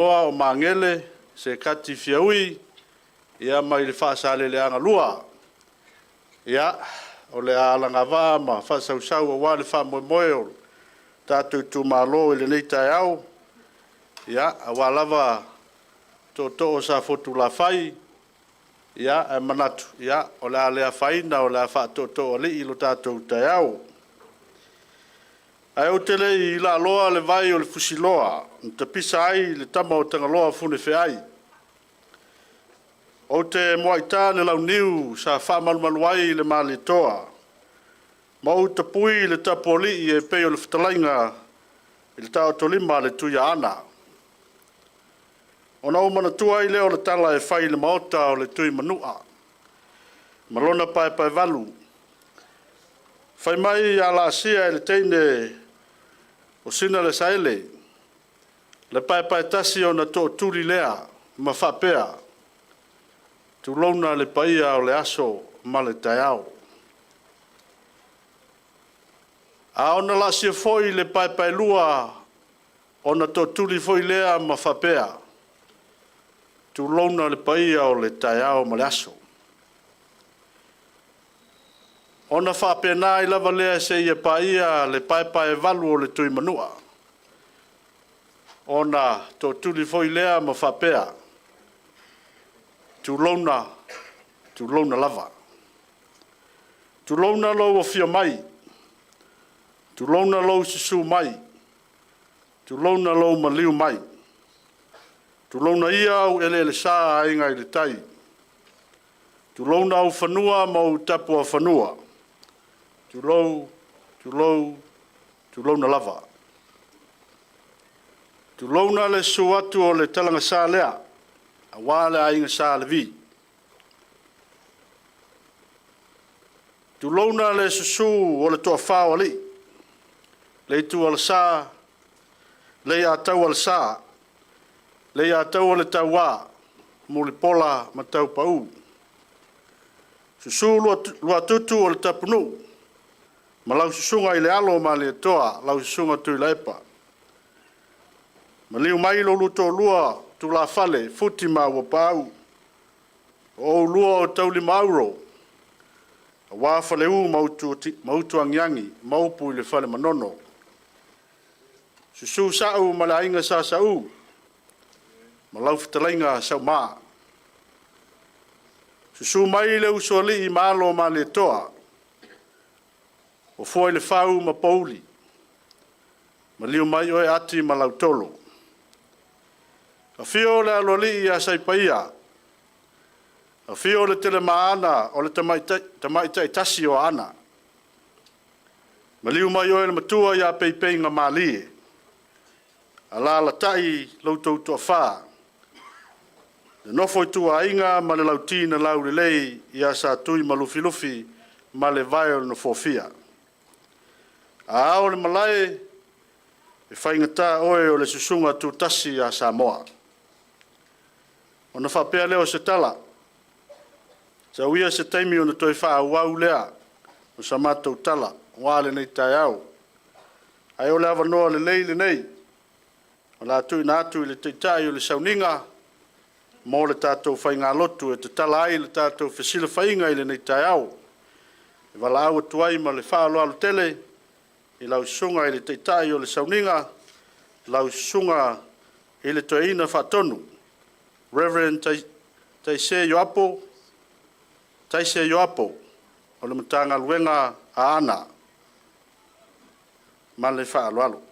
Oa o mangele se kati fiaui ia mai le whaasaleleanga lua. Ia o le alanga vaa ma whasausau o wale wha moe o tātou tu malo i le nei tai au. Ia a walawa tō o sa fotu la whai. Ia e manatu. Ia o le alea whaina o le a wha tō o li ilo tātou tai au. Ai o tele i la loa le vai o le fusiloa. Nta pisa ai le tama o tanga loa fune fe ai. O te moaita le lau niu sa wha malu ai le mali toa. Ma o te pui le tapoli i e peo le whatalainga i le tau tolima le tuia ana. O na umana tua i leo le tala e whai le maota o le tui manua. Malona pai valu. Whai mai a la sia e le teine o sina le saele. Le pai tasi o na tō turi lea ma whapea. Tu lona le paia o le aso ma le taiao. A ona la sia foi le pai lua o na tō turi foi lea ma whapea. Tu lona le paia o le taiao ma le aso. Ona whapena i lava lea se ia paia le pai valu o le tui manua. Ona tō turi foi lea ma whapea. Tu lona lava. Tu lona lo o fia mai. Tu lona lo sisu mai. Tu lona lo maliu mai. Tu lona ia au ele sa inga i le tai. Tu lona au whanua ma u tapua whanua. Tu lona lava. Tu lona le suatu o le talanga sa lea. A wale a inga sa le vi. Tu lona le susu o le toa whao ali. Le tu al sa. Le a tau al sa. Le a tau le tau wā. Mo le pola ma tau pau. Susu lua tutu o le tapunu. Ma lau susunga i le alo ma le toa. Lau susunga tu i la epa. Ma liu mai lo luto lua. Tu la fale, futi ma wa pau. O lua o tau lima euro. A wā fale u mautu angiangi, maupu i le fale manono. Susu sau ma la inga sa sau. Ma lau fitalainga sau maa. Susu mai le usoli i malo ma le toa. O foi le fau ma pauli. Ma liu mai oe ati ma lau tolo. A fio le aloli a saipaia. A fio le tele maana o le tamaita i tasi o ana. Ma liu mai oe le matua ia peipei nga malie. A la tai lautou tua wha. Le nofo i tua inga ma le lautina lau le lei ia sa tui ma lufi ma le vai o le nofofia. A ao le malae e whaingata oe o le susunga tu tasi a Samoa. Ona whapea leo se tala. Sa uia se taimi ona toi wha wau lea. O sa mātou tala. Wāle nei tai au. Ai o le awa noa le nei. O la tui na atu i le teitai o le sauninga. Mō le tātou whainga lotu e te tala ai le tātou whesila whainga i le nei tai au. E wala au atuai ma le wha alo tele. I lau sunga i le teitai o le sauninga. Lau sunga i le toeina whatonu. Reverend Taise Yoapo, o le matanga luenga a ana, ma le wha alo.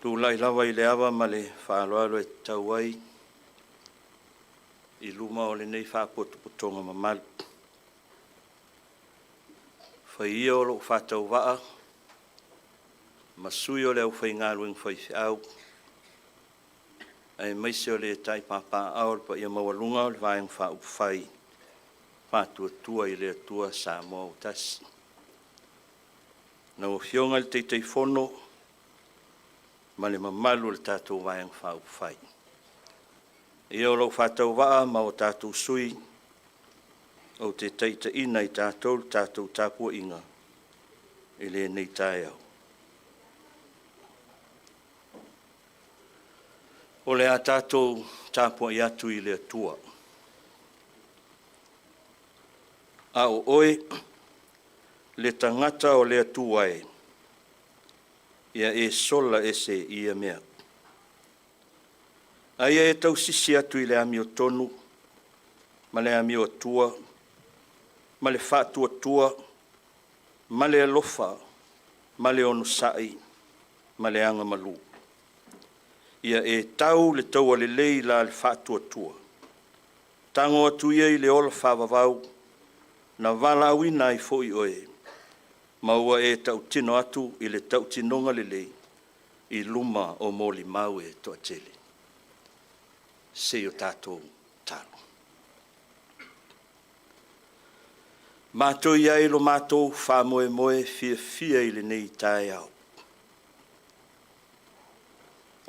Tu lai lawa i le awa ma le whaaloalo e tau ai i luma o le nei whaapotopotonga ma malu. Whai ia o lo whātau waa ma sui o le au whai ngāluing whai whiau ai maise o le tai pāpā au pa ia mawalunga o le vāiang whauwhai whātua tua i le atua Samoa o tasi. Na o fionga le teitei whono ma le mamalu le tātou vaiang whaupufai. I o lau whātau waa ma o tātou sui, o te teita ina i tātou tāpua inga, i le nei tai au. O le a tātou tāpua i atu i le atua. A o oe, le tangata o le atua e, ia e sola e se ia mea. Aia e tau sisi atu i le ami o tonu, ma le ami o tua, ma le whātua tua, ma le alofa, ma le onu sai, ma le anga malu. Ia e tau le taua le lei la le whātua tua. Tango atu ia i le ola whāwawau, na wala awina i fo i oe. Maua e tau tino atu i le tau tinonga le lei, i luma o moli mau e toa tele. Se o tātou talo. Mātou iai lo mātou whāmoe moe fia i le nei tai au.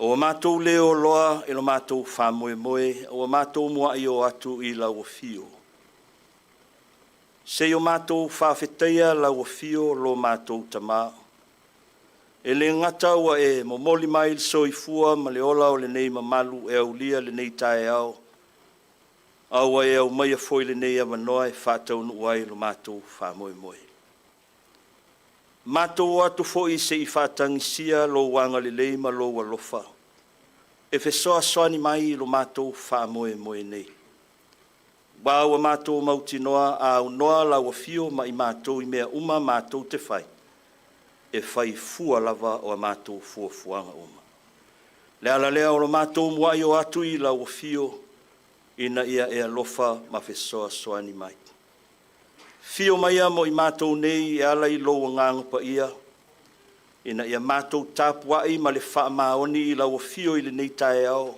O mātou leo loa i lo mātou whāmoe moe, o mātou mua i o atu i lau o fio. Se o mātou whawheteia lau o fio lo mātou tamā. E le ngata ua e mo moli mai il soifua ma le ola o le nei mamalu e au lia le nei tae au. Aua e au mai a foi le nei amanoa e whātau nu ai lo mātou whamoe moe. Mātou atu foi se i whātangisia lo wanga le leima lo walofa. E whesoa soani mai lo mātou whamoe moe nei. Wāua mātou mautinoa a au noa lau a fio ma i mātou i mea uma mātou te whai. E whai fua lava o a mātou fuafuanga uma. Le ala lea o lo mātou mua i o atu i lau a fio ina ia e alofa ma whesoa soani mai. Fio mai mo i mātou nei e ala i lo ngangu pa ia. Ina ia mātou tāpua i ma le wha maoni i lau a fio i le nei tae au.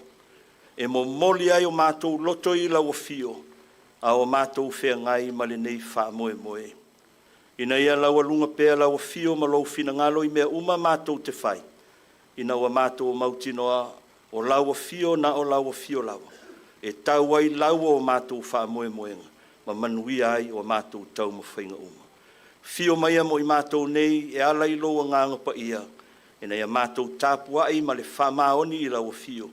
E mo moli ai o mātou loto i lau a fio. A o mātou whea ngai ma le nei wha moe moe. Ina ia laua lunga pēa laua fio ma lau fina ngalo i mea uma mātou te whai. Ina ua mātou mautinoa o laua fio na o laua fio laua. E tau ai laua o mātou wha moe moenga. Ma manui ai o mātou tau ma whainga uma. Fio mai mo i mātou nei e ala i loa nganga pa ia. Ina ia mātou tāpua ai ma le wha maoni i laua fio.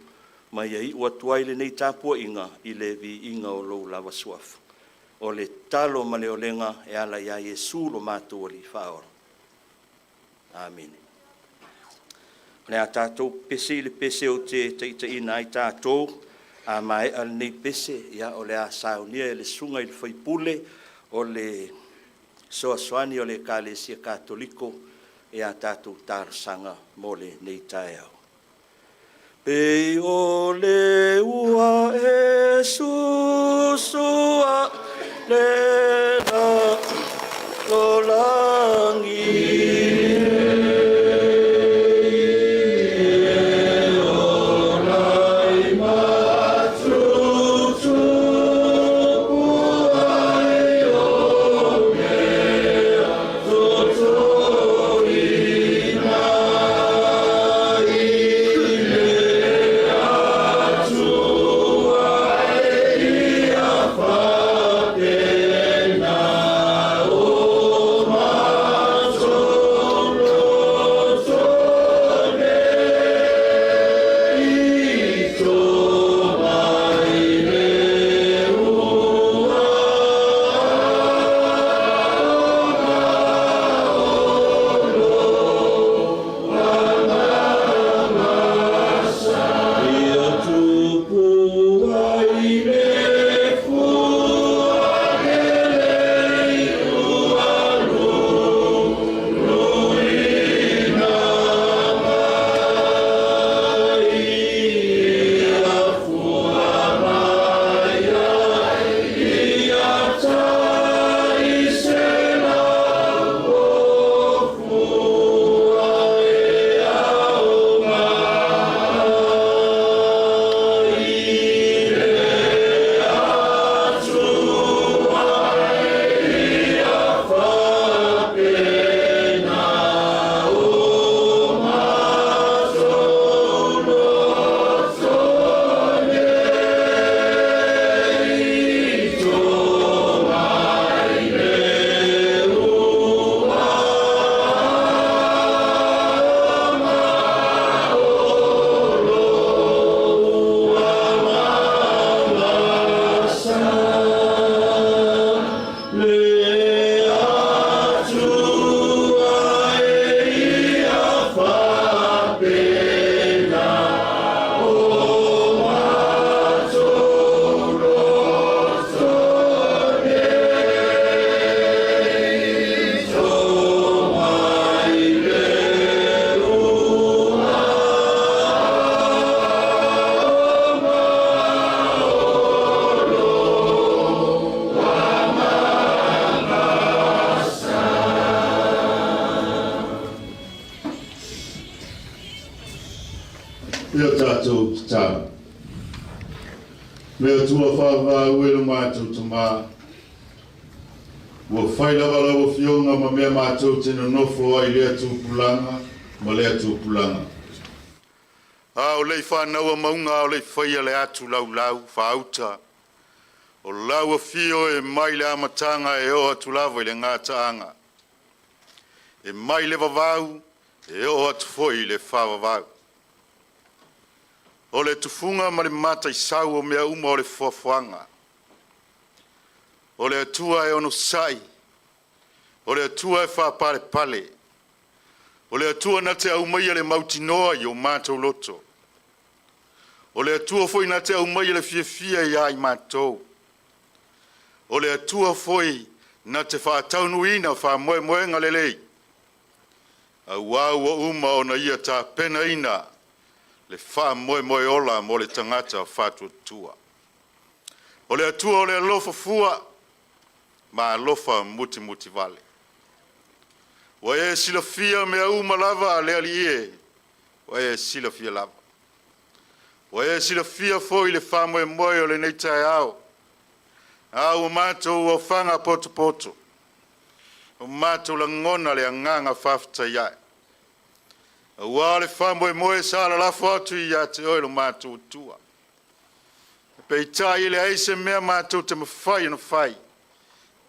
Ma ia i ua tuai le nei tāpua inga i le vi inga o lou lava suafu. O le talo ma le olenga e ala ia Yesu lo mātou o li whaora. Amen. Le a tātou pese le pese o te teita ina ai tātou, a mai al nei pese ia o le a saunia e le sunga i le whaipule o le soaswani o le kālesia katoliko e a tātou tārsanga mo le nei tae au. Pei o le ua e susua le na lo langi. Na Ia tātou ki tā. Mea tua whāwā uela mātou ta mā. Ua whai lawa lawa whionga ma mea mātou tena nofo ai lea tūpulanga, ma lea tūpulanga. O lei whānaua maunga o lei whaia le atu lau lau, whauta. O lau a whio e mai le amatanga e o atu lawa i le ngātaanga. E mai le wawau, e o atu foi le whawawau. O le tufunga ma le mata i sau o mea uma o le fuafuanga. O le atua e ono sai. O le atua e whapare pale. O le atua na te au mai le mautinoa i o mātou loto. O le atua foi na te au mai le fia i ai mātou. O le atua foi na te whaataunuina wha moenga lelei. Au au o uma o na ia tā pena ina le wha moe ola mo le tangata whātua tua. O le atua o le alofa fua ma alofa muti vale. Wa e sila fia mea uma lava le ali e. Wa e sila fia lava. Wa e sila fia foi le wha moe o le neitai au. Au o mātou o whanga poto. O mātou la ngona le anganga whafta iai. Ua le wha moe sa la lafo atu i a te oilo mātou tua. Pe i tai le aise mea mātou te mawhai na whai.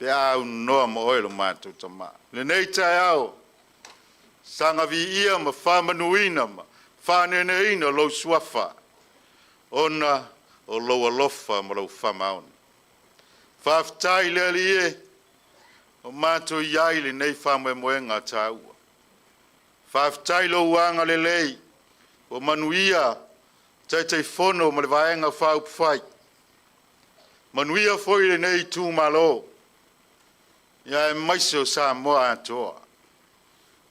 Pe au noa ma oilo mātou ta maa. Le nei tai au. Sanga vi ia ma wha manuina ma. Wha neneina lo suafa. Ona o lo alofa ma lo wha maona. Whaftai le ali e. O mātou iai le nei wha moe ngā tāua. Whaftai lo wanga le lei. O manuia. Tei fono ma le vaenga whaupuwhai. Manuia foi le nei tū malo. Ia e maise o sa moa atoa.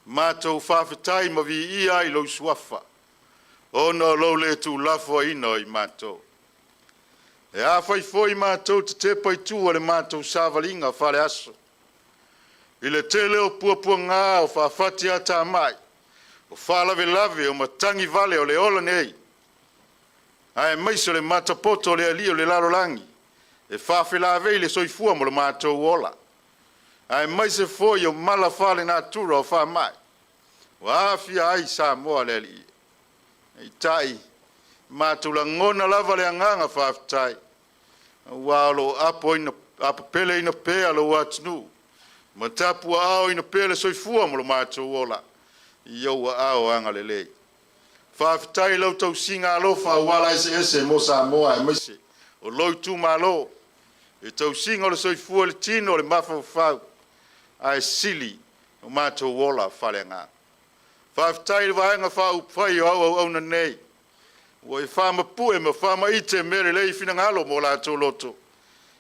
Mātou whawhetai ma vi ia i lo suafa. Ona lo le tū lafo ino i mātou. E a foi mātou te pai tū le mātou sāwalinga whare aso. I le tele o pua ngā o whawhati ata mai. O whalawe o matangi vale o le ola nei. Ai maise le matapoto le ali o le larolangi. E whawhelawei le soifua mo le mātou ola. Ai maise foi o mala whale nā tura o whamai. Wa awhia ai sa moa le ali. I tai, mātou la ngona lava le anganga whawhetai. Wa lo apo pele ina pea lo atinu. Ma tapua ao ina pele soifua mo le mātou ola. Iau wa ao anga le lei. Whawhetai lau tau singa alofa wala ese mo sa moa e maise. O loi tu malo. E tau singa o le soifua le tino le mafa whau. Ai sili o mātou ola whale ngā. Whawhetai le vaenga whau whai au na nei. Wa e whama pue ma whama ite mere lei fina ngalo mo la tō loto.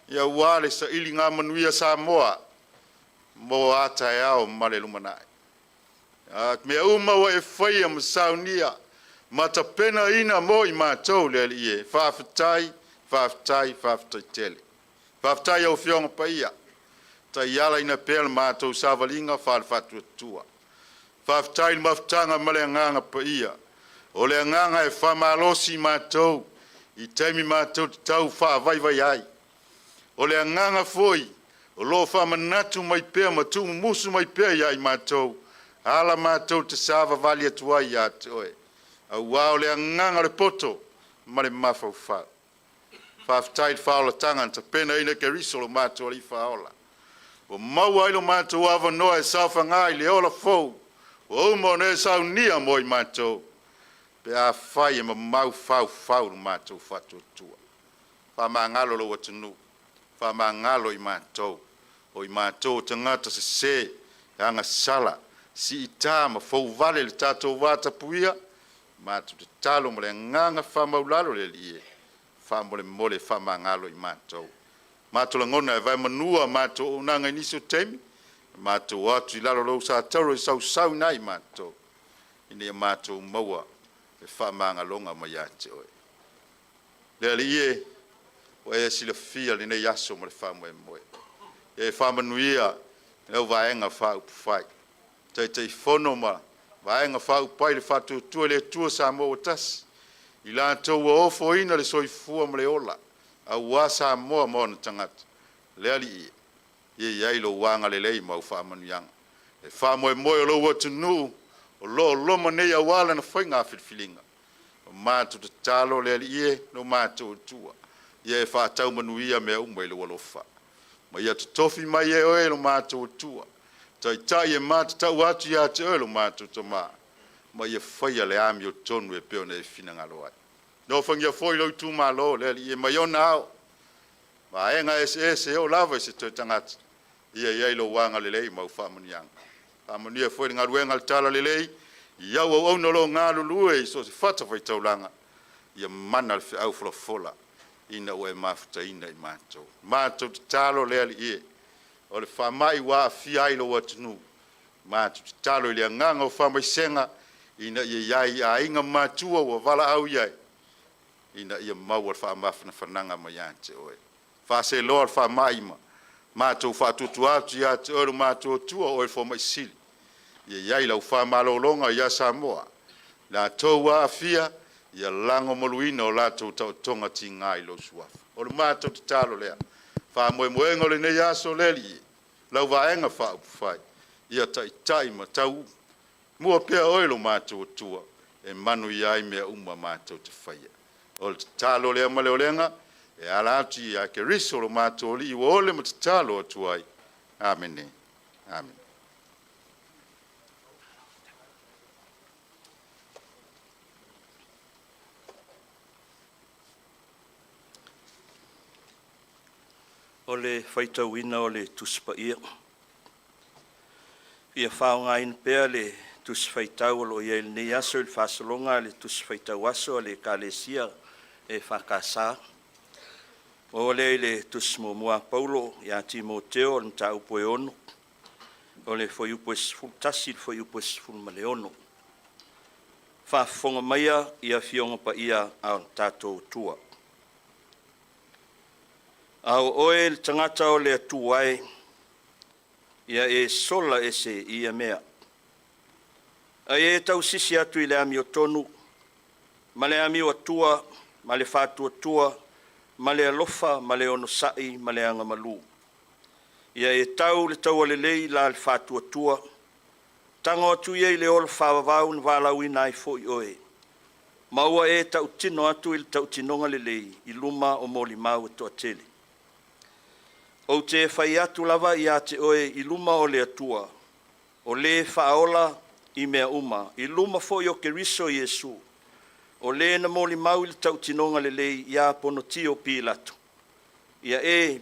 Ia wale sa ili ngā manuia sa moa. Mo ata e ao male lumanai. Mea uma wa e whaia ma saunia. Mata pena ina mo i mātou le ali e. Whawhetai tele. Whawhetai au whionga pa ia. Ta iala ina pēl mātou sāwalinga whāle whatua tua. Whawhetai le mawhtanga male anganga pa ia. O le anganga e whamalosi mātou. I teimi mātou te tau whaavaiwai ai. O le anganga foi. O lo whamanatu mai pēr matu musu mai pēr iai mātou. Ala mātou te sāwa vali atua i atoe. Au wao le anganga le poto. Male mawhau whau. Whawhetai le whaola tanga ta pena ina ke riso lo mātou li whaola. O mau ailo mātou awa noa e sauwhangai le ola fau. O umo ne sau nia mo i mātou. Pe a whai e ma mau whau lo mātou whatua tua. Whamangalo lo watunu. Whamangalo i mātou. O i mātou te ngata se anga sala. Si i tā ma fau vale le tātou wāta puia. Mātou te talo mo le nganga whamaulalo le lie. Whamole mole whamangalo i mātou. Mātou la ngona e vai manua mātou o nanga iniso temi. Mātou atu i lalo lau sa tauro e sau nai mātou. Ine a mātou maua e whamanga longa mai ate oe. Le ali e, o e sila fia le nei aso mo le whamoe moe. E whamanuia, e au vaenga whaupufai. Tei fono ma, vaenga whaupai le whatu tua le tua sa mo o tasi. I lātou ua ofo ina le soifua ma le ola. Au wā Samoa mo na tangata. Le ali iai lo wanga le lei mau whaamanuianga. E whaamoe moe o lo watu nuu, o lo loma nei awala na whai ngā whirwhilinga. O mātou te talo le ali no mātou tua. Ia e whātau manuia mea umai lo walofa. Ma ia te tofi mai e oe lo mātou tua. Tai e mātou tau atu ia te oe lo mātou to maa. Ma ia whaia le ami o tonu e peo ne whina ngalo ai. No whangia fwoi lau tū mā lo le ali mai ona au. Ma e ngā ese o lava i se tō tangata. Ia iai lo wanga le lei mau whaamanianga. Whaamania fwoi ngā ruenga le tala le lei. Iau au no lo ngā lulue i so se whata whai taulanga. Ia mana le au fola. Ina ue mafuta ina i mātou. Mātou te talo le ali ie. O le whamai wā whiai lo watunu. Mātou te talo i le nganga o whamai senga. Ina ia iai a inga mātua wa wala au iai. Ina ia mau al whaamafina whananga mai ante oe. Whase loa al whamai ma. Mātou whatutu atu ia te oro mātou tua oe whamai sili. Ia iai lau whamalolonga ia Samoa. La tau a fia. Ia lango moluina o lātou tau tonga ti ngai lo suafa. O le mātou te talo lea. Wha moenga le nei aso leli. Lau vaenga wha upufai. Ia tai ma tau. Mua pia oe lo mātou tua. E manu iai mea uma mātou te whaia. O le te talo lea ma leo lenga. E alati ia ke riso lo mātou li. Iwa ole ma te talo atuai. Amene. Amen. O le whaitauina o le tuspaia. Ia whaonga in pēr le tuswhaitau lo ia il nei aso il whasalonga le tuswhaitau aso le kalesia e whakasā. O le tusmomua Paulo ia Timoteo o nta upo e ono. O le whaiupues fultasi le whaiupues fulmaleono. Whafonga maia ia fionga pa ia a tātou tua. Au oe le tangata o le atuai, ia e sola ese ia mea. A e tau sisi atu i le ami o tonu, ma le ami o atua, ma le whātua tua, ma le alofa, ma le ono sai, ma le anga malu. Ia e tau le tau ale lei la le whātua tua, tango atu ia i le ola whāwawau na wālau ina i fo i oe. Ma ua e tau tino atu i le tau tinonga le lei, i luma o moli mau e toa tele. O te whai atu lava i a te oe i luma o le atua, o le whaola i mea uma, i luma fo i o ke riso Iesu, o le na moli mau i le tau tinonga le lei i a pono tio Pilato. Ia e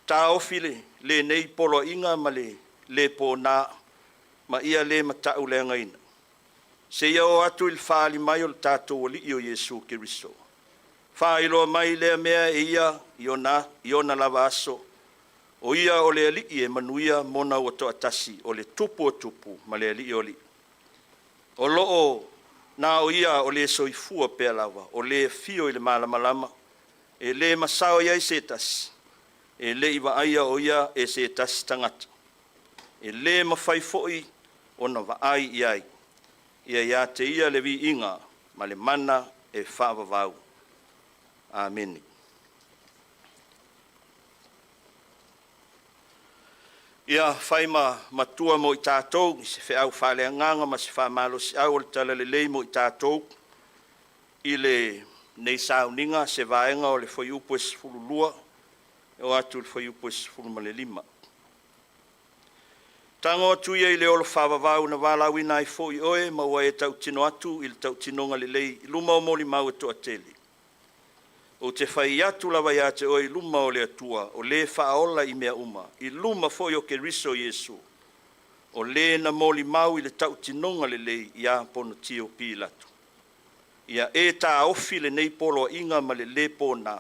tā ofile le nei polo inga ma le po nā, ma ia le matau le ngaina. Se ia o atu il whaali mai o le tātou o li i o Iesu ke riso. Whailo mai le mea e ia i ona lava aso, o ia o le alii e manuia mona o toa tasi o le tupu o tupu ma le alii o li. O loo na o ia o le soifua pea lava, o le fio i le malamalama, e le masao ia i se tasi, e le iwa aia o ia e se tasi tangata. E le mawhai foi o na vaai iai, ia te ia le vi inga ma le mana e whaavavau. Amen. Ia whaima matua mo i tātou, i se whiau whaleanganga ma se whamalo si au o le tala le lei mo i tātou, i le nei sauninga se vaenga o le whaiupues fululua, e o atu le whaiupues fulumalelima. Tango atu ia i le olo whawawau na wālawina i fo i oe, ma ua e tau tino atu i le tau tinonga le lei, i luma o moli mau e toa tele. O te whai atu lawa ia te oi luma o le atua, o le whaola i mea uma, i luma foi o ke riso Iesu, o le na moli mau i le tau tinonga le lei i a pono tio Pilato. Ia e tā ofi le nei polo inga ma le po nā,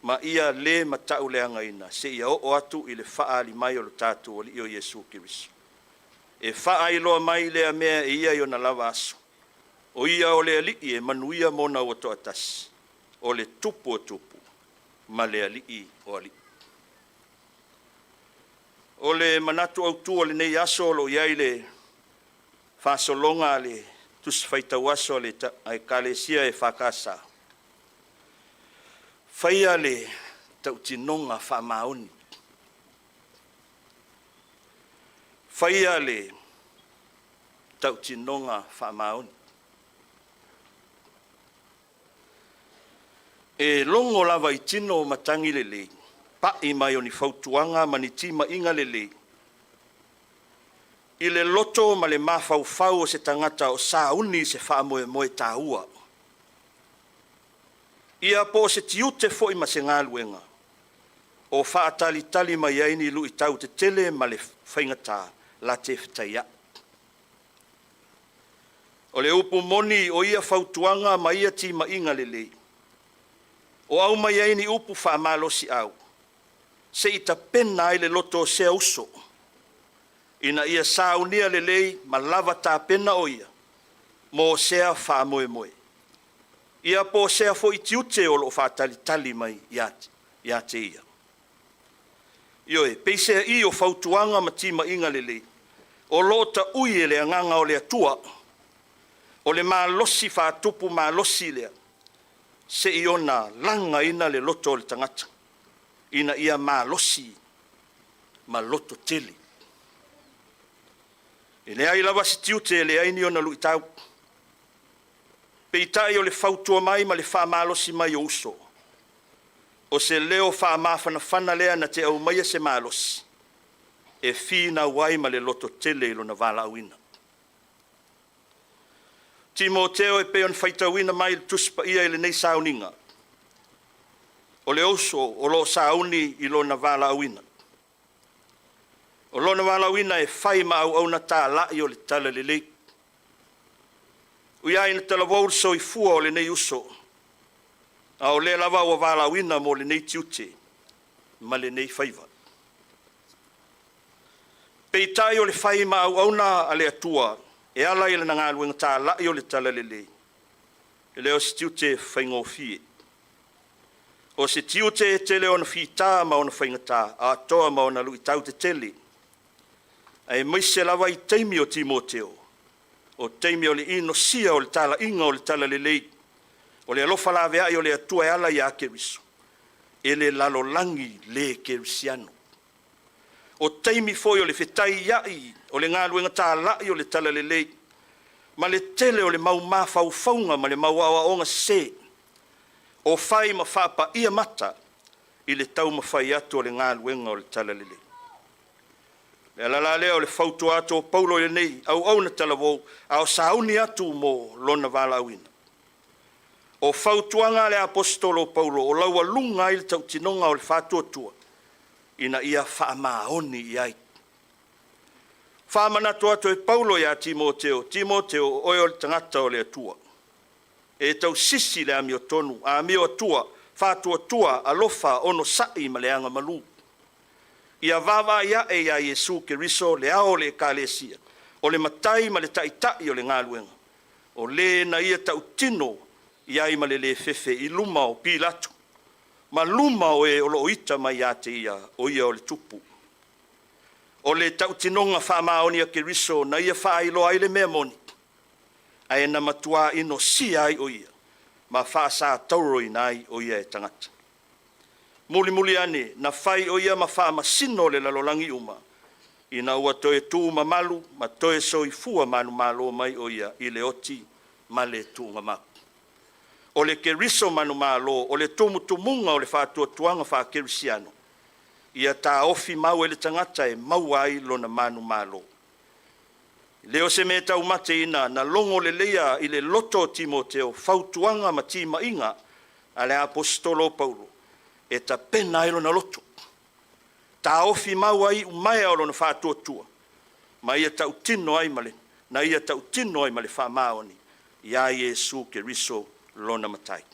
ma ia le matau le angaina, se ia o atu i le whaali mai o le tātu o li o Iesu ke riso. E wha loa mai le a mea e ia i o na lava aso, o ia o le alii e manuia mona o toa tasi, o le tupu o tupu, ma le alii o alii. O le manatu au tua le nei aso lo iai le whasolonga le tus faitau aso le ai kalesia e whakasa. Whaia le tau tinonga whamaoni. Whaia le tau tinonga whamaoni. E longo lava I tino matangi lele, pa I mai o ni fautuanga ma ni tima inga lele. I le loto ma le mawhauwhau o se tangata o sauni se whaamoe moe tāua. Ia po se tiute fo I ma se ngāluenga. O whaatali tali mai aini lu I tau te tele ma le whaingata la te whitaia. O le upu moni o ia fautuanga ma ia tima inga lele. O au mai aini upu whaamalosi au. Se I ta pena I le loto se uso. Ina ia saunia lelei ma lava tā pena o ia. Mo sea whaamoe moe. Ia po sea fo I tiute o lo whaatali tali mai ia te ia. Ioe, peisea I o fautuanga ma tima inga lelei. O lota ui e le anganga o le atua. O le malosi whaatupu malosi lea. Se I ona langa ina le loto o le tangata. Ina ia malosi ma loto tele. E le ai lava si tiute le ai ni ona lui tau. Peitai o le fautua mai ma le whaamalosi mai o uso. O se leo whaamawhana lea na te au maia se malosi. E whina wai ma le loto tele ilo na wala awina. Timoteo e peon whaitawina mai le tuspa ia ele nei sauninga. O le oso o lo sauni ilo na wala awina. O lona wala wina e whai ma au na tā lai o le tala le leik. Uia ina tala waur so I fua o le nei uso. A o le lava o wala wina mo le nei tiute. Ma le nei whaiva. Peitai o le whai ma au na a le atua. E ala i le nangaluenga tā lai o le tala le leik. E leo si tiute whaingo fie. O se tiute te leo na whita ma o na whaingata. A toa ma o na lui tau te tele. Ai mai se lava I teimi o Timoteo. O teimi o le ino sia o le tala inga o le tala le lei. O le alofa la vea I o le atua e ala I a keriso. E le lalolangi le kerisiano. O teimi foi o le fetai iai o le ngaluenga tala I o le tala le lei. Ma le tele o le mau mawhauwhaunga ma le mau awa onga se. O whai ma whapa ia mata I le tau ma whai atu o le ngaluenga o le tala le lei. Le alala lea o le fautu ato o Paulo le nei, au na talawou, au sauni atu mo lona wala awina. O fautuanga le apostolo Paulo, o laua lunga I le tau tinonga o le fatua tua, ina ia whaamaoni iai. Whaamanato ato e Paulo ia Timoteo, oi o le tangata o le atua. E tau sisi le amio tonu, a amio atua, fatua tua, alofa ono sai ma le anga malu. Ia vava ia e ia Yesu Keriso le ao le kalesia. O le matai ma le taitai o le ngaluenga. O le na ia tau tino ia I ma le fefe I luma o Pilatu. Ma luma o e o lo ita mai ia te ia o ia o le tupu. O le tau tinonga whamaoni a Keriso na ia whailo ai le mea moni. Ai na matua ino si ai o ia. Ma whaasa tauro inai o ia e tangata. Muli ane, na whai o ia ma wha masino le lalolangi uma. Ina ua toe tū ma malu, ma toe so I fua manu malo mai o ia I le oti ma le tūnga maku. O le keriso manu malo, o le tumutumunga o le whātua tuanga wha kerisiano. Ia tā ofi mau e le tangata e mau ai lona manu malo. Leo se me tau mate ina, na longo le leia I le loto Timoteo, fautuanga ma tima inga, a le apostolo Paulo. E ta pena I lona loto. Ta ofi mau ai umai o lona whātua tua. Ma ia tau tino ai male. Na ia tau tino ai male whamaoni. Ia Yesu Keriso lona matai.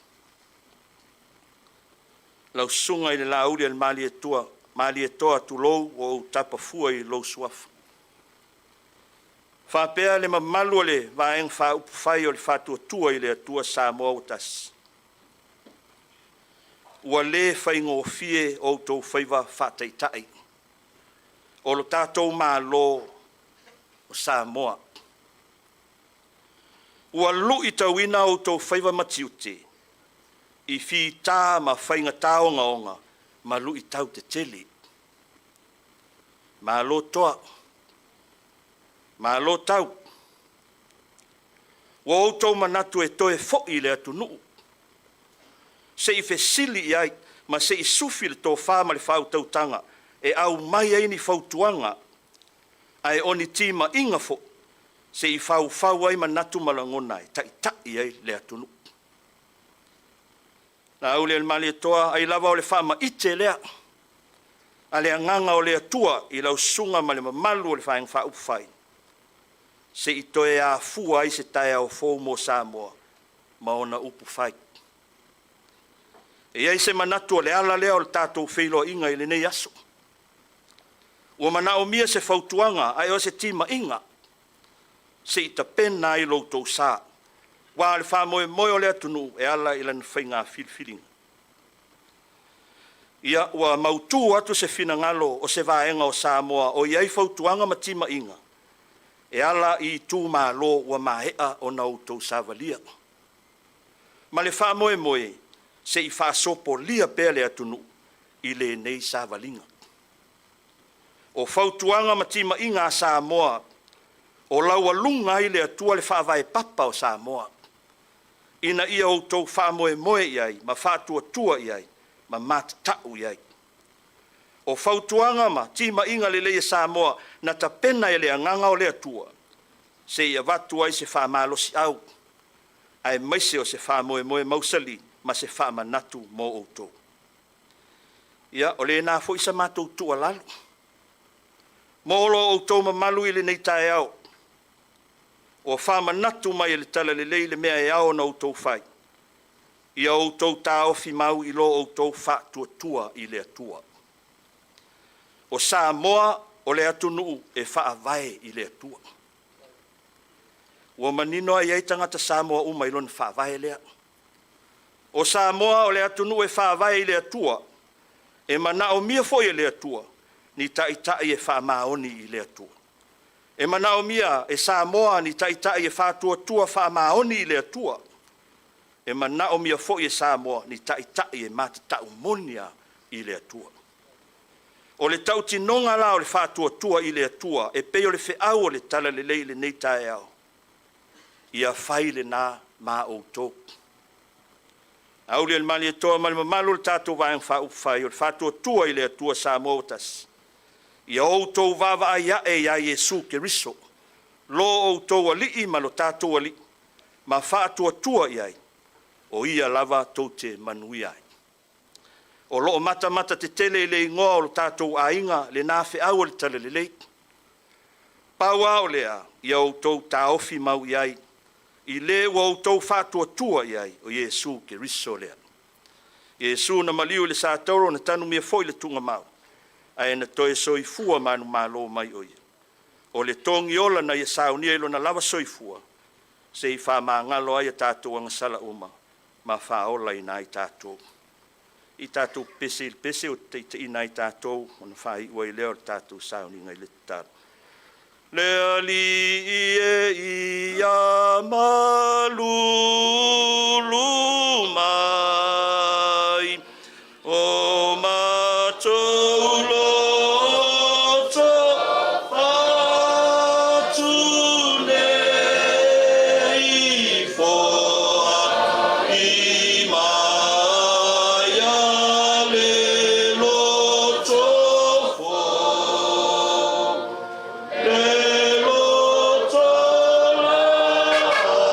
Lau sunga I le lauri al mali e toa tu lou o tapa fua I lou suafa. Whapea le mamalu le vaeng wha upufai o le whātua tua I le atua Samoa o tasi. Ua le whaingo fie o tau whaiva whataitai. O lo tātou mā lo o Samoa. ua lu'i tauina o tau whaiva matiute, i fi tā ma whainga tāonga onga, ma lu'i tau te tele. Ma lo toa, ma lo tau. Wa o tau manatu e toe fo'i le atu nuu. Se i fesili i ai, ma se i sufi le tō whāma le whau tautanga, e au mai ai ni whautuanga, ai oni tima inga fo, se i whau ai manatu malangona e tai ai le atu nuu. Na au le mali toa, ai lava o le whāma ite lea, a le anganga o le atua i lau sunga ma le mamalu o le whaeng wha upwhai. Se i toe a fua i se tae au fōu mō Samoa, ma ona upu whai. E ai se manatu o le ala lea o le tātou whilo inga i le nei aso. Ua mana o mia se whautuanga ai o se tima inga, se i ta pena i loutou sā. Wa le wha moe o le atunu e ala i lana whainga whilwhilinga. Ia ua mautu atu se fina ngalo o se vaenga o Samoa o iai whautuanga matima inga. E ala i tū mā lo ua mahea o nau tau savalia. Ma le wha moe se i wha sopo lia pele atunu i le nei savalinga. O whautuanga matima inga a Samoa o laua lunga i le atua le wha vai papa o Samoa. Ina ia o tau wha moe iai, ma wha tua iai, ma matatau iai. O whautuanga ma, tima inga le leia Samoa, na ta pena e le anganga o le atua. Se ia watu ai se wha malosi au. Ai maise o se wha moe mausali, ma se wha manatu mo o tau. Ia, o le nā fo isa mātou tua lalu. Mo olo o tau mamalu i le nei tae au. O wha manatu mai e le tala le lei le mea e au na o tau whai. Ia o tau tā ofi mau i lo o tau wha tua i le atua. O Samoa o le atunu e wha vai i le atua. Ua manino ai ai tangata Samoa uma i lona wha vai lea. O Samoa o le atunu e wha vai i le atua. E mana o mia foi e le atua. Ni tai e wha maoni i le atua. E mana o mia e Samoa ni tai e wha tua wha maoni i le atua. E mana o mia foi e Samoa ni tai e matatau monia i le atua. O le tau tinonga la o le wha tua i le atua e peo le whiau o le tala le leile nei tae au. Ia whai le nā mā o tōku. Au le mali e toa mali mamalu le tātou vāeng wha upwhai o le wha tua i le atua Samoa o tasi. Ia o tau vava ai e ia Yesu ke riso. Lo o tau ali ma lo tātou ali. Ma wha tua iai. O ia lava tau te manui ai. O loo mata te tele le ingoa o lo tātou a inga le nāwhi au le tale le leik. Paua o lea ia o tau tā ofi mau iai. I le ua o tau wha tua iai o Yesu ke riso lea. Yesu na maliu le sātauro na tanu mia foi le tunga mau. Ai na toe soifua manu malo mai o ia. O le tongi ola na ia saunia ilo na lava soifua. Se i wha ngalo ai a tātou anga sala uma. Ma wha ola i nai tātou. I tātou pese o te ina i tātou. O na wha i ua i leo tātou sauni ngai le tātou. Le ali i a malulu mai. O matou loto atu nei foa i mai a le loto fo. Le loto lava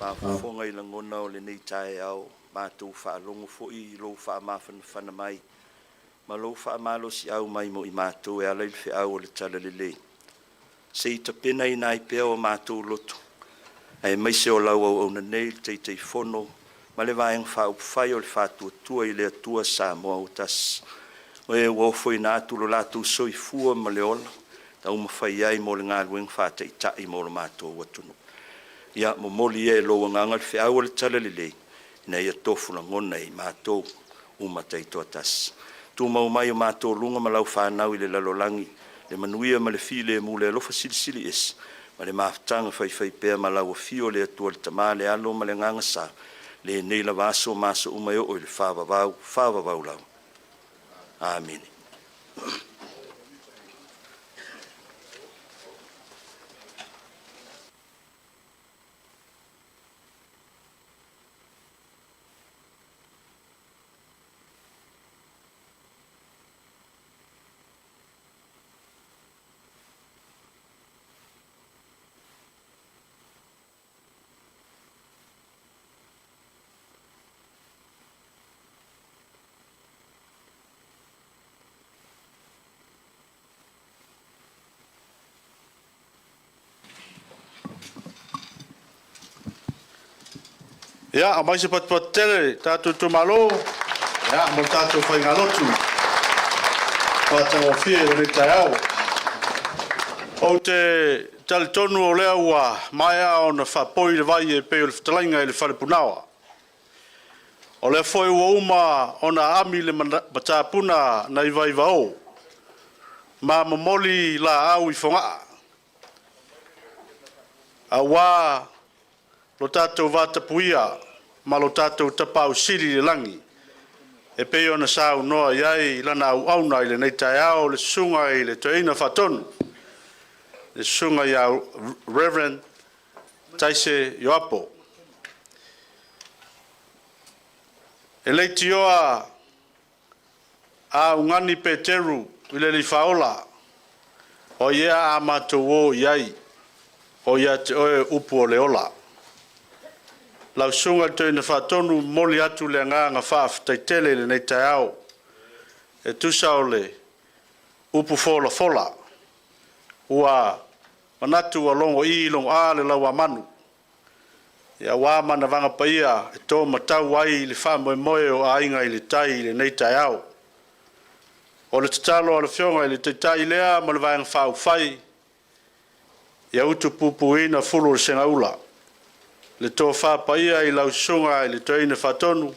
Mafonga i langona o le nei tae au, mātou whaalongo fo'i, lo wha mawhana mai. Ma lo wha malo si au mai mo i mātou e ala i whi au o le tala le lei. Se i ta pena i nai pēo o mātou loto. Ai mai se o lau au na nei te te fono, ma le vaeng wha upwhai o le whātua tua i le atua sa moa o tas. O e wofo i nā tulo lātou soi fua ma le ola, ta uma whai ai mo le ngā lueng whātai tai mo le mātou watunu. Ia mo moli e lo nganga le whiau le tala le lei, na ia tofu na ngona i mātou umatai toa tas. Tu mau mai o mātou lunga ma lau whanau i le lalolangi, le manuia ma le file mu le alofa sili es, ma le maftanga whai pēr ma lau o fio le atua le tamā le alo ma le nganga sa, le nei la vaso maso umai o le whāwavau lau. Amen. Ya, a mai se pat tele, tātou tu malo. Ya, mo tātou whai ngā lotu. Tātou o fie o le tai au. O te tali tonu o lea ua mai a o na whapoi le vai e peo le whtalainga e le whare punawa. O lea whoi ua uma o na ami le matapuna na i vai vao. Ma mamoli la au i whangaa. A wā lo tātou vātapuia, ma lo tātou tapau siri le langi. E peo na sāu noa iai lana au auna i le nei tai au, le sunga i le toeina whatonu. Le sunga i au Reverend Taise Ioapo. E leiti oa a ungani Peteru i le li whaola, o ia a mātou o iai, o ia te oe upu o le ola. Lau sunga te ina whatonu moli atu le nganga whaaftaitele le nei tai au. E tusao le upu fola. Ua manatu a longo i longo a le lau a manu. Ia wā mana vanga paia e tō matau ai le wha moe o a inga i le tai le nei tai au. O le tatalo a le whionga i le tai lea ma le vāenga whau whai. Ia utu pupu ina fulu le senga ula. Le tō whapaia i lau sunga i le toina whatonu,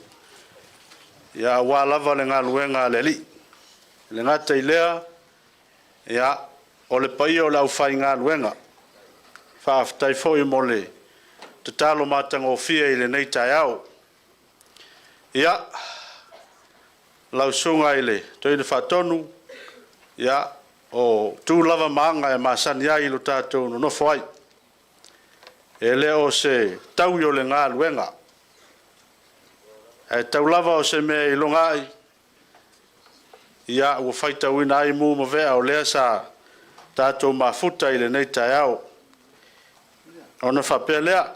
ia wā lava le ngā luenga le li. Le ngata i lea, ia o le paia o lau whai ngā luenga. Whaaftai fōi mo le te talo mātanga o fia i le nei tai au. Ia, lau sunga i le toina whatonu, ia o tū lava maanga e māsani ai lo tātou no nofo ai. E leo se tau yo le ngā luenga. E tau lava o se mea i longa ai. Ia ua whaita wina ai mū ma vea o lea sa tātou mafuta i le nei tai au. Ona whapea lea.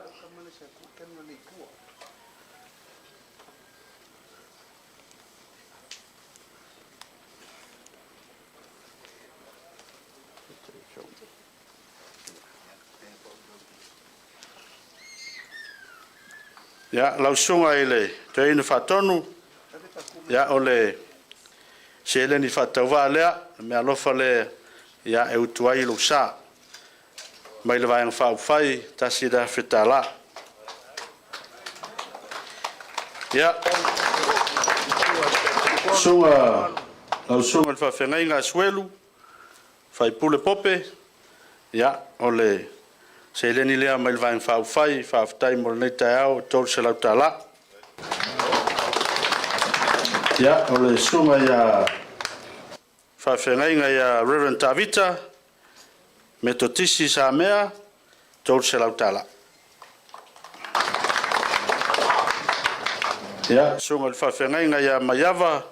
Ya, lau sunga i le te ina whatonu, ya o le se ele ni whatauwa lea, me alofa le ya e utuai lo sa. Mai le vāenga whauwhai, tasi da whetala. Ya, sunga, lau sunga le whawhengai ngā suelu, whai pule pope, ya o le se leni lea mai le vaenga whauwhai, whaaftai mo le nei tai au, tōru se lau tā la. Ia, o le sunga ia whawhengai ia Reverend Tavita, me to tisi sa mea, tōru se lau tā la. Ia, sunga le whawhengai ia Maiava,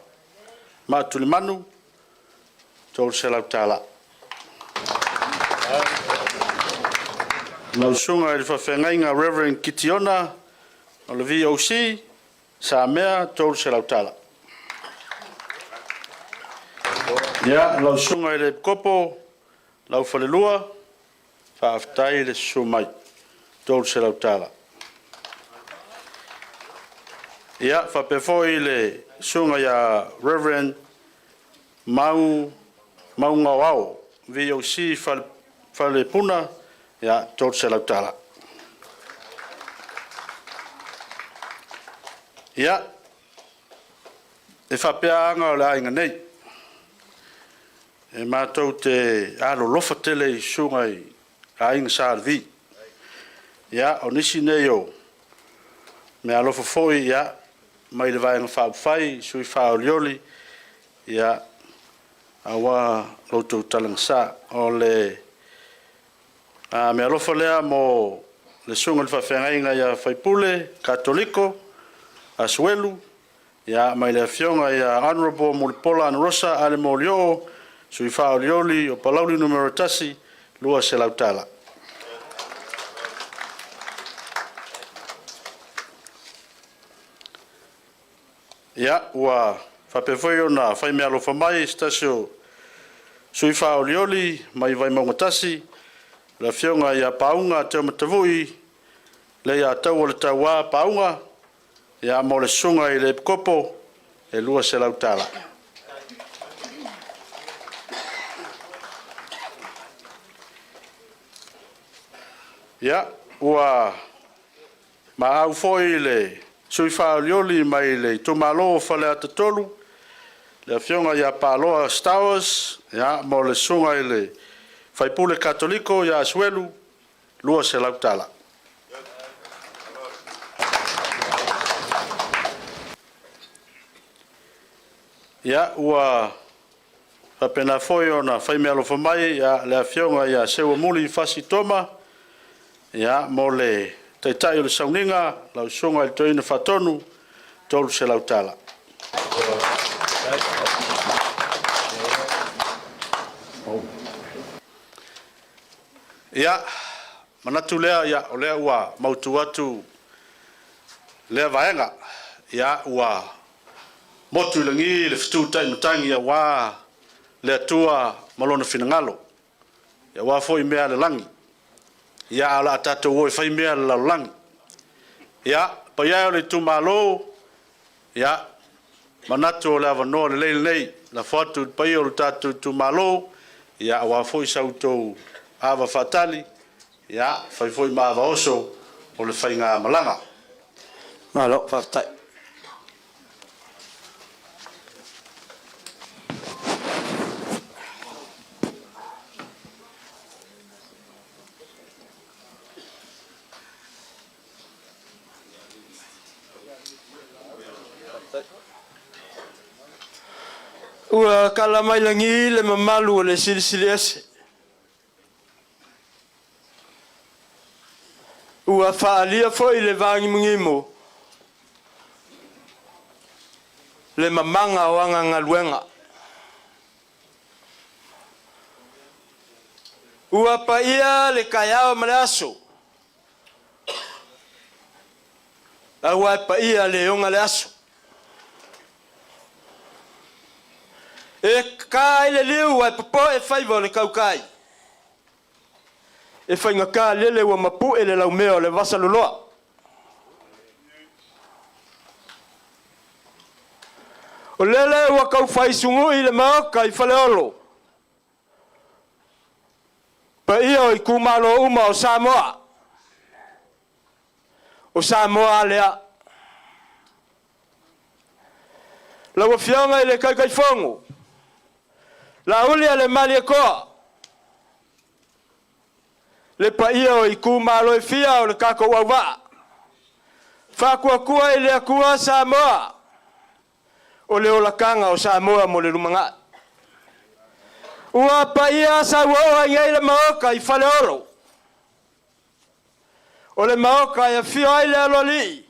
Mātulimanu, tōru se lau tā la. Lausunga i le whawhengainga Reverend Kitiona o le VOC sa mea tolu se lautala. Ia, lausunga i le kopo lau whalelua whaaftai le sumai tolu se lautala. Ia, whapefo i le sunga ia Reverend Mau Ngawao VOC whale puna ia tolu se lautala. Ia, e whapeanga o le ainga nei. E mātou te alo lofa tele i sunga i ainga sārvi. Ia, o nisi nei o me alofa foi ia, mai le vaenga whaaupwhai, sui whaolioli, ia, awa loto talangsa o le me alofa lea mo le sunga le whawhengainga ia whaipule, katoliko, Asuelu, ia mai le fionga ia Honorable Mulipola Anarosa ale molio sui whaolioli o palauli numero tasi lua se lautala. Ia ua whapewhoi o na whai mea lofa mai stasio sui whaolioli mai vai maungatasi la fionga ia paunga te matavui le ia tau o le taua paunga ia mo le sunga i le kopo e lua se lautala. Ia, ua maau foi le sui whaolioli mai le tumalo whale atatolu, le fionga ia paloa Stowers, ia mo le sunga i le whaipule katoliko ia Asuelu, lua se lautala. Ia ua whapena foi o na whaimea lofa mai ia le fionga ia sewa muli fasi toma ia mo le taitai o le sauninga lau sunga i toina whatonu tolu se lautala. Ia manatu lea ia o lea ua mautu atu lea vaenga ia ua motu langi le fitu tai mutangi ya wa le atua malona finangalo ya wa foi mea le langi ya ala tatu wo fai mea le langi ya pa ya le tu malo ya manatu la vano le le la foto pa yo le tatu tu malo ya wa foi sauto ava fatali ya foi ma va oso o le fai nga malanga malo fatai. Ua kala mai langi le mamalu le silisili ese. Ua whaalia foi le vangi mungimo. Le mamanga o anga ngaluenga. Ua pa ia le kayao maleaso. Ua pa ia le onga le aso. E kai le liu ai popo e faiva le kaukai. E fainga ka lele ua mapu e le laumeo le vasa loloa. O lele ua kau fai sungu i le maoka i fale olo. Pa ia o i kumalo uma o Samoa. O Samoa lea. Lawa fionga i le kai fongu. La ulia le mali e koa. Le pa ia o i kumalo e fia o le kako wawa. Whakua kua i le akua Samoa. O le olakanga o Samoa mo le lumanga. Ua pa ia sa uoa ngai le maoka i fale oro. O le maoka i fia ai le aloli.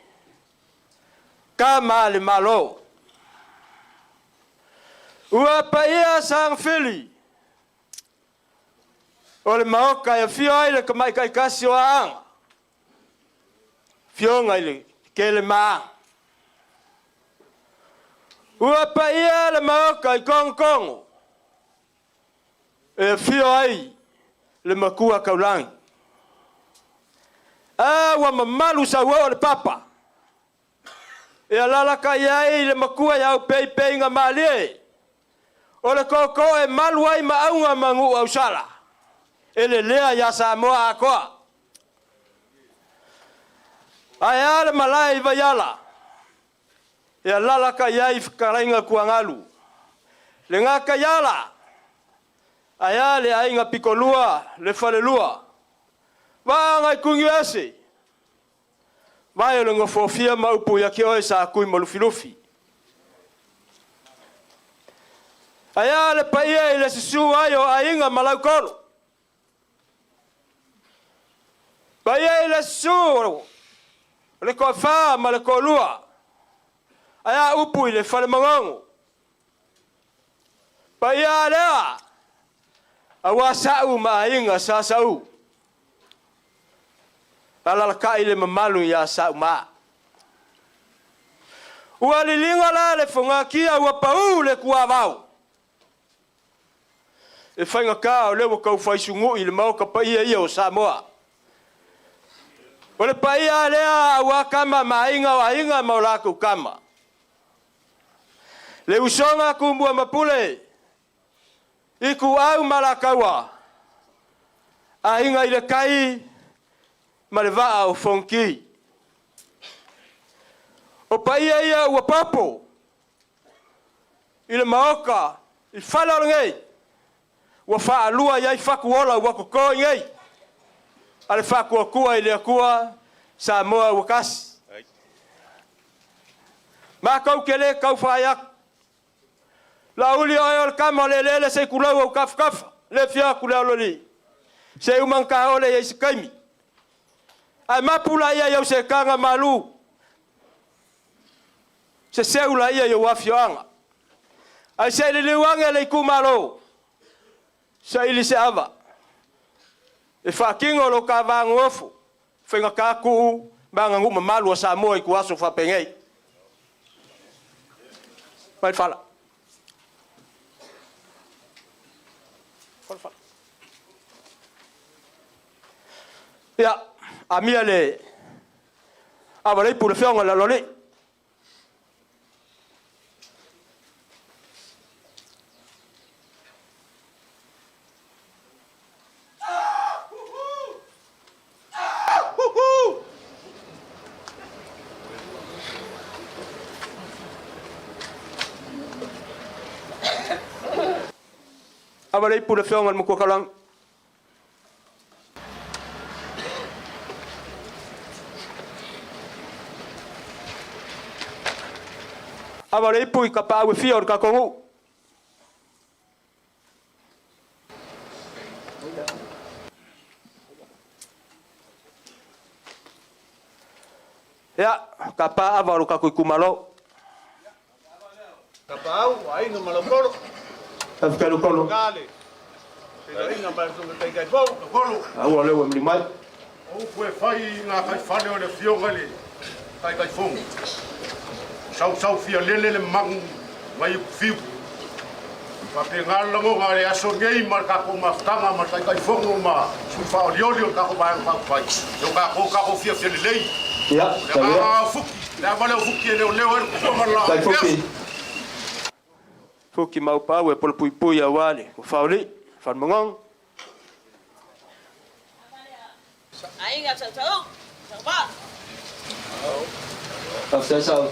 Ka maa le malo. Ua pa ia sang fili. O le maoka e fio ai le kamai kai kasi o anga. Fio ngai le ke le maa. Ua pa ia le maoka i kongo. E fio ai le makua kaulangi. Wa mamalu sa ua le papa. E alala kai ai le makua iau pei ngā malie. O le koko e malu ai maunga mangu au sala. E le lea ya Samoa a koa. Ai ale malai vayala. E alala kai ai whakarainga kuangalu. Le ngā kaiala. Ai ale ai ngā pikolua le whalelua. Wa ngai kungi ese. Vai o le ngofofia maupu ya ki oe sa kui malufilufi. Ai le paia i le sisu ai o ainga malau kolo. Paia i le sisu le koe wha ma le koe lua. Ai upu i le whale mangongo. Paia lea a wasau ma ainga sa sau. Alala kai le mamalu ya sa ma. Ua lilinga la le fonga kia ua pau le kua vau. E whainga ka o lewa kau whaisungu i le mau ka paia ia o Samoa. O le paia lea awa kama mainga o ainga maulako kama. Le usonga kumbua mapule. Iku au malakaua. Ainga i le kai ma le vaa o fonki. O paia ia ua papo. I le maoka. I whala ngei. Ua wha lua iai whakuola ua koko ngei. Ale whakua kua i le akua Samoa ua kasi. Ma kau kele kau whaiak. La uli oi o kama le lele se kulau au kaf. Le fia kulau loli. Se umanka ole iai se kaimi. Ai mapula ia iau se kanga malu. Se seula ia iau afioanga. Ai se li liwange le kumalo. Sa ili se ava. E whakingo lo ka vangu ofu. Whenga kaku banga nguma malu a Samoa i kuaso whapengei. Mai whala. Ia, a mia le awarei pule whionga la loli. Awarei pule whionga le mukua Awarei pui ka pāwe fia o ka kongu. Ia, ka pā awaru ka kui kumalo. Ka pāu, ainga malakoro. Afikaru kolo. Ngale. Te inga malasunga kai kai fau. Kolo, Aua lewa mlimai. o koe whai ngā kai whane o le whionga le kai kai whongu. Sau fia lele le mangu mai u fiu. Ka pe ngā lango ngā le aso ngei mar ka ko maftanga mar kai kai whongu ma su whao lioli o ka ko mai whao whai. Yo ka ko fia fia lelei. Ia, Le tawea. maa fuki, le amale o fuki e leo leo e kuama la. Kai fuki. Fuki mau pāwe pole pui pui a wale. O whaoli, whanmongong. Ainga tau. Tau. After sau.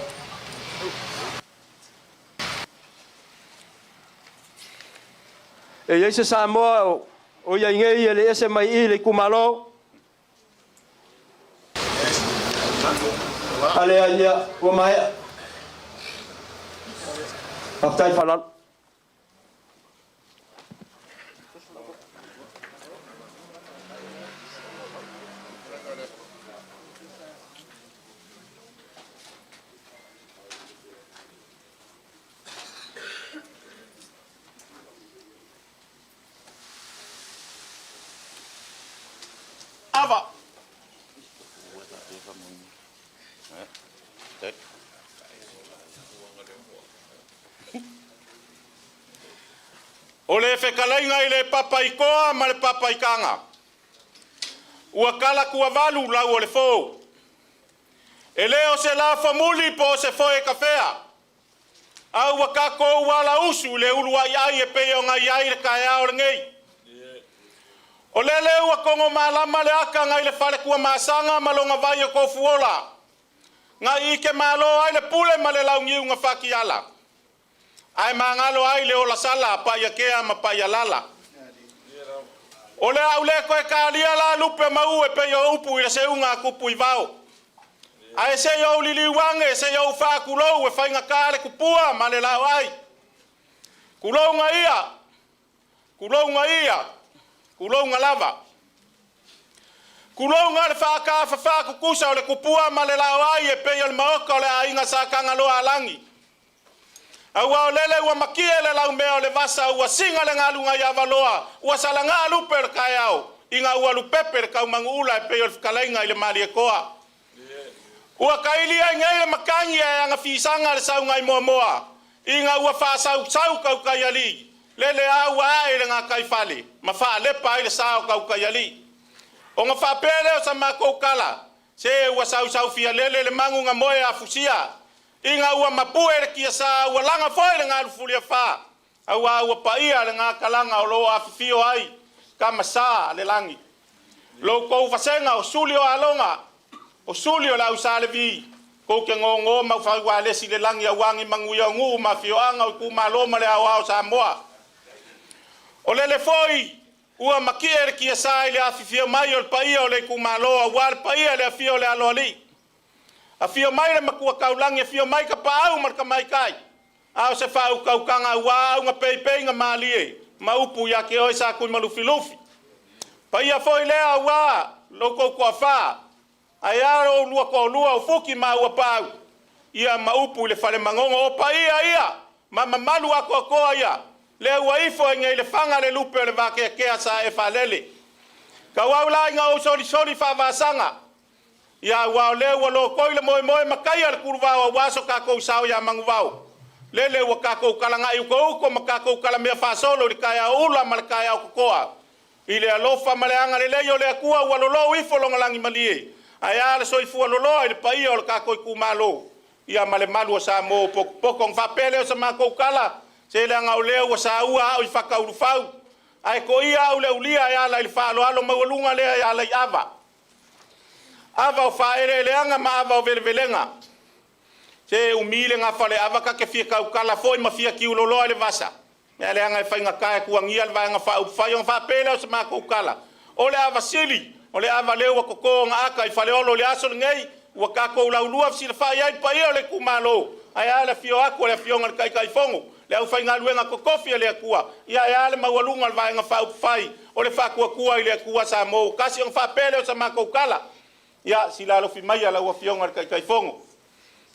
E iei se Samoa o ia ingei e le ese mai i le kumalo. Ale aia o mai. Aftai whanal. lava. O le whekalainga i le papaikoa ma le papaikanga. Ua kala kua walu lau o le fōu. E leo se la famuli po se foe kafea. Au wa kako wala usu le ulu ai ai e peo ngai ai le kai au le ngei. O lele ua kongo malama le aka ngai le fale kua masanga malonga vai o kofuola. Ngai ike malo ai le pule ma le lau ngiu nga whaki ala. Ai mangalo ai le ola sala pa ia kea ma pa ia lala. O le au le koe ka lia la lupe mau e peo upu i le se unga kupu i vau. Ai se yo lili wange se yo fa kulo e fainga kale kupua ma le lau ai. Kulo nga ia. Kulo nga ia. Kulo nga lava. Kulo nga le fa ka fa kukusa o le kupua ma le lau ai e pe yo le maoka o le ainga sa kanga loa langi. Awa o lele ua makie le lau mea o le vasa ua singa le ngalu nga ia valoa. Ua sala ngā lupe le kai au. Inga ua lupepe le kau mangu ula e pe yo le fkalainga i le mali e koa. Ua kaili ai ngai le makangi e anga fisanga le sau ngai moa moa. Inga ua fa sau kau kai ali. Lele au ai le ngā kai fale. Ma fa lepa ai le sau kau kai ali. O ngā fa pele o sa mako kala. Se ua sau fia lele le mangu ngā moe a fusia. Inga ua mapue le kia sa ua langa foi le ngā lufulia fa. Ua paia le ngā kalanga o loa afifio ai. Kama sa le langi. Lo kou fasenga o suli o alonga. O suli o lau sa le vi. Kou ke ngō mau whaiwa lesi le langi a wangi manguia ngu ma fio anga o ku maloma le au sa moa. O le foi ua makie le kia sa le afifio mai o le paia o le ku maloa. Ua le paia le afio le alo ali. A fio mai le makua kaulangi, a fio mai ka paau marka mai kai. Ao se whau kaukanga ua unga peipei nga malie. Maupu ya ke oi sa kui malufi lufi. Pa ia foi lea ua loko kua wha. Ai aro lua ko lua o fuki ma ua pau. Ia maupu le fale mangongo o pa ia. Mama malu ako koa ia. Le ua ifo inga ile whanga le lupe o le wake kea sa e whalele. Ka waula inga o soli whavasanga. Ia wa le wa lo ko le moe makai al kurva wa waso ka ko sao ya mangwao lele wa ka ko kala ngai ko makako kala me fa solo le kaya ula mal kaya ko koa ile alofa maleanga le yo le akua wa lo ifo lo ngalangi malie aya le so ifu lo ile pai o ka ko ku malo ia male malu sa mo poko fa pele o sa mako kala se le nga le wa sa ua o fa ka ulfau ai ko ia ule ulia ya la il fa lo alo mawlunga le ya la ava ava o faere leanga ma ava o velvelenga. Se umile nga fale ava ka ke fia kau kala foi ma fia ki ulolo le vasa. Me leanga e fainga kai kuangia le vanga fa ufayo fa pele o ma ko kala. O le ava sili, o le ava lewa koko nga aka i fale olo le aso ngei, wa ka ko la ulua fsi le fa ia pa ia le kumalo. Ai ala fio ako le fio nga kai fongo. Le au fainga luenga koko fia le akua. Ia ale mawalunga le vanga fa ufai. O le fa kua ile akua sa mo kasi on fa pele o ma ko kala. Ia sila lo fi mai ala ua fionga kai fongo.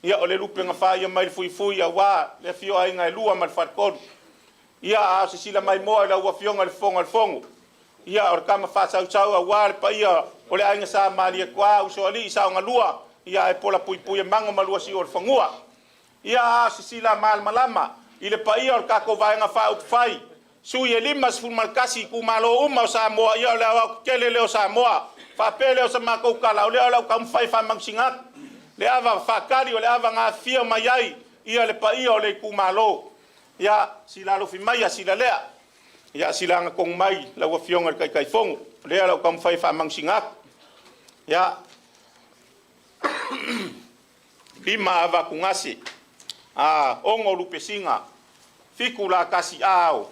Ia o le lupe nga fa ia mai fui ia wa le fio ai nga lua mal farkon. Ia a se sila mai mo ala ua fionga le fongo. Ia o kama fa sau wa le pa ia o le ainga sa mali kwa uso ali sa nga lua. Ia e pola pui mango malua si o fangua. Ia a se sila mal malama ile pa ia o kako vai nga fa fai. Sui e limas ful malkasi ku malo uma sa mo ia le au kelele o sa moa. Fa pele o sa mako kala o le ala ka mfai fa mangsingat le ava fa kali o le ava nga fia mai ai ia le pa ia o le kumalo ia sila lo fi mai sila lea ia sila nga kong mai la wa fionga kai fongo le ala ka mfai fa mangsingat ia bima ava kungasi ongo lupe singa fikula kasi ao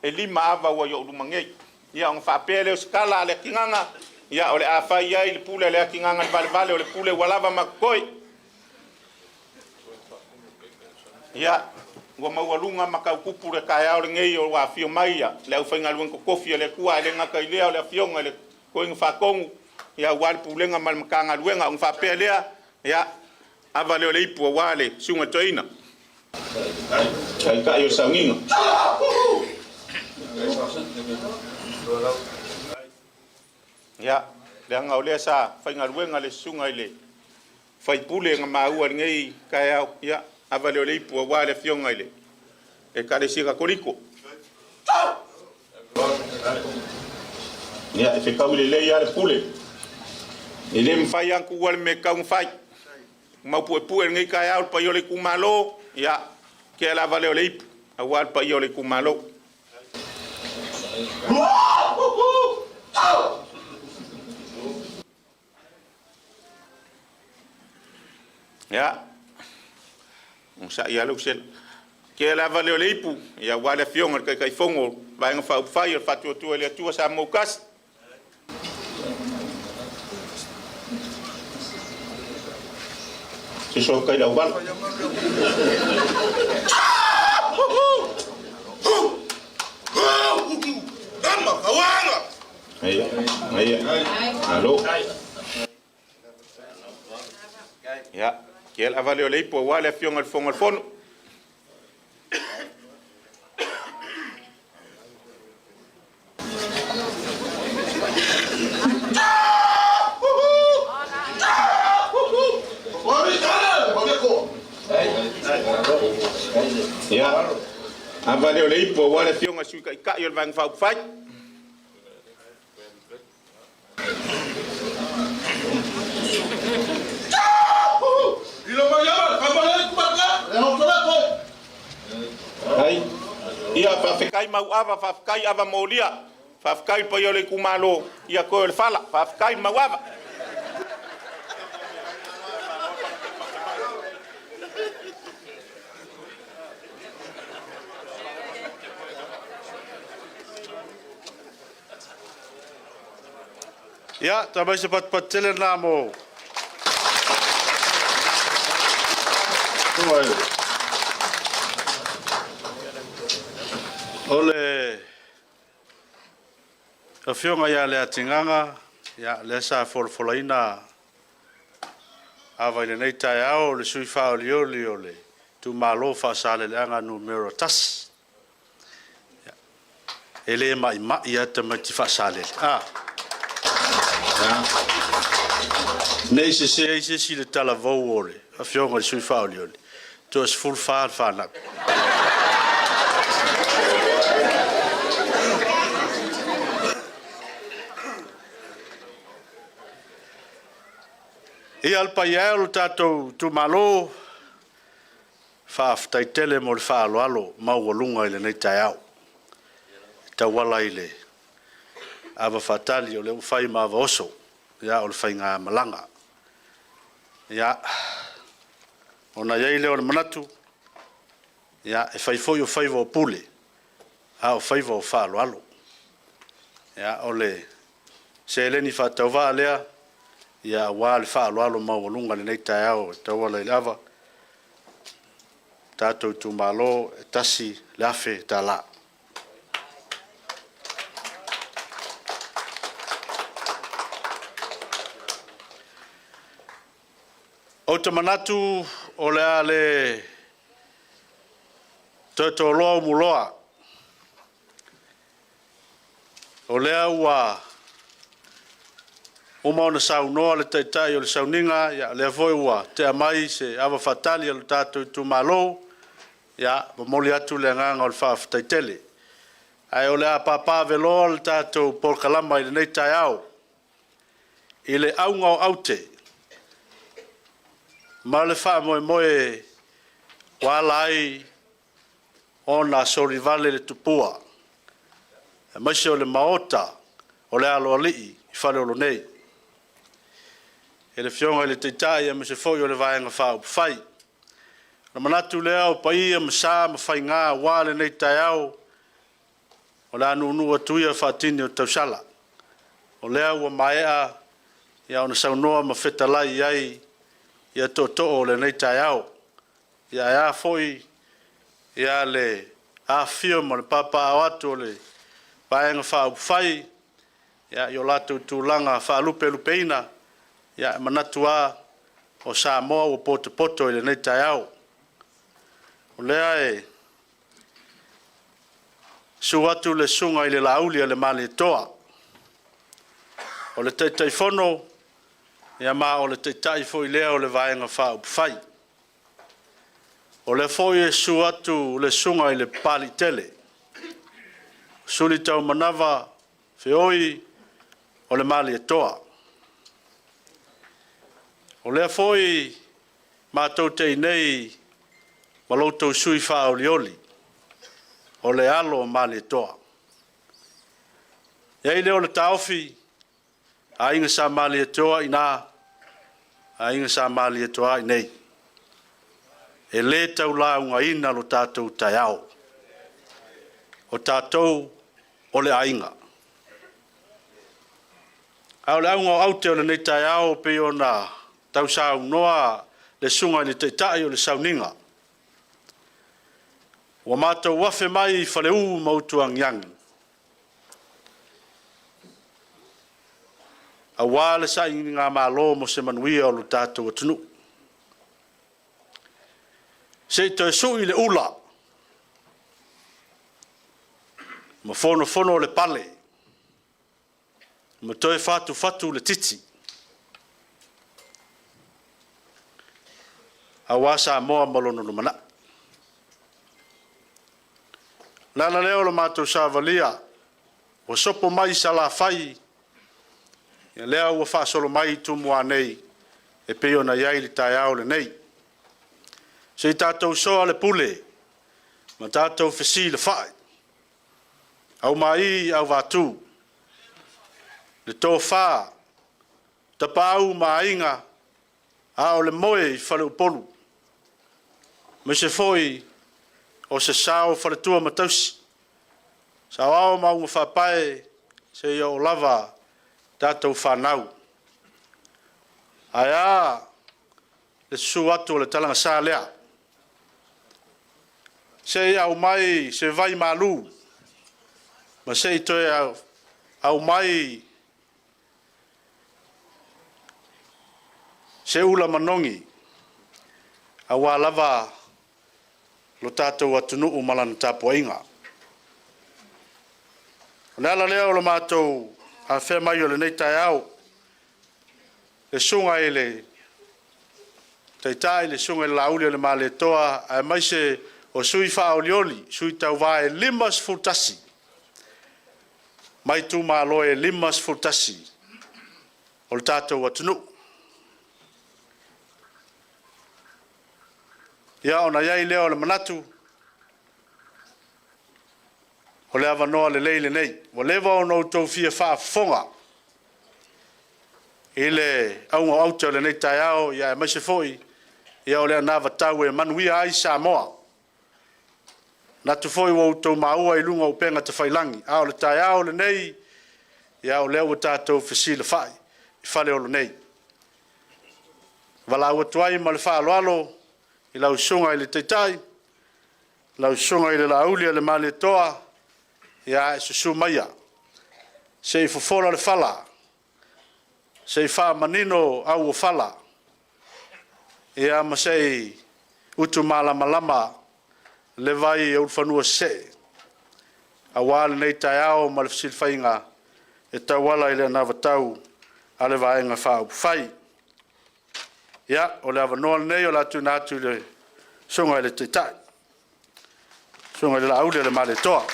e lima ava wa yo lumangei ia on fa pele o skala le kinganga ia ole afa ia il pule le kinganga vale ole pule walava makoi ia wa mawalunga makaupupu le kaya ole ngei o wa fio maia le au fainga luengo kofi le kua le ngaka ile ole fionga le koing fa kongu ia wal pulenga mal makanga luenga on fa pelea ia avale ole ipu wale sunga toina kai yo sanginga ya le anga o le sa fainga ruenga le sunga ile fai pule nga maua ngei kai au ya avale o le ipu wa le fionga ile e kare sika koriko ya e fekau le ya le pule ele mfai anku wal me kau fai ma pu ngei kai au pa yo le kumalo ya ke la vale o le ipu awal pa yo le kumalo ya sa ia lu sel ke la vale o le ipu ya wala fionga kai fongo vai nga fa fai fa tu le tu sa mo kas si so kai da wal Dama kawanga Aya Halo Ya Kiel avale o le ipo wale fionga fonga fono Ya avale o le ipo wale fionga suka ka yo vang fa fai Hai ia fa fekai mau ava fa fekai ava molia fa fekai po yo le kumalo ia ko el fala fa fekai mau ava Ya, tamai se pat tele na mo. Ole a fionga ya le atinganga ya le sa folfolaina ava le nei tai ao le sui fa ole tu malo fa sale le anga numero tas ya ele mai ya te mati fa sale nei se si le tala vo ole a fionga le sui fa ole tu es full fa na e al paielo tato tu malo fa aftai tele mo le fa alo mau lunga ile nei taiao ta wala ile ava fatali o le fai ma voso ya o le fai nga malanga ya ona ye ile o manatu ya e fai foi o fai vo pule a o fai vo fa alo ya ole se eleni fa tova lea ya wal fa lo ma volunga le nei taiao te wala lava tato tu malo tasi lafe tala o te manatu o le ale toto lo muloa o le wa o mauna sau noa le taitai o le sauninga ya le foi ua te amai se ava fatali o le tatou tu malo ya mamoli atu le nganga o le whaaftaitele ai o le a papa velo o le tatou polkalama i le nei tai au i le aunga o aute ma le wha moe wala ai o na sorivale le tupua e maise o le maota o le alo alii i whale o lo nei e le fionga le teitai e se foi o le vaenga whao whai. Na manatu lea o pai e msa ma whai ngā wale nei tai au o le anu unua tuia whaatini o tausala. O lea ua maea ia o na saunoa ma whetalai ai ia to o le nei tai au. Ia ea foi ia le a fio ma le papa au atu o le vaenga whao whai ia i o latu tūlanga whaalupe lupeina ya manatua o Samoa o poto ile nei tai au o lea e suatu le sunga ile lauli le male toa o le taitaifono ia ma o le taitai foi lea o le vaenga whaupwhai. O le foi e su atu le sunga i le pali tele. Suli tau manawa whioi o le mali e toa. O le foi mātou tei nei ma loutou sui whaolioli o le alo o mali e toa. Iei leo le taofi a inga sa mali e toa ina a inga sa mali e toa i nei. E le tau la unga ina lo tātou tai au. O tātou o le ainga. Au le aunga au te o le nei tai au pe o na tau sa unoa le sunga ni te tai o le sauninga. Wa mātou wafe mai whale u mautuang yang. A wale sa inga ngā malo mo se manuia o lo tātou atunu. Se te sui le ula. Ma fono le pale. Ma toe fatu le titi. A wasa moa malono no mana. Lana leo le mātou sa valia. O sopo mai sa la fai. Ia lea ua whaasolo mai tumua nei. E peo na iai li tai au le nei. Se i tātou soa le pule. Ma tātou whesi le whae. Au mai au vātū. Le tō whā. Tapau ma inga. A o le moe i whale upolu. Me se foi o se sao whale tua matausi. Sao au maunga whapae se i o lava tātou whanau. Aia le su atu le talanga sa lea. Se au mai se vai malu. Ma se i toe au mai se ula manongi. A wā lava lo tātou atunu o malana tāpua inga. Nala leo lo mātou a whea mai o le nei tai au. Le sunga e le taitai, le sunga e lauli o le male toa, a mai se o sui wha o lioli, sui tau vae limas futasi. Mai tu ma loe limas futasi. O le tātou atunu. Ia ona iai leo le manatu. O le awanoa le leile nei. O lewa o nou tau fia whaafonga. I le aunga auto le nei tai au, ia e maise foi. Ia o le anawa tau e manuia ai Samoa. Natu foi o tau maua i lunga o penga te whailangi. A o le tai au le nei. Ia o leo o tātou whisi le whai. I whale o le nei. Wala ua tuai ma le whaaloalo. I lau sunga i le teitai, lau sunga i le laulia le male toa, ia e susu maia. Se i fofola le fala, se i wha manino au o fala, ia ma se i utu malama le vai e ulfanua se. A wale nei tai au ma le fisilwhainga e tauala i le navatau a le vaenga wha upwhai. Ia, o le awanoa nei o la tu natu le sunga i le teitai. Sunga i le laule le male toa.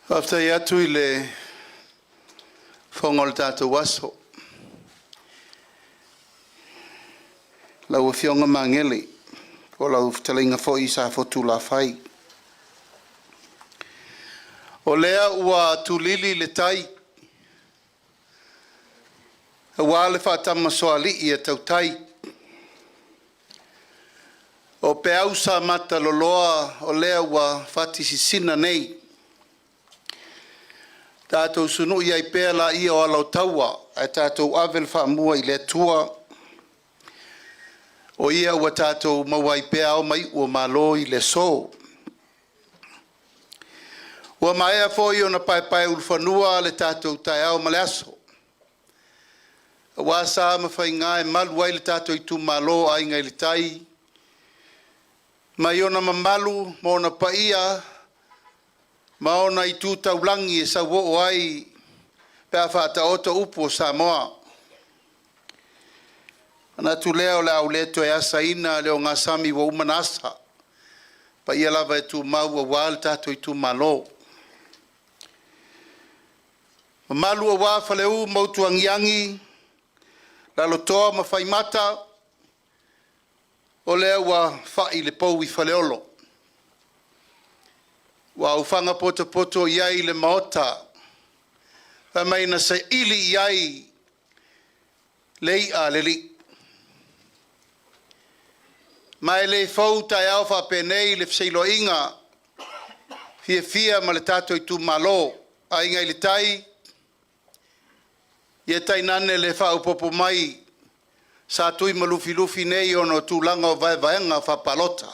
After atu i le whongol tātou waso. Lau fionga mangele, o lau talinga fo i sa fotu la fai. O lea ua tulili le tai. A wale whaatama soali i a tau tai. O pe au sa mata loloa o lea ua whatisi sina nei. Tātou sunu i ai pēr la ia o alau taua, a tātou avel whaamua i le tua. O ia ua tātou mawai pēr au mai ua malo i le so. Ua maea foi ona pai ulfanua le tātou tai au ma le aso. Ua sa ma whainga e malu ai le tātou i tu malo ai ngai le tai. Mai ona mamalu, ma ona paia, ma ona i tu taulangi e sa wo ai pe a whata ota upu o Samoa. Ana tu leo le au leto e asa ina leo ngā sami wa umanasa. Pa ia lava e tu mau a wāle tātou i tu malo. Malu a wā whaleu mautu angiangi, lalo toa ma whaimata, o lea wa whai le pou i whaleolo. Wa ufanga poto iai le maota, whamaina se ili iai lei a leli. Mai le fau tai au whapenei le wseilo inga, fia ma le tātou i tu malo, a inga i le tai, ia tai nane le whau popo mai, sa tui malufi nei ono tūlanga o vaenga whapalota.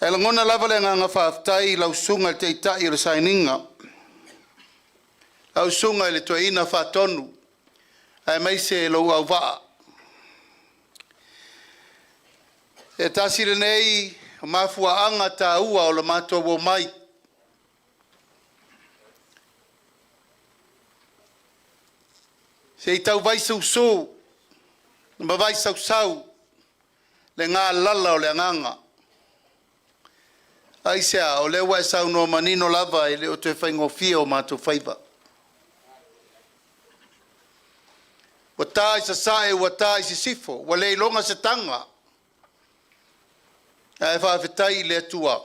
E langona lava le nganga whaaftai lau sunga le teitai o le saininga. Lau sunga le toeina whaatonu, ai mai se lau au waa. E tasire nei, mafua anga ta ua o le mato wo mai. Se i tau vai sau, ma vai sau, le ngā lala o le anganga. Ai sea, o le ua e sau no manino lava e le o te whaingofia o mātou whaiva. Wa tā i sa sae, wa tā i si sifo, wa le ilonga se tanga. E whawhetai le atua.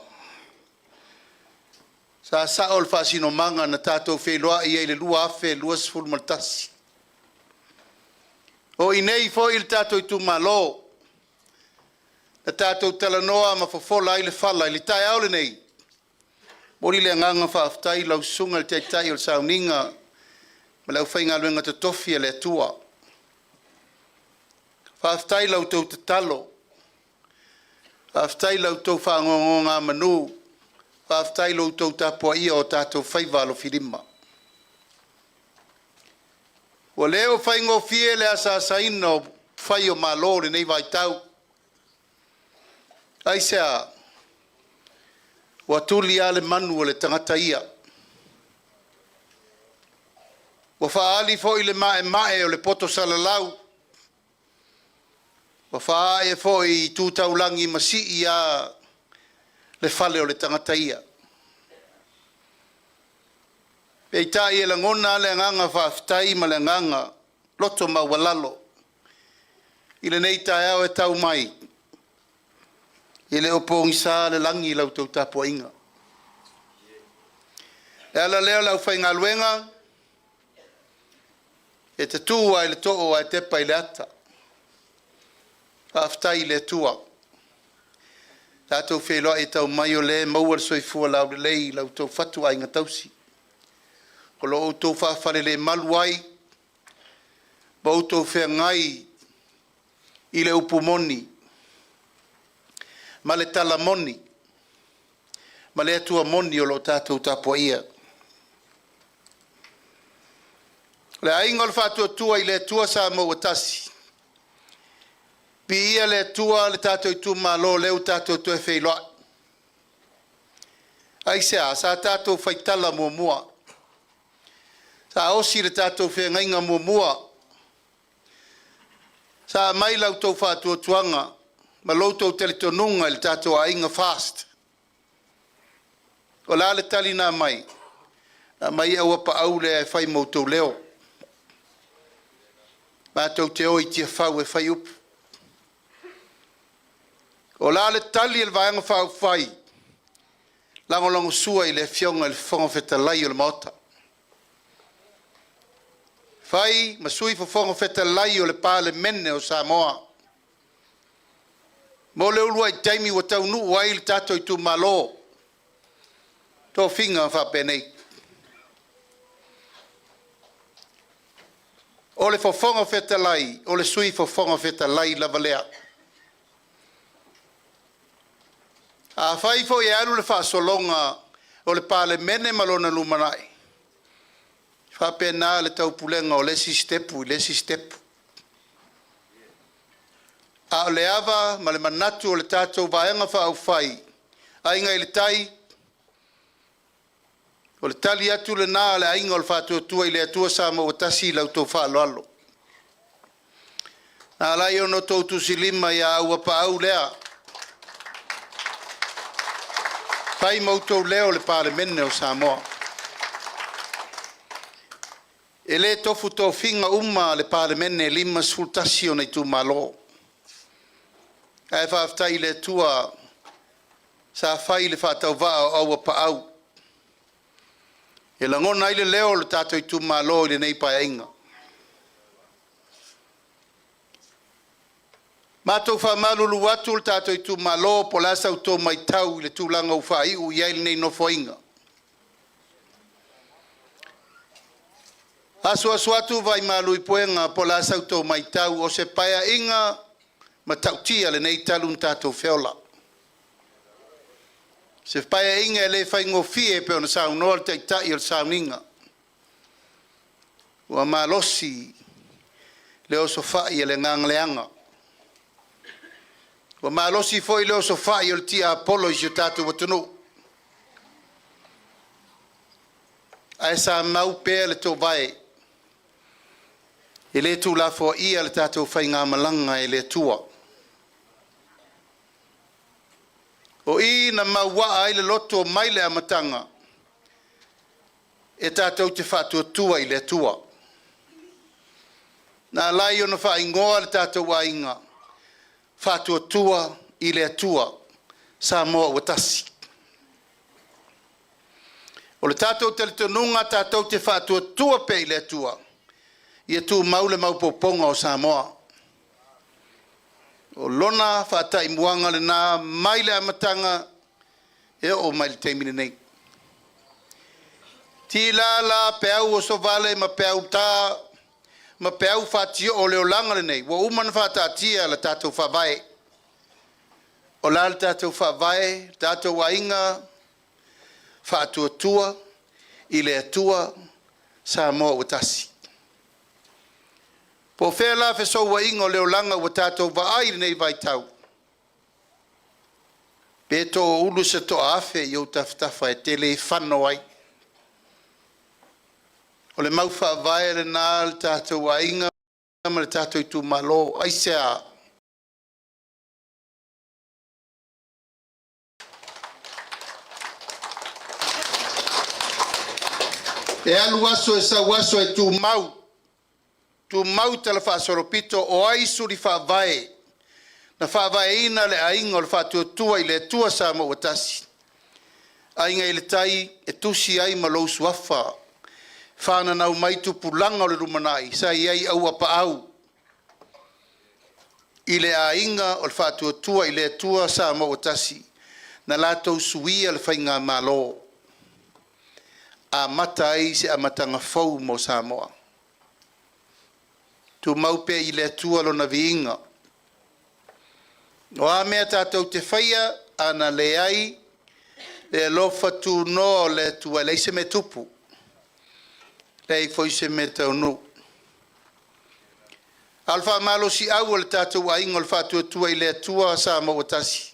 Sa sao le whaasino manga na tātou wheloa i le lua afe, lua sifuru maltasi. O inei fo il tātou i tu malo, na tātou talanoa ma fofola i le whala, i le tai aule nei. Mori le nganga whaaftai lau sunga le teitai o le sauninga, ma lau whainga luenga te tofi le atua. Whaaftai lau tau te talo, whaaftai lau tau whaangonga manu, whaaftai lau tau tapua ia o tātou whaiva alo whirima. Wa leo whaingo fie le asasaina o whai o malo le nei vai tau. Ai sea, wa tuli ale manu o le tangata ia. Wa whaali fo i le mae o le poto salalau. Wa whaae fo i tūtaulangi masi ia le whale o le tangata ia. Pei tai e langona le nganga whaaftai ma le nganga loto mawalalo. I le nei tai au e tau mai. I le opongi sa le langi lau tau tapua inga. E ala leo lau whainga luenga. E te tua i le to'o a tepa i le ata. Whaaftai le tua. Tātou wheloa e tau mai o le maua le soifua lau le lei lau tau fatu a inga tausi. Ko lo o tau whaafare le maluai, ba o tau whea ngai i le upumoni, ma le talamoni, ma le atua moni o lo tātou tapua ia. Le ainga le whātua tua i le atua sa mau atasi. Pi ia le atua le tātou i tu malo leo tātou tu e wheiloa. Aisea, sa tātou whaitala mua mua. Sa osi le tātou whea ngainga mua. Sa mai lau tau whātua tuanga, ma lau tau teletonunga le tātou a inga fast. O la le tali nā mai, na mai au apa au le e whai mautou leo. Ma tau te oi tia whau e whai upu. O la le tali le vaenga whau whai, lango sua i le fionga le whonga whetalai o le maota. Fai, masui fofonga whetalai o le pāle mene o Samoa. Mo le ulua i taimi wa tau nuu ai le tato i tu malo. Tō whinga whapenei. O le fofonga whetalai, o le sui fofonga whetalai lava lea. A fai fo e alu le whaasolonga o le pale mene malona lumanai. Whapena le tau pulenga o lesi stepu. A o le ava ma le manatu o le tātou vaenga whaau whai. Ainga i le tai. O le tali atu le nā le ainga o le whātua tua i le atua sa ma o tasi lau tau whaaloalo. Nā lai o no tautu silima ia aua pa au lea. Pai mautou leo le pale mene o Samoa. E le tofu tō whinga uma le pale mene lima sultasi o nei tu malo. Ai whaaftai le tua sa whai le whaatau vaa aua pa au. E langona ai le leo le tātou i tu malo i le nei pai inga. Mātou whamalulu atu le tātou i tu malo po lasau tō mai tau i le tūlanga u whai u iai le nei nofo inga. Asu atu vai malu i poenga po lasau tō mai tau o se paia inga ma tautia le nei talun tātou whiola. Se paia inga le whai ngofie pe ona sau noa te tai o sau ninga. Ua malosi le oso whai le ngangleanga. Wa malosi foi leo so fai o tia Apollo i tātou watunu. Ai sa mau pe le tō vai. E le tū la fo ia le tātou whai ngā malanga e le tua. O i na maua ai le loto mai le amatanga. E tātou te whātua tua i le tua. Nā lai o na whai ngoa le tātou wa inga. Whātua tua i le atua sa moa watasi. O le tātou te tununga tātou te whātua tua pe i le atua. I atu maule maupoponga o Samoa. O lona whātai muanga le nā maile amatanga e o maile teimine nei. Ti la pe au o so vale ma pe au tā ma pe au whātio o leo langa le nei. Wa umana whātātia la tātou whawai. O la tātou whawai, tātou wainga, whātua tua, i le atua, sa moa watasi. Po whea la wheso wainga o leo langa wa tātou waai nei vai tau. Pe tō ulu se tō awhe i o tawhtafa e tele whano ai. O le mau whawai le nā le tātou wainga, ma le tātou i tū malo, aisea. E alu aso e sa waso e tū mau tala whaasoropito o aisu li whawai. Na whawai ina le ainga o le whātua tua i le tua sa mo watasi. Ainga i le tai e tusi ai ma lou suafa. Whāna nau mai tupulanga o le rumanai, sa iai aua pa au. I le ainga o le whātua tua i le tua sa mo watasi. Na lātou suia le whainga malo. A mata ai se a matanga fau mo Samoa. Tu maupe i le tua lo na viinga. O a mea tātou te whaia ana le ai le lofa tu no le tua leise me tupu. Lei foi se me tau nu. Alfa malo si au le tātou a ingo le whātua tua i le tua sa mo watasi.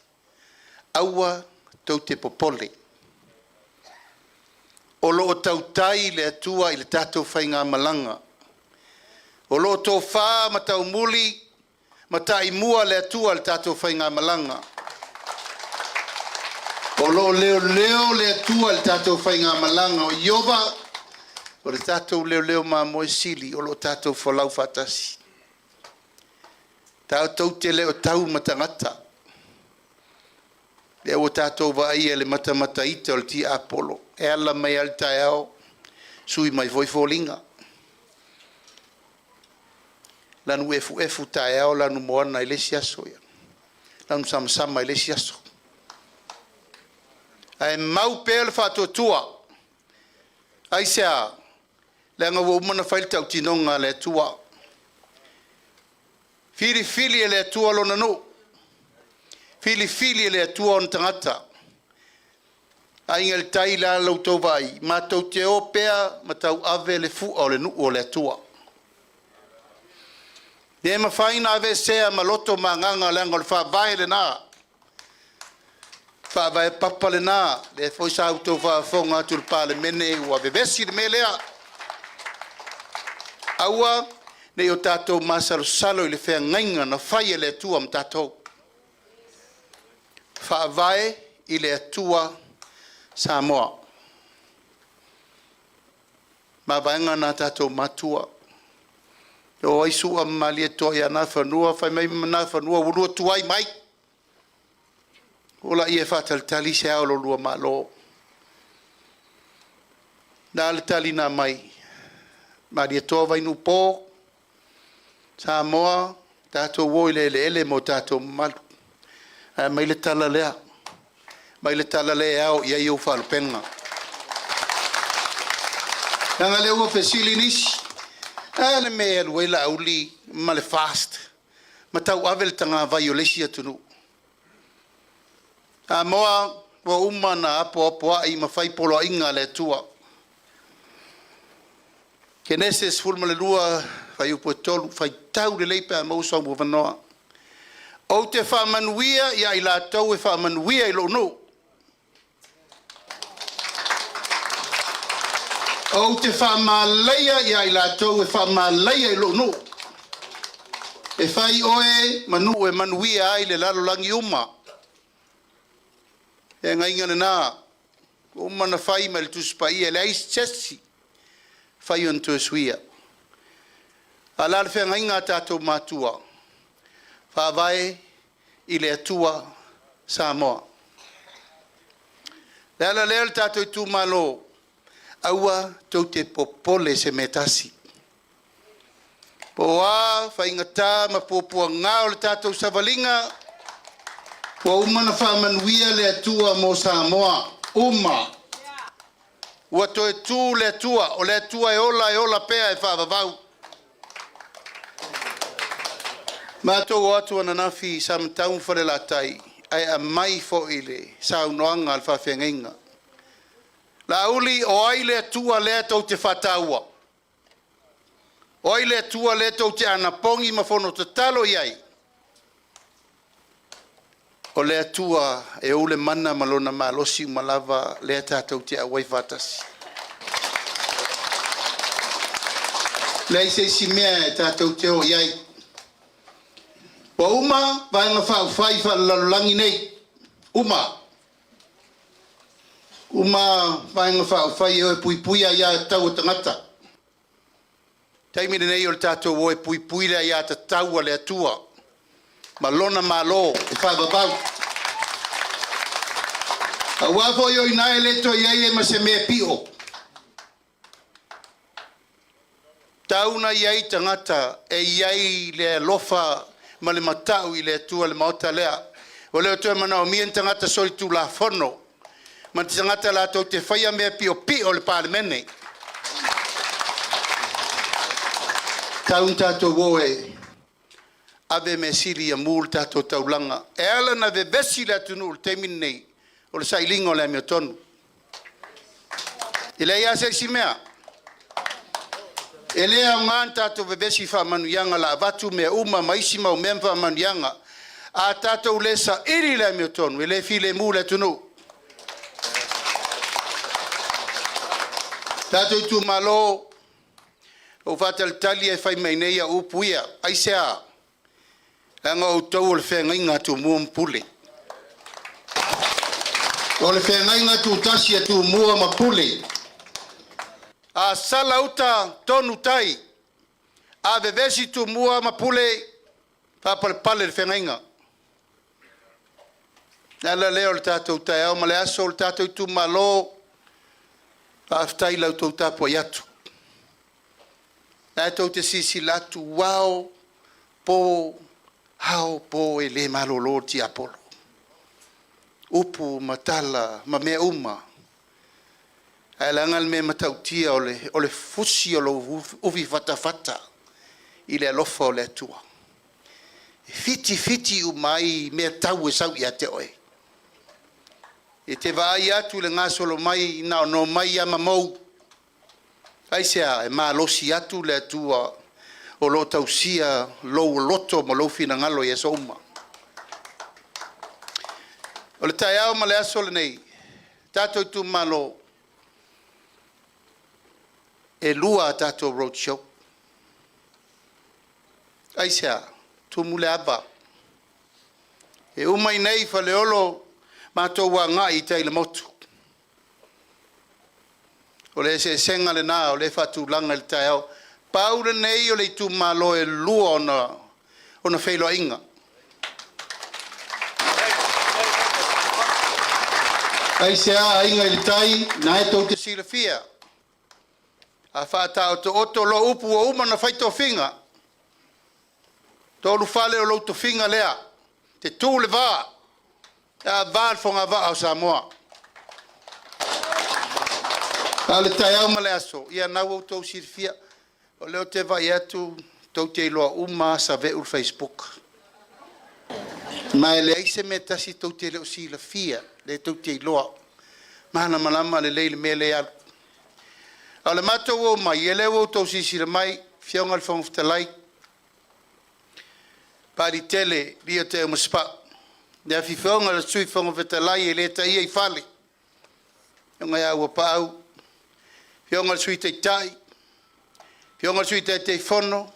Aua tau te popole. O lo o tau tai le tua i le tātou whainga malanga. O lo tō whā ma tau muli, ma tai mua le tua le tātou whainga malanga. O lo leo le tua le tātou whainga malanga. O ioba, o le tātou leo ma moe sili, o lo tātou whalau whatasi. Tātou te leo tau matangata. Le o tātou wa ia le matamata ita o le ti Apollo. E ala mai al tai au, sui mai voi fōlinga. Lanu efu tai au, lanu moana i lesi aso ia. Lanu sama i lesi aso. Ai mau pēle whātua tua. Ai sea, le anga wa umana whaile tau tinonga le tua. Fili e le tua lona no. Fili e le tua on tangata. Ainga le tai la lautou vai. Mātou te o pea, matau ave le fu o le nu o le tua. Ne ma whaina ave sea maloto ma nganga lengo le whaavae le nā. Whaavae papa le nā. Le foi sa autou whaafonga atu le pāle mene ua vevesi le melea. Aua, ne o tātou masalo salo i le whea ngainga na whaia le tua ma tātou. Whaavae i le tua Samoa. Ma vaenga na tātou matua. O aisua mali e toi ana whanua, whai mai mana whanua, urua tuai mai. Ola i e whatal tali se aolo lua malo. Nā le tali nā mai. Mali e toa vainu pō. Samoa, tātou woi le ele mo tātou malu. Mai le tala lea. Mai le tala le au ia iu whalupenga. Nanga le ua pesili nisi. Le mea luela auli ma le fast. Ma tau avel tanga violesi atunu. A moa wa uma na apo ai ma fai polo inga le tua. Keneses fulma le lua fai upo tolu fai tau le leipa ma usau mo vanoa. O te whamanuia ia i la tau e whamanuia i lo no. O te whamaleia ia i la tau e whamaleia i lo no. E whai oe manu e manuia ai le lalo langi uma. E ngainga na nā. Uma na whai ma le tuspai e le ais chesi. Whai on tu e suia. A la le whea ngainga tātou mātua. Whawai i le atua Samoa. Lala lea le tātou i tū malo. Aua tau te popole se metasi. Po a whaingatā ma popua ngāo le tātou savalinga. Po umana whamanuia le atua mo Samoa. Uma. Ua to e tū le atua. O le atua e ola pea e whavavau. Mātou atu ana nafi sa mtaun whare la tai. Ai a mai fo ile. Sa unoanga al whawhengenga. La uli o ai le tua le tau te whataua. O ai le tua le tau te anapongi ma whono te talo iai. O le tua e ule mana malona malosi malava le tātou te awai whatasi. Le se si mea e tātou te o iai. Wa uma vaenga whai whalalangi nei. Uma. Uma vaenga whai o e puipuia ia tau o tangata. Taimine nei o le tātou o e puipuia ia ta tau a le atua. Malona malo e whaibabau. A wafo i o inae le to iai e ma se mea pio. Tauna iai tangata e iai le lofa ma le matau i le atua le maota lea. O leo toe mana o mien tangata soli tu la fono. Ma te tangata la tau te whaia mea pio le parlemene. Taun tātou woe. Ave me siri a mūl tātou taulanga. E ala na ve vesi la tunu le temin nei. O le sailingo le mea tonu. I le ia se si mea. E lea ngan tātou ve vesi wha manuyanga la vatu mea uma maisi mau mea wha manuyanga. A tātou le sa iri le mea tonu. E le file mūl le tunu. Tātou tu malo. O fatal tali e whai mai nei a upuia. Aisea. Anga o tau o le whenga inga tu mua mpule. O le whenga inga tu tasi a tu mua mapule. A sala uta tonu tai. A vevesi tu mua mapule. Papale pale le whenga inga. Nala leo le tātou tai au male aso le tātou tu malo. Aftai lau tau tapo yatu. Nā tau te sisi latu wao po hao po e le malolo ti apolo. Upu matala ma mea uma. Ai langal me matautia o le fusi o lo uvi fata i le alofa o le atua. Fiti umai mea tau e sau i ate oe. E te vai atu le ngā solo mai na no mai ama mou. Ai sea e malosi atu le atua o lo tausia lo loto mo lo fina ngalo ia soma. O le taiao ma le aso le nei. Tato tu malo e lua tato roadshow. Ai sea tu mule aba. E umai nei fa le olo mato wa ngai tai le motu. O le se senga le na o le fatu langa le taiao. Paule nei o le tu malo e lua ona feilo inga. Ai sea inga le tai na e tau te sila fia. A whata o te oto lo upu o uma na whaito finga. Tolu fale o lo to finga lea. Te tū le vā. A vāl fonga vā au Samoa. A le tai au male aso. Ia nau au tau sila fia. O leo te vai atu tau te iloa uma sa veu Facebook. Ma le aise me tasi tau te leo sila fia. Le tau te iloa. Mana malama le leile me le alu. A le matou o mai, e leo o tau sisira mai, fionga le whangwhitalai. Pari tele, ria te o maspa. Nea fi fionga le sui whangwhitalai e le ta ia I whale. Fionga ia ua pāu. Fionga le sui te tai. Fionga le sui te te whono.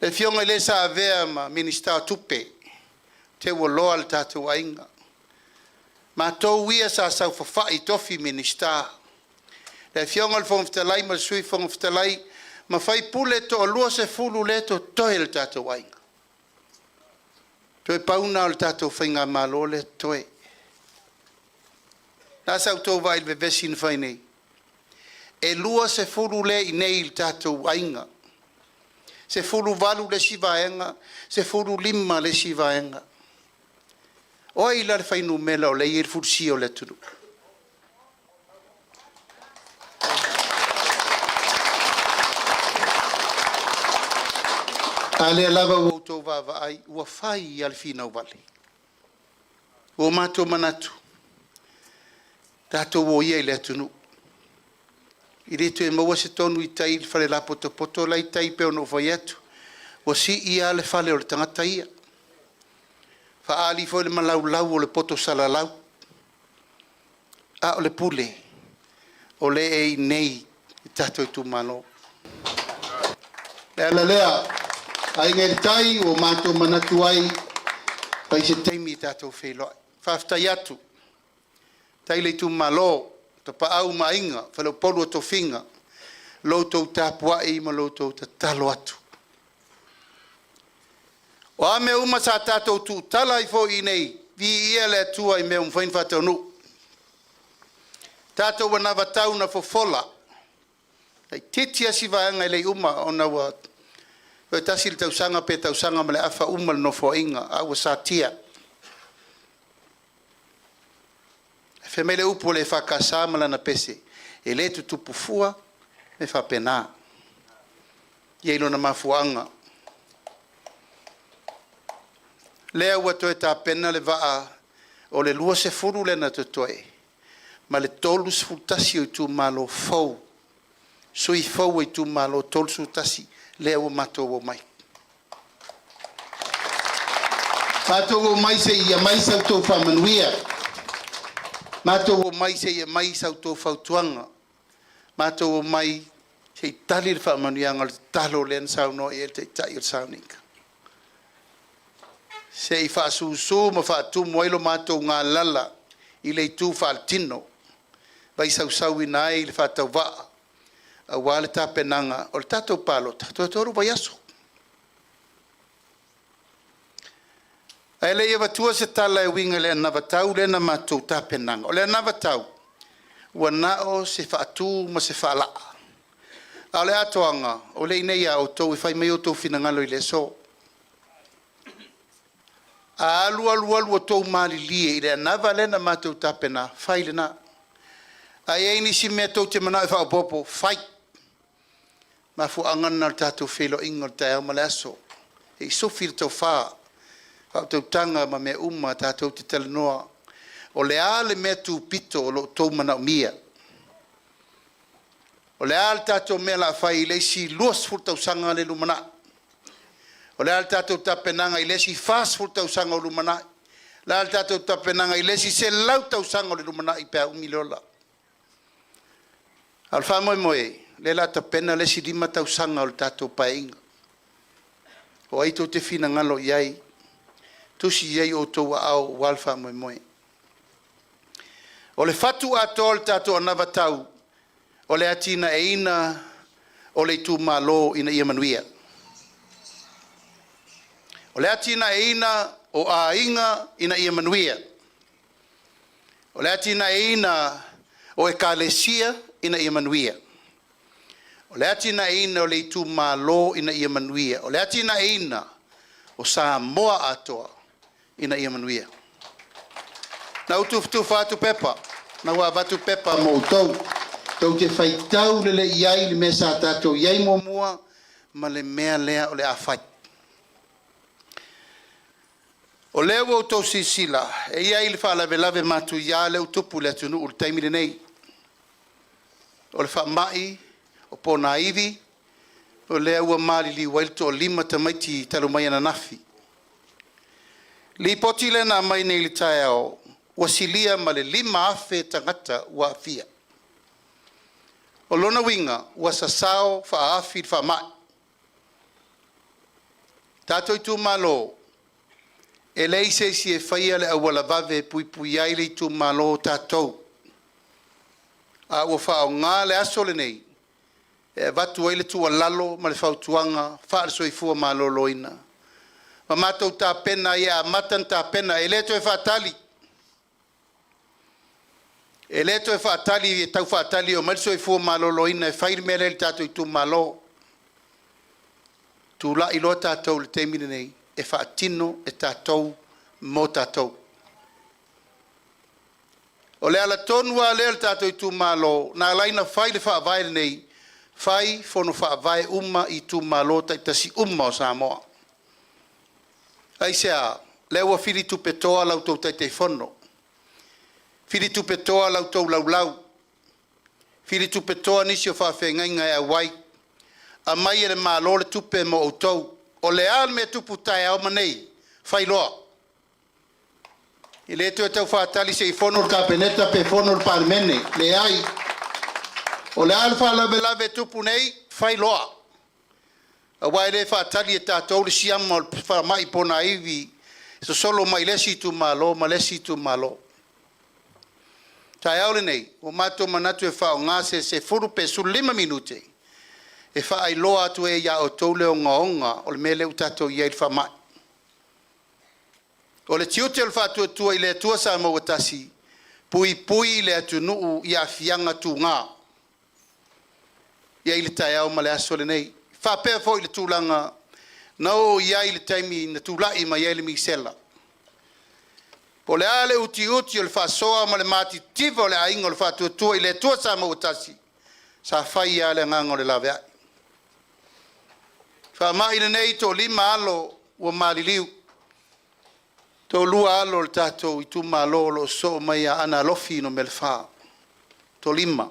Le fionga le sa avea ma minister tupe. Te ua loa le tātou ainga. Matou ia sa sau whawhai tofi minister. Le fionga le whangwhitalai ma le sui whangwhitalai. Ma whai pule to o lua se fulu le to toe le tātou ainga. Toe pauna o le tātou whainga malo le toe. Nā sau tō vai le vesi na whai nei. E lua se fulu le I nei le tātou ainga. Se fulu valu le sivaenga. Se fulu lima le sivaenga. Oi la le whainu mela o le I fursi o le tunu. Ale lava o tō vava ai, ua whai al fina o vale. O mato manatu. Tato o ia I le atunu. I reto e maua se tonu I tai le whale la poto poto lai tai peo no whai atu. O si ia le whale o le tangata ia. Wha ali fo le malau lau o le poto salalau. A o le pule. O le e nei I tato I tu malo. Lea. Ai ngai tai o mato manatu ai pai se teimi tatou wheloi. Whaftai atu. Tai le tu malo, ta pa au mainga, whalau polu o to finga, loutou tapuai ma loutou ta talo atu. O ame uma sa tatou tu tala I fo I nei, vi ia le atua I mea umwhain whatau nu. Tatou wana watau na fofola. Ai titi asi vaanga le uma o na wa Ko tasi le tausanga pe tausanga male afa umal no fo inga a sa tia. Fe mele upo le fa kasa mala na pese. E le tu pufua me fa pena. Ye no na mafuanga. Le wa to ta pena le va o le lua se furu le na toe. Ma le tolus futasi o tu malo fo. Sui fo e tu malo tolsu tasi. Leo mato o mai. Mato o mai se ia mai sa to fa manuia. Mato o mai se ia mai sa to fa tuanga. Mato o mai se tali fa manuia ngal talo len sa no e te tai sa nika. Se fa su ma fa tu moilo mato nga lala I le tu fa tino. Vai sa nai le fa tau va. A wale ta penanga o tato palo tato toru bayaso ele ia tua se tala e winga le na vatau le na matu ta penanga o le na vatau wana o se fatu ma se fala ale atoanga o le nei a o to I fai mai o to finanga lo ile so alu o to mali li ile na vale na matu ta pena fai le na ai ni si me to te mana fa popo fai ma fu angana tatu filo ingol ta ma laso e so fil to fa to tanga ma me umma tatu te telnoa O le a le mea tupito o lo tau mana mia. O le a le tatou mea la fai i leisi luas fultau sanga le lumana. O le a le tatou tapenanga i leisi fas fultau sanga o lumana. Le a le tatou tapenanga i leisi se lau tau sanga o le lumana i pea umilola. Alfa moe moe, le la tapena lesi 5 tau sanga o le tatou painga. O ai tau te fina ngalo iai, tusi iai o tau au walfa moe moe. O le fatu ato le tatou anava tau, o le atina e ina, o le tu malo ina ia manuia. O le atina e ina, o a inga ina ia manuia. O le atina e ina, o e kalesia ina ia manuia. O le atina e ina, o le tu malo ina ia manuia. O le atina e ina, o sa moa atoa ina ia manuia. Na utu fatu pepa, na ua vatu pepa mo tau, tau te whaitau le le iai le mesa tatou iai mo mua, ma le mea lea o le awhai. O leo o tau sisila, e iai le whaalawe lawe matu ia leo tupu le atunu ul taimile nei. O le whaamai, o pōna iwi, o leo ua maali li wailto o 5 tamaiti talo mai ana nafi. Li poti le na mai nei le tae ao, wasilia ma le 5 afe tangata ua afia. O lona winga, ua sasao whaafi whaamai. Tātou tu malo, e lei se si e whaia le awala vave pui pui ai le tu malo tātou. A ua whao ngā le aso le nei, e vatu ai le tua lalo ma le whautuanga, whaare soifua malo loina. Ma mātou tā pena ia, matan tā pena, e leto e whaatali. E leto e whaatali, e tau whaatali o mali soifua malo loina, e whairi mele le tātou i tu malo. Tu la ilo tātou le temine nei, e whaatino e tātou mo tātou. O le ala tonua le le tātou i tu malo, na laina whai le whaavae nei, whai fono whaavae i tu malo taitasi o Samoa. Ai sea, lewa whiri tu petoa lau tau taitei whono. Whiri tu petoa lau tau lau. Whiri tu petoa nisi o whawhengai ngai a wai. A mai e le malo le tupe mo o tau. O le al me tupu tai au manei, whai loa. I le tu e tau whaatali se i whono le kapeneta pe whono le parmene, le ai. O le al whaalawe tupu nei, whai loa. A wai le whaatali e tātou le siama o le whaamai pona iwi, so solo mai lesi tu malo, ma lesi tu malo. Tai au le nei, o mato manatu e whao ngā se furu pe su 5 minute. E whaai loa atu e ia o tau leo ngaonga, o le mele u tātou iei le whaamai. O le tiute o le whaatua tua i le atua sa mawatasi, pui le atu nuu i a fianga tu ngā. Ia i le tai au ma le aso le nei. Whapea fo i le tūlanga, nao ia i le taimi na tūlai ma ia i le misela. Po le ale uti o le whasoa ma le mati tiva o le ainga o le whaatua tua i le atua sa mawatasi, sa whai ia le nganga o le lawe ai. Whaamai le nei to 5 alo ua maliliu. To lua alo le tātou i tu malo lo so mai a ana lofi no melfa. To 5.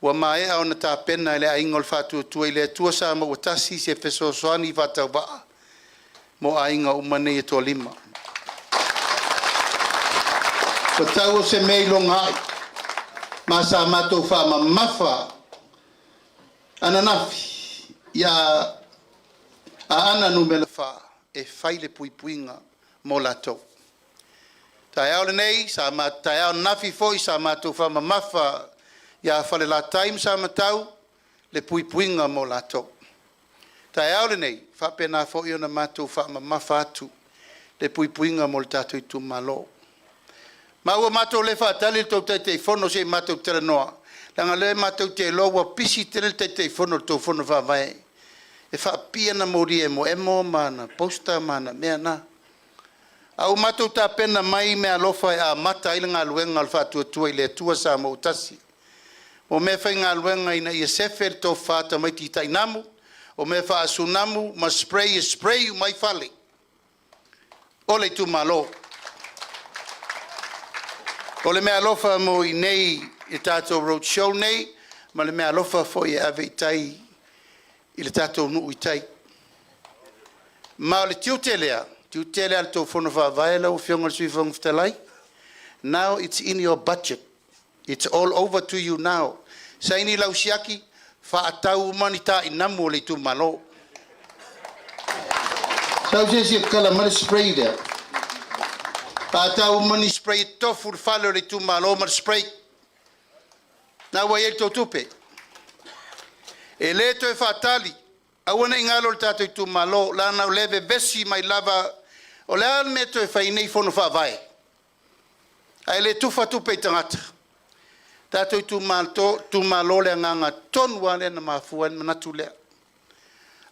Ua mai a ona tā pena le ainga o le whaatua tua i le atua sa mawatasi se feso soani whatau waa. Mo ainga umane e to 5. Patau o se mei longai. Masa mato wha mamafa. Ananafi. Ia a ana numele wha e whaile puipuinga mo lato. Tai au le nei, tai au nafi foi sa mato wha mamafa ia whale la taim sa matau le puipuinga mo lato. Tai au le nei, whapena foi ona mato wha mamafa atu le puipuinga mo le tato i tu malo. Ma ua mato le whaatali tau te whono se mato tere noa. Langa le mato te loa pisi tere te whono tau whono whawai. E whaapia na mori emo mana, posta mana, mea na. Au mato ta pena mai mea lofa e a mata ila ngā luenga al whaatua tua i le tua sa mo utasi. O me whai ngā luenga ina i a sefer tau whaata mai ti tainamu, o me wha asunamu, ma spray mai whale. Ole tu malo. O le mea alofa mo I nei I tātou road show nei, ma le mea alofa fo I ave I tai I le tātou nuu I tai. Ma o le tiutelea le tō whono whaavae lau whionga le sui whangu whtalai. Now it's in your budget. It's all over to you now. Saini lau siaki, whaatau mani tā I namu le tu malo. Sau se kala mara spray there. Whaatau mani spray tofu whalo le tu malo mara spray. Nā wai e tō tupe. E le to e whaatali. Awana I ngalo le tātou I tu malo, la nau leve besi mai lava, o le al me to e whainei whono whaavae. Ai le tufa tupe I tangata. Tātou I tu malo le nganga tonua le na mafuan manatu lea.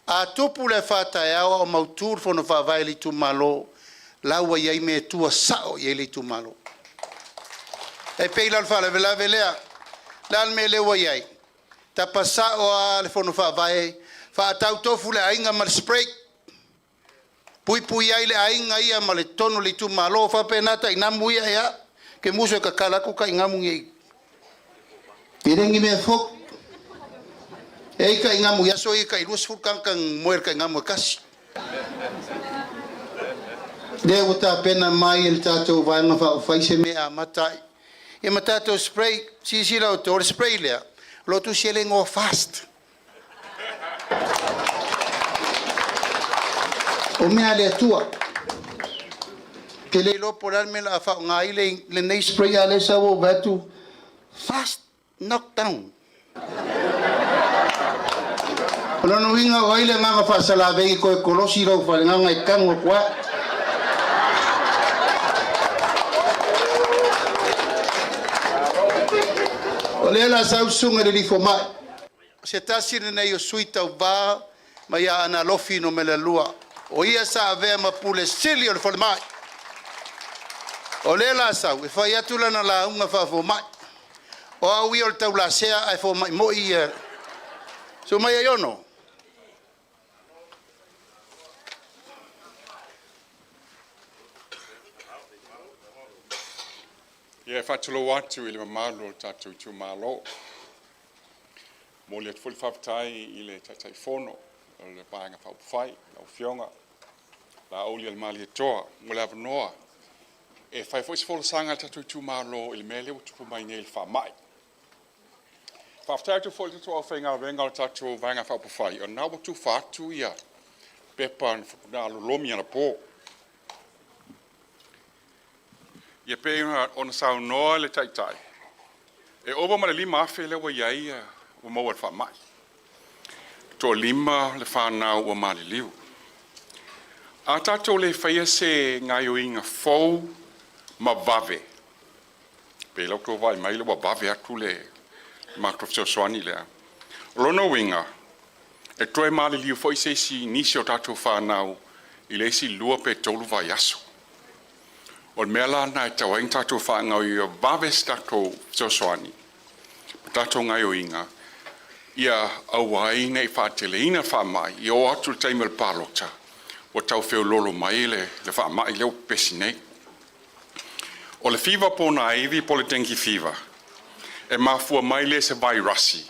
A tupu le whātai awa o mautur whono whaavae le tu malo, laua iai me tua sao iai le tu malo. E peila le whalawelawe lea, la al me lewa iai. Ta pasao a le whono whaavae, whaatau tofu le ainga ma le spray. Pui ai le ainga ia ma le tonu le tu malo whapenata I namu ia ea. Ke muso e kakalaku ka ingamu iei. I rengi mea fok. E ka ingamu ia so I ka ilus furkankang moer ka ingamu kasi. Lea wata pena mai el tātou vaenga whaise mea matai. E ma tātou spray, si lau tōre spray lea. Lotu siele ngō fast. O mea le atua. Ke le lopo me la whao ngai le nei spray a le sawo vatu. Fast knockdown. Lono winga o aile nganga whasala vei koe kolosi rau whale nganga I kango kwa. O le la sau sunga le rifo mai. Se tasine nei o suita o vā, ma ia ana lofi no me le lua. O ia sa avea ma pule sili o le whale mai. O le la sau, e whai atu lana la unga whafo mai. O au i o le tau la sea, ai whao mai mo I so mai ai ono. Ia whatalo atu I le mamalo o tātou tu malo. Mo le atfuli whawtai I le tatai whono, o le pāinga whauwhai, lau whionga, la auli al mali toa, mo le avanoa. E whai fwoi sifolo sanga tātou tu malo I le mele o tupu mai nei le whamai. Whawtai atu fwoi tatu au whainga wenga o tātou vainga whauwhai, o nā watu whātu ia, pepa na lolomi ana pō. Ia pēnga ona sau noa le taitai. E oba ma le lima awhi le wa iai o maua le whamai. Tō lima le whanau o mali liu. A tātou le whaia se ngai o inga fau ma vave. Pe lau tō vai mai le wa vave atu le makrofseo soani lea. Lono winga, e toe mali liu fo I se si nisi o tātou whanau I le si lua pe tolu vai aso. O mea la na e tau hain tātou whaangau I o vaves tātou sosoani. Tātou ngai o inga. Ia au ai nei whaatele ina whamai. I o atu taima le pālota. O tau wheo lolo mai le whamai leo pesi nei. O le fiva pōna aivi po le dengue fiva. E mafua mai le se vairasi.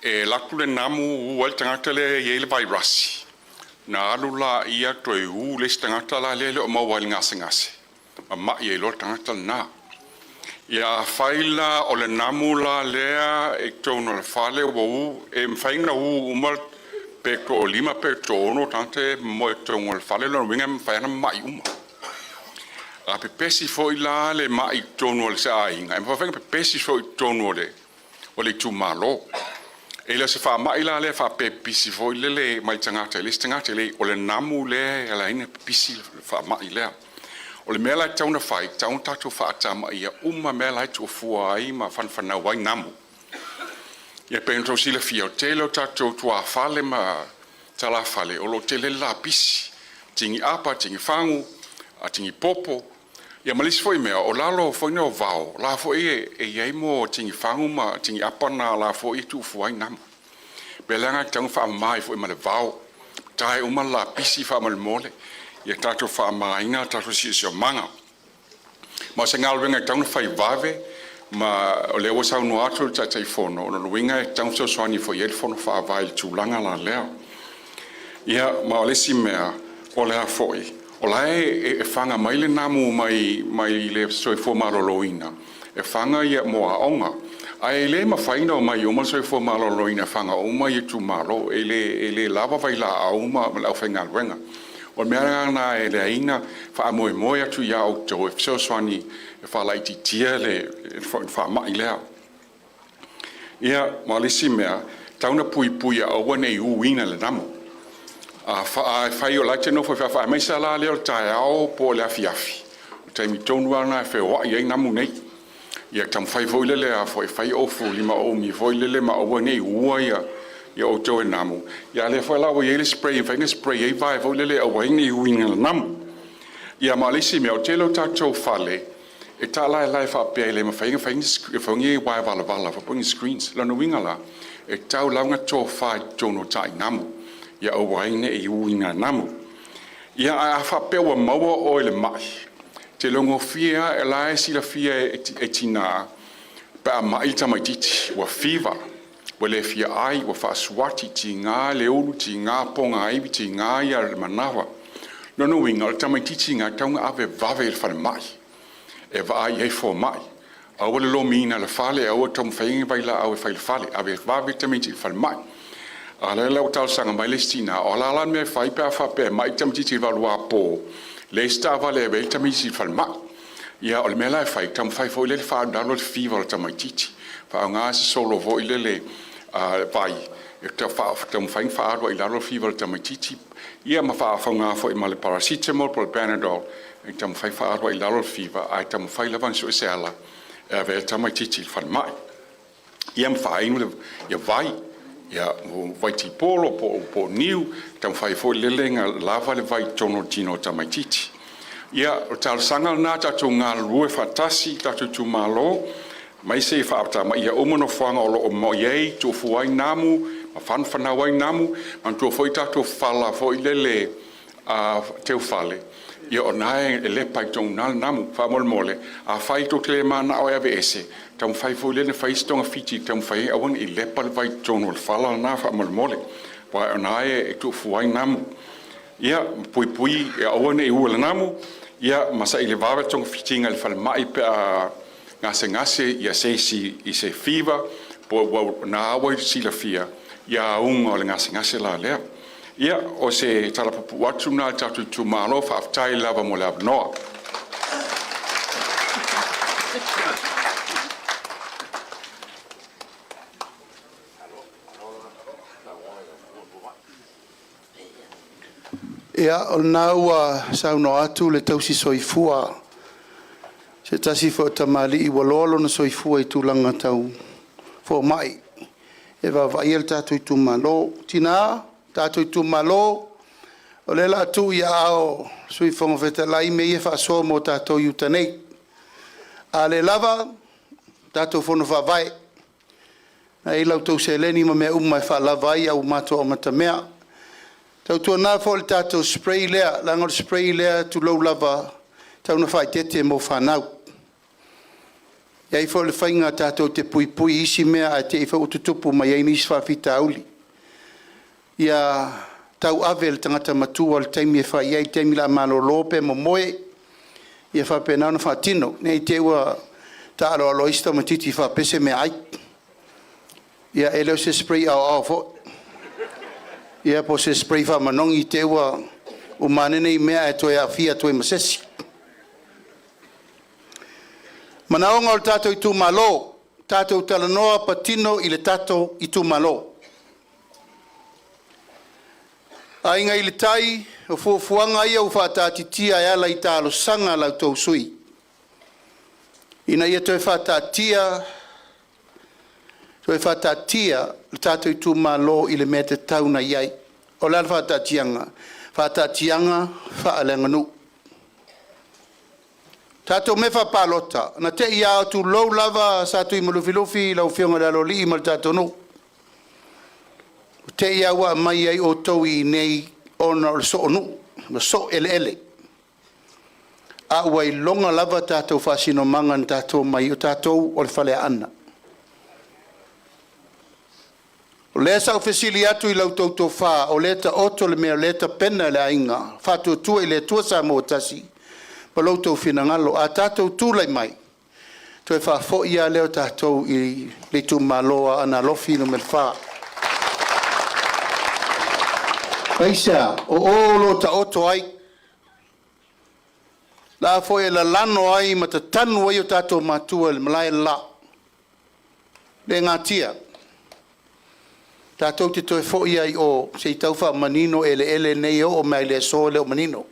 E laku le namu ua le tangata le ie le vairasi. Na alu la ia toi le se tangata la le o maua le ngase ngase. Ma ia lo tangata na. Ia faila o le namu la lea e tono le fale o e mfainga umal pe ko o lima pe tono tante mo e tono le fale lo winga mfaina mai uma. A pe pesi foi la le mai tono le sainga. E mfainga pe pesi foi tono le o le tu malo. E la se fa mai la le fa pe pisi foi le mai tangata le o le namu le la ina pisi fa mai le. O le mea lai tauna whai, taun tātou whaatama ia mea lai tō fua ai ma whanwhanau wai namu. Ia pēntou sila fia o tele o tātou tua whale ma tala whale, o lo tele la pisi, tingi apa, tingi whangu, a tingi popo. Ia malisi foi mea, o lalo foi neo vao, la foi e iei mo tingi whangu ma tingi apa na la foi tū fua ai namu. Belanga taun whaamai foi ma le vao, tae la pisi whaamale mole. Ia tātou whaamaina, tātou si o manga. Ma se ngalo wenga tauna fai vave ma o le wa sau no atu tai fono no winga tauna so swani fo yel fono fa vai tulanga la leo. Ia ma o le simea o le afoi. O la e fanga mai le namu mai le soi fo maloloina. E fanga ia mo a onga. Ai le ma faina o mai o ma soi fo maloloina fanga o mai tu malo ele lava vai la au ma la fenga wenga. O mea na e le aina fa moe moe atu ia o to e so swani e fa lai ti tia le fa mai lea. Ia ma le simea tauna pui a o wane uina le namu. A fai o laite no fa mai sala le o tai ao po le afiafi. O tai mi tonu ana fe wa ia namu nei. Ia tam fai voile le a fai o fu lima o mi voile le ma o wane ua ia o to namu. Ia le fa la o ia le spray fa spray e vai voile le o wane uina le namu. Ia ma le si me o telo tato fale. E ta lai fa pe le ma fa ngi wa vala fa pung screens la no winga la. E tau langa to fa tono tai namu. Ia o waine e uina namu. Ia a fa pewa maua o ele mai. Te longo fia e lae si la fia e tina pa mai tamaititi wa fiva. Wa le fia ai wa fa swati ti ngā le ulu ti ngā ponga aibi ti ngā ia le manawa. No winga o tamaititi ngā taunga ave vave il fale mai. E va ai e fo mai. A wale lo mina le fale a o tam whaingi vai la au e whaile fale. Ave vave tamaititi il fale mai. Ale lau tau sanga mai lestina o la lan me fai pe fa pe mai tamtiti valua po le sta vale be tamisi falma ia o le mela fai tam fai fo le fa download fever tamatiti fa nga solo vo ile vai e ta fa tam fai fa do ile fever tamatiti ia ma fa nga fo i male paracetamol por panadol e tam fai fa do ile fever ai tam fai la van so sela e ve tamatiti falma ia ma fa ia vai ia vai ti polo po niu tam fai fo lelenga lava le vai tono tino tamaititi ia o tal sanga na ta tunga rue fatasi ta tu malo mai se fa ta mai ia o mono fanga o mo ye tu fuai namu ma fan fana wai namu man tu foi ta tu fala fo lele a teu fale ia onai ele pai tona namu fa mole a fai to klema na o avese tam fai fo le fai stonga fiti tam fai awon I le pal vai tono fala na fa mole pa onai e tu fuai namu ia pui e awon e ula namu ia masa ile vava tong fiti ngal fal mai pe ngase ia se si I se fiva po na wa si la fia ia un o ngase la le ia o se tala pu watu na tatu tu malo fa tai lava mo lava no Ia o naua sauno atu le tausi soifua se tasi fo tamali I walolo na soifua I tūlanga tau fo mai e va el tatu I tūmalo tina tatu I tūmalo o le la tu ia ao soifonga vetalai me ia fa so mo tatu yutanei a le lava tatu fono fa vai na I lau tau se leni ma mea umai fa lavai au mato o matamea tau tua nā fōle tātou spray lea, langor spray lea tu lau lava, tau na whai tete mo whanau. Iai fōle whainga tātou te pui isi mea a te iwha ututupu mai ei nisi whawhita auli. Ia tau ave le tangata matua le taimi e whai iai taimi la mano lope mo moe, ia whape nao na whatino, nei te ua ta alo aloista matiti whapese me ai. Ia e leo se spray au fo. Ia po se spray fa manongi te ua o manene I mea e toe a fia toe masesi. Manaonga o tātou I tū malo, tātou talanoa patino I le tātou I tū malo. A inga I le tai, o fuafuanga ia u whātātitia e ala I tālo sanga lau tau sui. Ina ia toe whātātia, toe whātātia, le tātou I tū malo I le mea te tauna iai. O lal whātātianga whaalenganu. Tātou me whapalota, na te ia atu lou lava sātu I malufilufi lau whionga lalo li I mal tātou no. Te ia wa mai ai o tau I nei ona o le so onu, le so ele. a ua i longa lava tātou whaasino manga ni tātou mai o tātou o le whale ana. O lea sa ufesili atu i lau tautou wha, o lea ta oto le mea, lea ta pena le ainga, whātua tua i lea tua sa mo tasi, pa lau tau whina ngalo, a tātou tūlai mai, toi wha fo ia leo tātou i le tu maloa ana lofi no me wha. Paisa, o olo ta oto ai, la fo e la lano ai ma ta tanu ai o tātou matua le malai la. Le ngā tia. Tātou te toi fo ia i o se i tau wha manino ele nei o mai le so le o manino.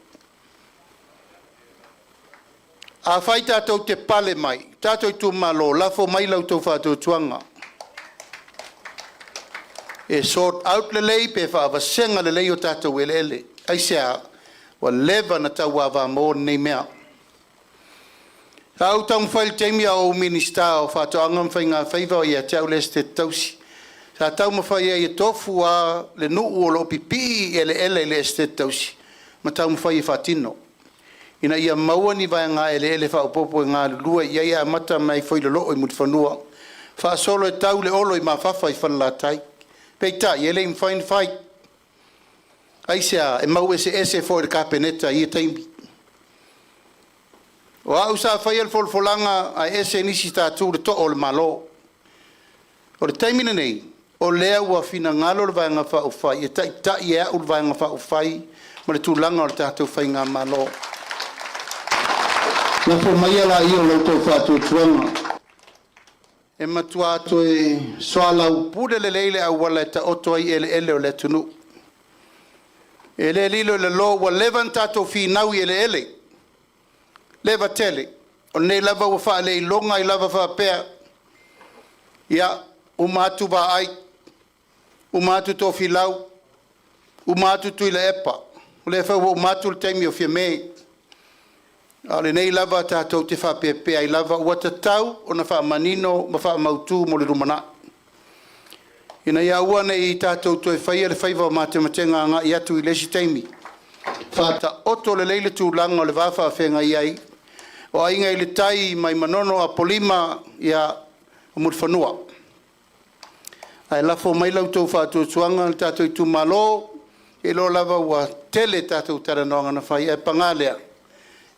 A whai tātou te pale mai, tātou tu malo, la fo mai lau tau whātou tuanga. E sort out le lei pe wha avasenga le lei o tātou ele. Aisea, wa leva na tau wā mō nei mea. Tau tau mwhail teimia o minista o whātou angam whai ngā whaiva i a tau les te tausi. Tā tau mwhai e tofu a le nuu o lo pipi ele le este tausi. Ma tau mwhai e whātino. Ina ia maua ni vai ngā ele whaupopo ngā lua ia ia mata mai whailolo i muti whanua. Whaasolo e tau le olo i mawhawha i whanalatai. Peita, i ele whai. Aisea, e mau ese fo i kapeneta i e taimi. O au sa whai al folfolanga a ese nisi tātou le to o le malo. O le taimina nei, o lea ua fina ngalo le vai ngā whai, e ta i ea ul vai ngā whai, ma le tūlanga o le tātou whai ngā malo. Na fo mai ala i o lau whātou tuanga. E matua ato e soa lau pule le leile au wala e ta oto ai ele o le tunu. E le lilo le lo wa levan tātou whi nau i ele. Leva tele. O nei lava wa wha le longa i lava wha pēr. Ia, umatu ba ai. Umatu tō whi lau. Umatu tui le epa. O le wha umatu le taimi o whia mei. Ale nei lava tātou te whapepea i lava ua tatau o na wha manino ma wha mautu mo le rumana. Ina ia ua nei tātou toi whaia le whaiva o matematenga ngā i atu i lesi teimi. Whata oto le leile tūlanga o le wawha whenga i ai. O ainga i le tai mai manono a polima ia o muri whanua. Ai lafo mai lau tau whātua tuanga le tātou i tu malo e lo lava ua tele tātou taranoanga na whai e pangalea.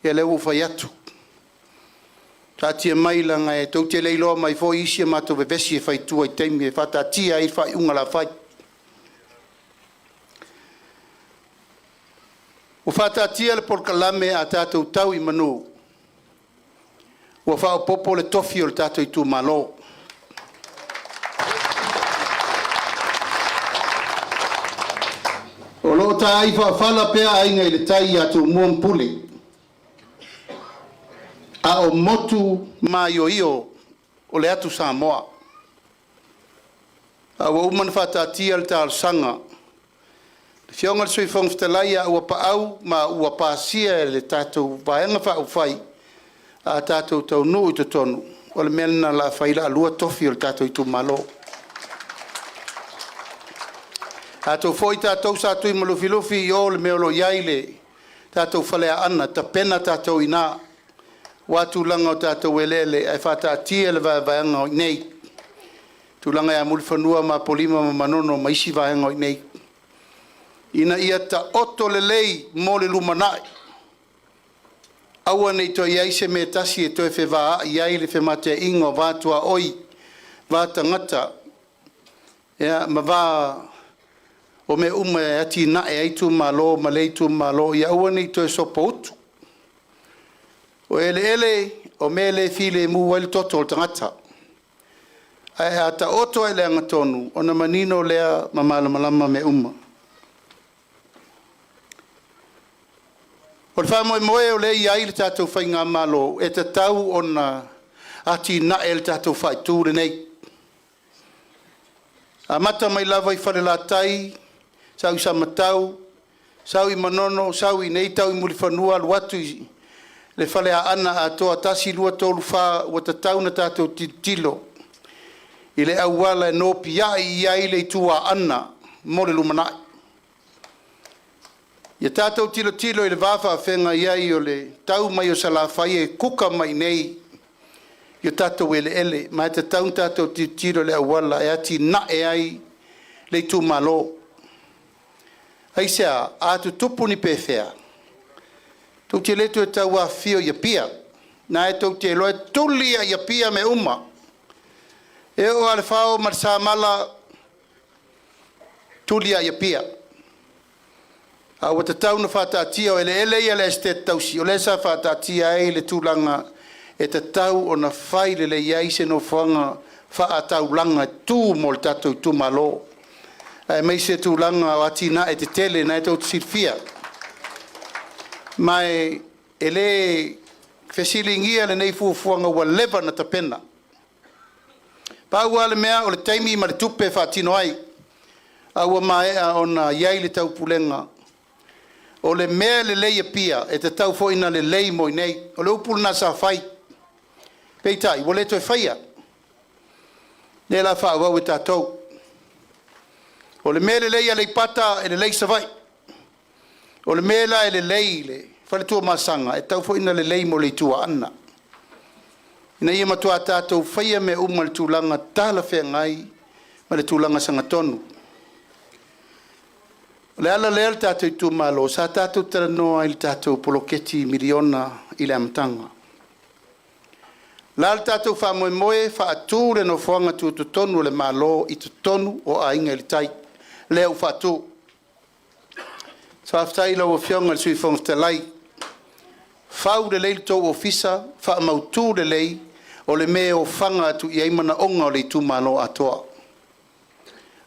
E le ua whai atu. Tātia mai langa e tau te leiloa mai fo isi e mato vevesi e whai tua i teimi e whata tia i whai unga la whai. O whata tia le porkalame a tātou tau i manu. Ua whao popo le tofi o le tātou i tu malo. O lo ta ai whala pea ainga i le tai atu muam puli. A o motu mai o o le atu Samoa. A ua uman whatatia le tāl sanga. Le whionga le sui whongftalai a ua paau ma ua pāsia le tātou vaenga whau whai. A tātou tau nuu i tonu. O le melina la whaila a lua tofi o le tātou i tu malo. A tau fwoi tātou sa tui malufilufi i o le meolo iaile. Tātou whalea ana, ta pena tātou i nā. Watu langa o tātou elele, ai whata atia le vaenga o nei. Tūlanga e muli whanua ma polima ma manono ma isi vaenga o nei. Ina ia ta oto le lei mo le lumanai. Aua nei toi ai se me tasi e toi whewaa iai le whemate ingo vātua oi, vāta ngata. Ea, ma vā o me e ati na e aitu malo, ma leitu malo, ia aua nei toi sopo utu. O ele o mele file mu wale toto o tangata. Ai ata oto e lea ngatonu, o na manino lea malama me uma. O le whamoe moe o lea iai le tātou whai ngā malo, e te tau o na ati na e le tātou whai tūre nei. A mata mai lava i whare la tai, sau i samatau, sau i manono, sau i nei tau i muri whanua, luatu i le whale a ana a toa tasi lua tolu wha ua tatau na tātou tilo. I le auala e nopi ai i ai le tua ana mo le lumanai. Ia tātou tilo i le wāwha whenga iai o le tau mai o salawhai e kuka mai nei. Ia tātou ele, mai te taun tātou tilo le awala e ati na e ai le tū malo. Ai sea, atu tupu ni pēwhea. Tau te leto e tau a whio ia pia. Nā e tau te loe tulia ia pia me uma. E o ale whao marisa mala tulia ia pia. A o te tau na whātātia o ele ia le este tausi. O le sa whātātia e le tūlanga e te tau o na whaile le iai se no whanga whaatau langa tū mo le tātou tū malo. E mei se tūlanga o atina e te tele na e tau sirfia. Mai e le whesilingia le nei fuafuanga ua lewa na ta pena. Pau ale mea o le taimi ma le tupe whaatino ai. A ua maea o na iai le tau pulenga. O le mea le leia pia e te tau fo ina le lei mo nei. O le upul na sa whai. Peitai, wa le toi whaia. Ne la wha wau e tātou. O le mea le leia le pata e le lei sa vai. O le mea la e le lei le. Whale tua masanga e tau fo ina le lei mo le tua ana. Ina ia matua tātou whaia me uma le tūlanga tāla whea ngai ma le tūlanga sanga tonu. Le ala lea le tātou i tū malo, sa tātou tera noa i le tātou poloketi miliona i le amatanga. La le tātou wha moe moe, wha atu le no whanga tū tonu le malo i tonu o a inga i le tai. Lea u wha atu. Sa aftai lau o fionga le sui whonga te lai. Whau le leil tau ofisa, wha mautu le lei, o le mea o whanga atu i aimana onga o le tū malo atoa.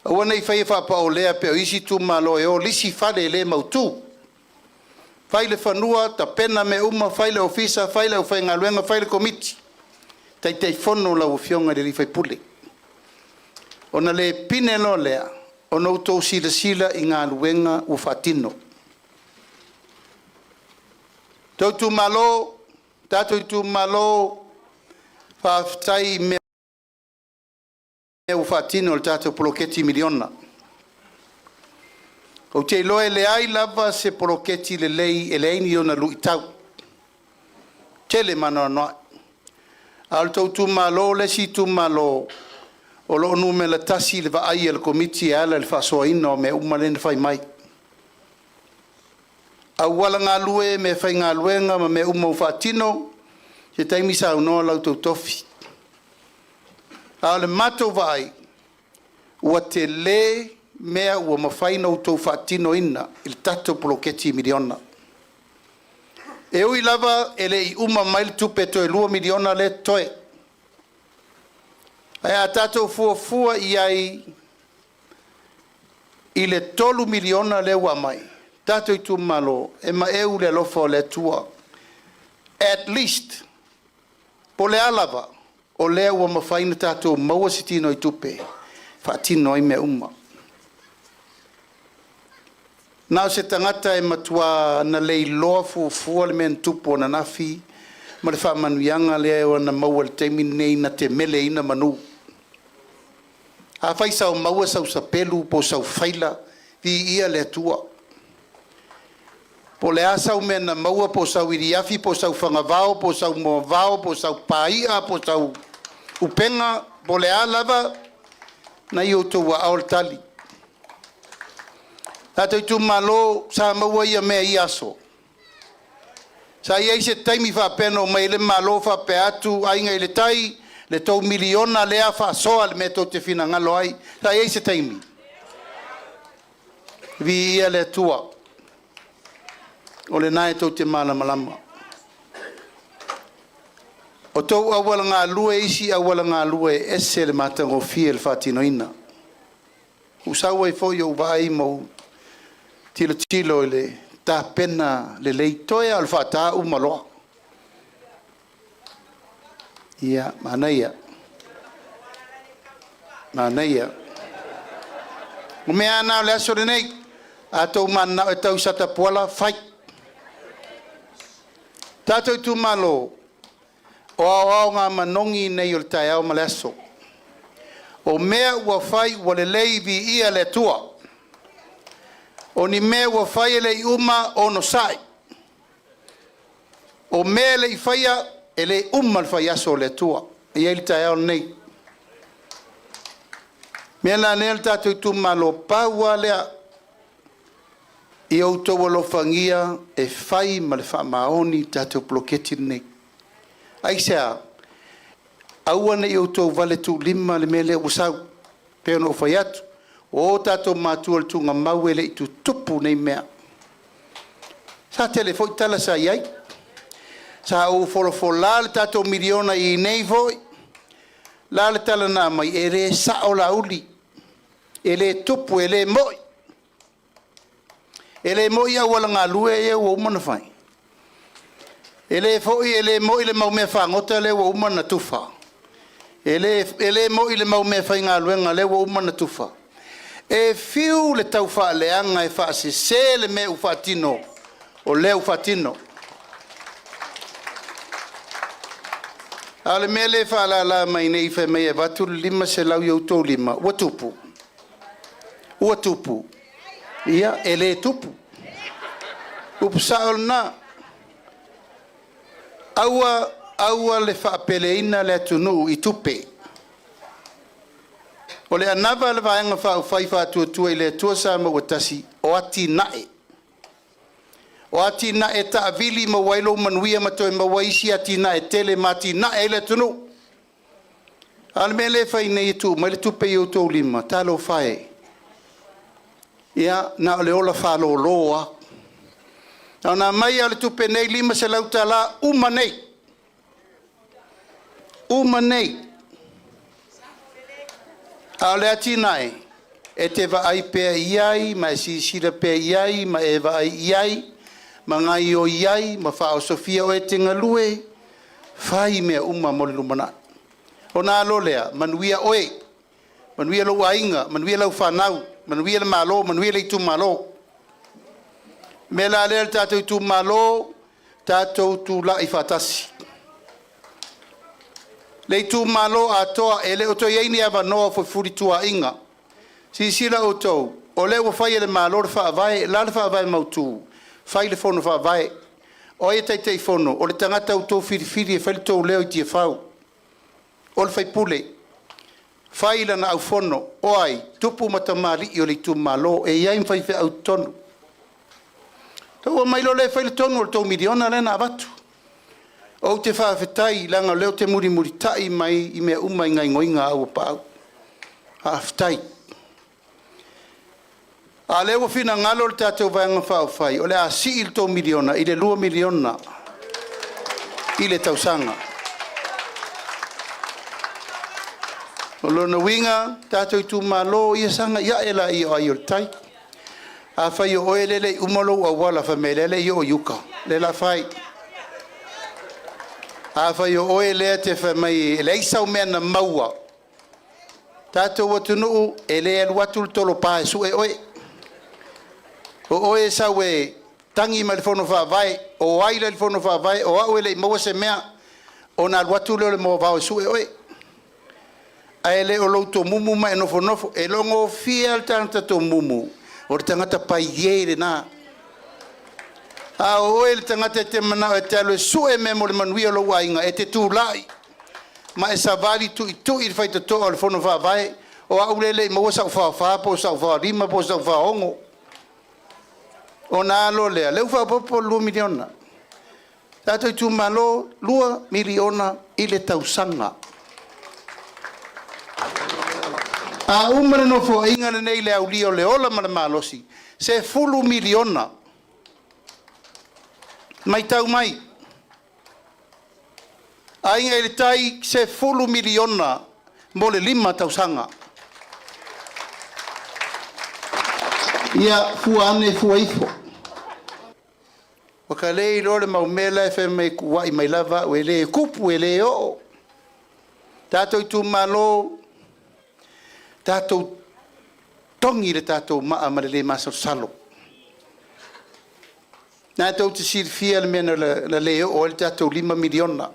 Aua nei whai e whapa o lea pe o isi tū malo e o lisi whale le mautu. Whaile whanua, ta pena me uma, whaile ofisa, whaile o whainga luenga, whaile komiti. Tai tei whono lau o fionga le li whai pule. Ona le pine no lea, o nou tau sila sila i ngā luenga u whatino. Tau tū malo, tātou tū malo, whaftai me u whatino le tātou poloketi miliona. O te loe le ai lava se poloketi le lei e le eini o na lui tau. Tele manoa noa. Al tau tū malo, le si tū malo, o lo nu me la tasi le va ai le komiti ala le whasoa ino me umalene whai mai. A wala ngā lue me whai ngā luenga ma me umau whatino, se taimi sa unoa lau tau tofi. A le mato vai, ua te le mea ua mawhaina u tau whatino ina, il tato poloketi miliona. E ui lava ele i uma mail tupe toe 2 miliona le toe. Ai a tato fua i ai i le 3 miliona le ua mai. Tato i tu malo, e ma eu le lofa o le tua. At least, po le alava, o lea ua mawhaina tato maua sitino i tupe, whaatino i me uma. Nau se tangata e matua na lei loa fua le men tupo na nafi, ma le whaamanuianga lea o na maua le teimi nei na te mele ina manu. A whai sau maua sau sapelu po sau whaila, vi ia le tua. Po le asau mena maua po sau iriafi, po sau whangavao, po sau moavao, po sau paia, po sau upenga, po le alava, na i o tua aol tali. Tātou tu malo, sa maua ia mea i aso. Sa ia i se taimi whapeno mai le malo whape atu, ainga i le tai, le tau miliona lea whasoa le me tau te whina ngalo ai. Sa ia i se taimi. Vi ia le tua. O le nae tau te malama. O tau awala ngā lue isi, awala ngā lue ese le matango fie le whatino ina. Usau ai fo yo vai mau tilo le ta pena le leitoia al whata umaloa. Ia, manaia. O mea nao le aso le nei, a tau mana e tau sata puala, whai. Tātou tu malo, o au ngā manongi nei o le tai au maleaso. O mea ua whai ua le leivi ia le tua. O ni me ua whai le uma o no sai. O me le whaia e le uma le whai aso le tua. E ili tai au nei. Mea la nea le tātou tu malo paua lea. I au tau alo whangia e whai ma le wha maoni tātou ploketi nei. Ai sea, aua nei au tau vale tu lima le mele usau. Peo no whai atu. O tātou mātua le tunga mau ele i tu tupu nei mea. Sa telefoi tala sa iai. Sa au folofo la le tātou miliona i nei voi. La le tala nā mai e re sa o la uli. E le tupu e le moi. E le moi au ala ngā lue e ua umana whai. E le foi e le moi le mau mea whangota le ua umana tufa. E le moi le mau mea whai ngā luenga le ua umana tufa. E fiu le tau wha leanga e wha se le me ufatino. O le ufatino. Ale me le wha la mai nei wha mea watu lima se lau iau tau lima. Ua tupu. Ua tupu. Ia, e le tupu. Upu saol na. Aua le wha peleina le atunu i tupe. O le anava le vaenga whai whātua i le tua sa ma watasi o ati nae. O ati nae ta avili ma wailo manuia ma toi ma waisi ati nae tele ma ati nae le tunu. Al me le whai nei tu, ma le tupe i o tau lima, talo whae. Ia, na le ola whalo loa. Na mai ale tupe nei lima se lauta la uma nei. Uma nei. Ale ati nai, e te vaai pea iai, ma e sisira pea iai, ma e vaai iai, ma ngai o iai, ma whao Sofia o e te ngalue, whai mea uma mole lumana. O nā lolea, manuia oe, manuia lau ainga, manuia lau whanau, manuia le malo, manuia le tu malo. Me la lea tātou tu malo, tātou tu la i whatasi. Le tu malo a toa e le o to yeini ava noa fo furi tua inga. Si sila o tau, o le o whai le malo le wha vai, la le wha vai mautu, whai le fono wha vai. O e tei tei fono, o le tangata o tau whiri e whai tau leo i tia whau. O le whai pule, whai lana au fono, o ai, tupu matamari i o le tu malo, e iai mwhai whi au tonu. Tau o mailo le whai le tonu o le tau miliona le na avatu. O te whawhetai langa leo te muri tai mai i mea umai ngai ngoinga au pāu. Hawhetai. A leo whina ngalo le tātou vaianga whawhai. O le a si il tō miliona, i le 2 miliona. I le tausanga. O lona winga, tātou i tū malo i a sanga, ia e la i o ai o le tai. A whai o oe lele umalo a wala whamelele i o yuka. Le la whai. A whai o oe lea te whamai, e le isau mea na maua. Tātou atunuu, e lea luatu le tolo pāe su e oe. O oe sau e tangi ma le fono whawai, o aila le fono whawai, o au e le maua se mea, o nā luatu leo le maua vau su e oe. A e le o louto mumu mai nofo nofo, e longo fia al tangata to mumu, o le tangata pai yeire nā. A o ele tangata te mana e te alo e su e me mo le manuia lo wainga e te tū lai. Ma e savali tu i i whai te toa le fono whawai. O a ulele i maua sau whawha po sau whawarima po sau whahongo. O nā alo lea. Leu whapopo 2 miliona. Tātou tu malo 2 miliona i le tausanga. A umare no fo ingane nei le au lio le ola ma le malosi. Se 10 miliona. Mai tau mai. Ainga ele tai se 10 miliona mo le 5 tausanga. Ia fuane fuaifo. Wakalei lore maumela e wheme kuwai mai lava o ele kupu ele o. Tātou tu malo, tātou tongi le tātou maa ma le maso salo. Nā tau te sirifia le mena la leo o le tātou 5 miliona.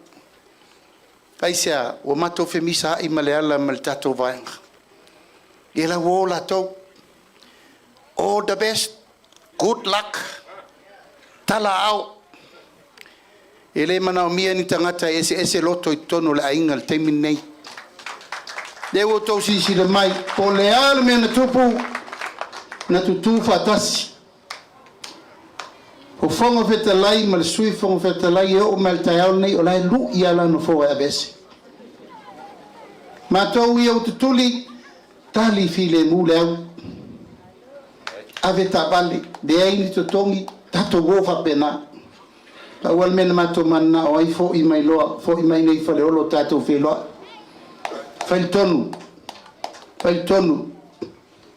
Aisea, o matou whemisa i ma le ala ma le tātou vaenga. E la wō la tau. All the best. good luck. Tala au. Ele mana mia ni tangata ese loto I tono le ainga le teimi nei. Dewo tau si le mai. Po le al me na tupu. Na tutu fatasi. O fonga feta lai ma le sui fonga feta lai o mal taiao nei o lai lu ia la no fo e bese. Ma tau ia o tutuli tali file mu le au. Ave tabali de ai ni totongi tato wofa pena. Ta wal men mato manna o ai fo I mai loa fo I mai nei fale olo tato fe loa. Fai tonu.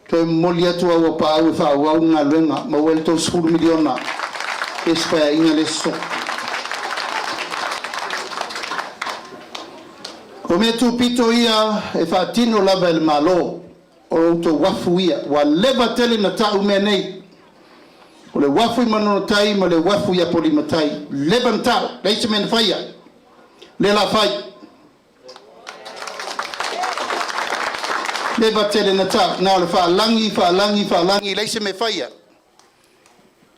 Toi molia tu au pa au fa au nga lenga ma wel to 10 miliona. Espa inga le so. O me tu pito ia e fa tino lava el malo o to wafu ia wa leva tele na ta ume nei. O le wafu I manono tai ma le wafu ia poli matai. Leva mta, leise men faia. Le la fai. Leva tele na ta na le fa langi leise me faia.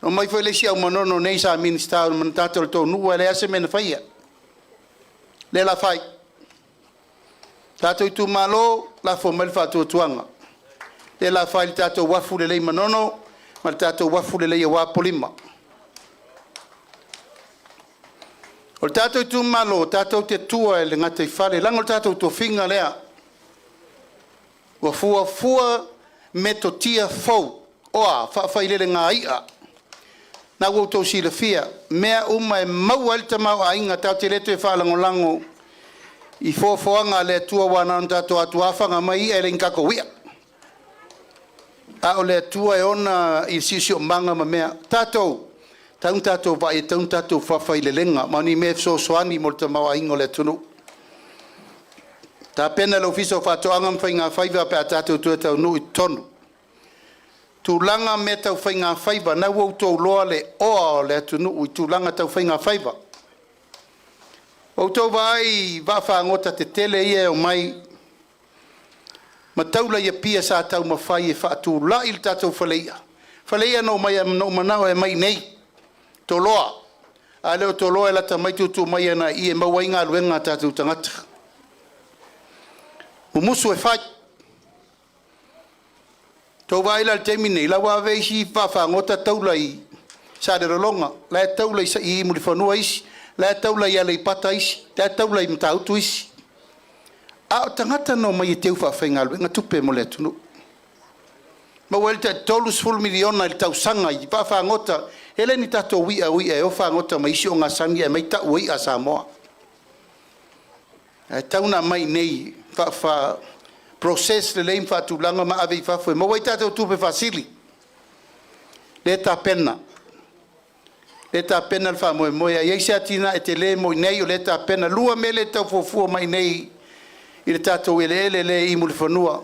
O mai foi leisi au manono nei sa minister man tato to nu ele ase men faia. Le la fai. Tato I tu malo la fo mal fa tu tuanga. Le la fai tato wafu le lei manono, ma tato wafu le lei wa polima. O tato I tu malo, tato te tua le ngate fale, lango tato to finga lea. Wa fua metotia fo. Oa fa ile nga ia. Na wo to si le fia, mea uma e mau alta mau ainga tau te leto e whalangolango I foanga le tua wana tato atu afanga mai e le nkako wia. A o le tua e ona I sisio manga ma mea. Tato va e tato whawhai le lenga, mani me so soani molta mau aingo le tunu. Ta pena lo fiso whatoanga mwhainga whaiva pe a tato tua tau nu I tonu. Tūlanga me tau whainga whaiva, nau au tau loa le oa le atunu ui tūlanga tau whainga whaiva. O tau vai whangota te tele ia o mai, ma taula ia pia sa tau mawhai e whaatu la il tātou whaleia. Whaleia no mai no manao e mai nei, tō loa. A leo tō loa e lata mai tūtū mai ana I e mawainga luenga tātou tangata. Umusu e whai. Tau vai la temi nei la wa veisi fa ngota taula I sa de longa la taula I mu fanua isi la taula ia le pata isi la taula I mtautu isi a tangata no mai teu fa fenga nga tupe mo le tunu ma welta tolus full miliona il tau sanga I fa ngota ele ni tato wi e o fa ngota mai si o nga sangi e mai ta wi a Samoa e tauna mai nei fa process le leim fa tulanga ma ave fa foi mo wai tato tu pe facili le ta pena al fa mo ya isi atina e tele mo nei le ta pena lua mele ta fofu mai nei il tato ele I mul fanua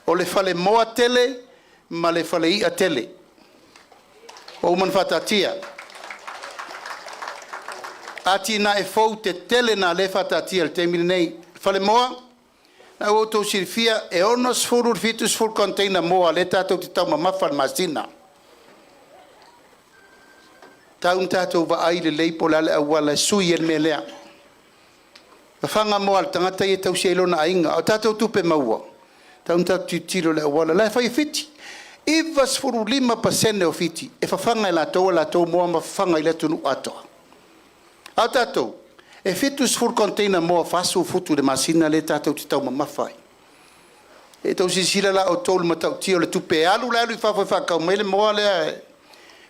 o le fale mo tele ma le fale I a tele o man fatatia atina e fo te tele na le fatatia il temine nei fale mo na o to sirfia e onos furur fitus full container mo ale tato te tau mafal masina taun tato va ai le leipo la awala sui el melea fanga mo al tangata e tau selo na inga o tato tupe maua taun tato tiro le awala la fai fiti ivas furu 5% o fiti e fanga la to mo ma fanga ile tunu ato a tato e fitus full container mo fasu futu de masina le tato te tau mafai e tau sisila la o tolu matau tio le tupe alu la lu fa ka mele mo le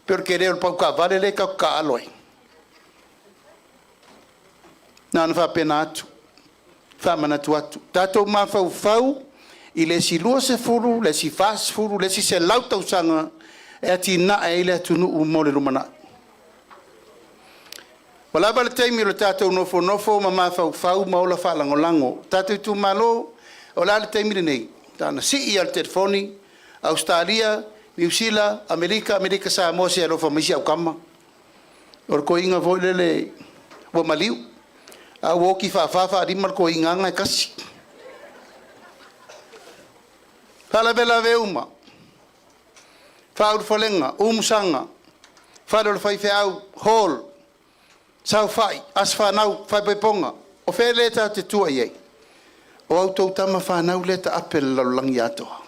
perché le pau ka vale le ka aloi nan fa penatu fa manatu atu tato ma fau I le si lua se furu le si fas furu le si se lauta usanga e ati na e ile tunu mo le lumana wala bal taimi le tato nofo ma fau ma ola fa lango tato tu malo ola le taimi nei tana si I al telefoni Australia New Zealand America sa mo se lo fa misi au kama or ko inga vo le wo maliu a wo ki fa di mal ko inga nga kasi Pala bela veuma. Faul folenga, sanga. Whare le whai au hall. Sau whai, as whanau, whai paiponga. O whai le tau te tua iei. O au tau tama whanau le ta apel laulangi atoa.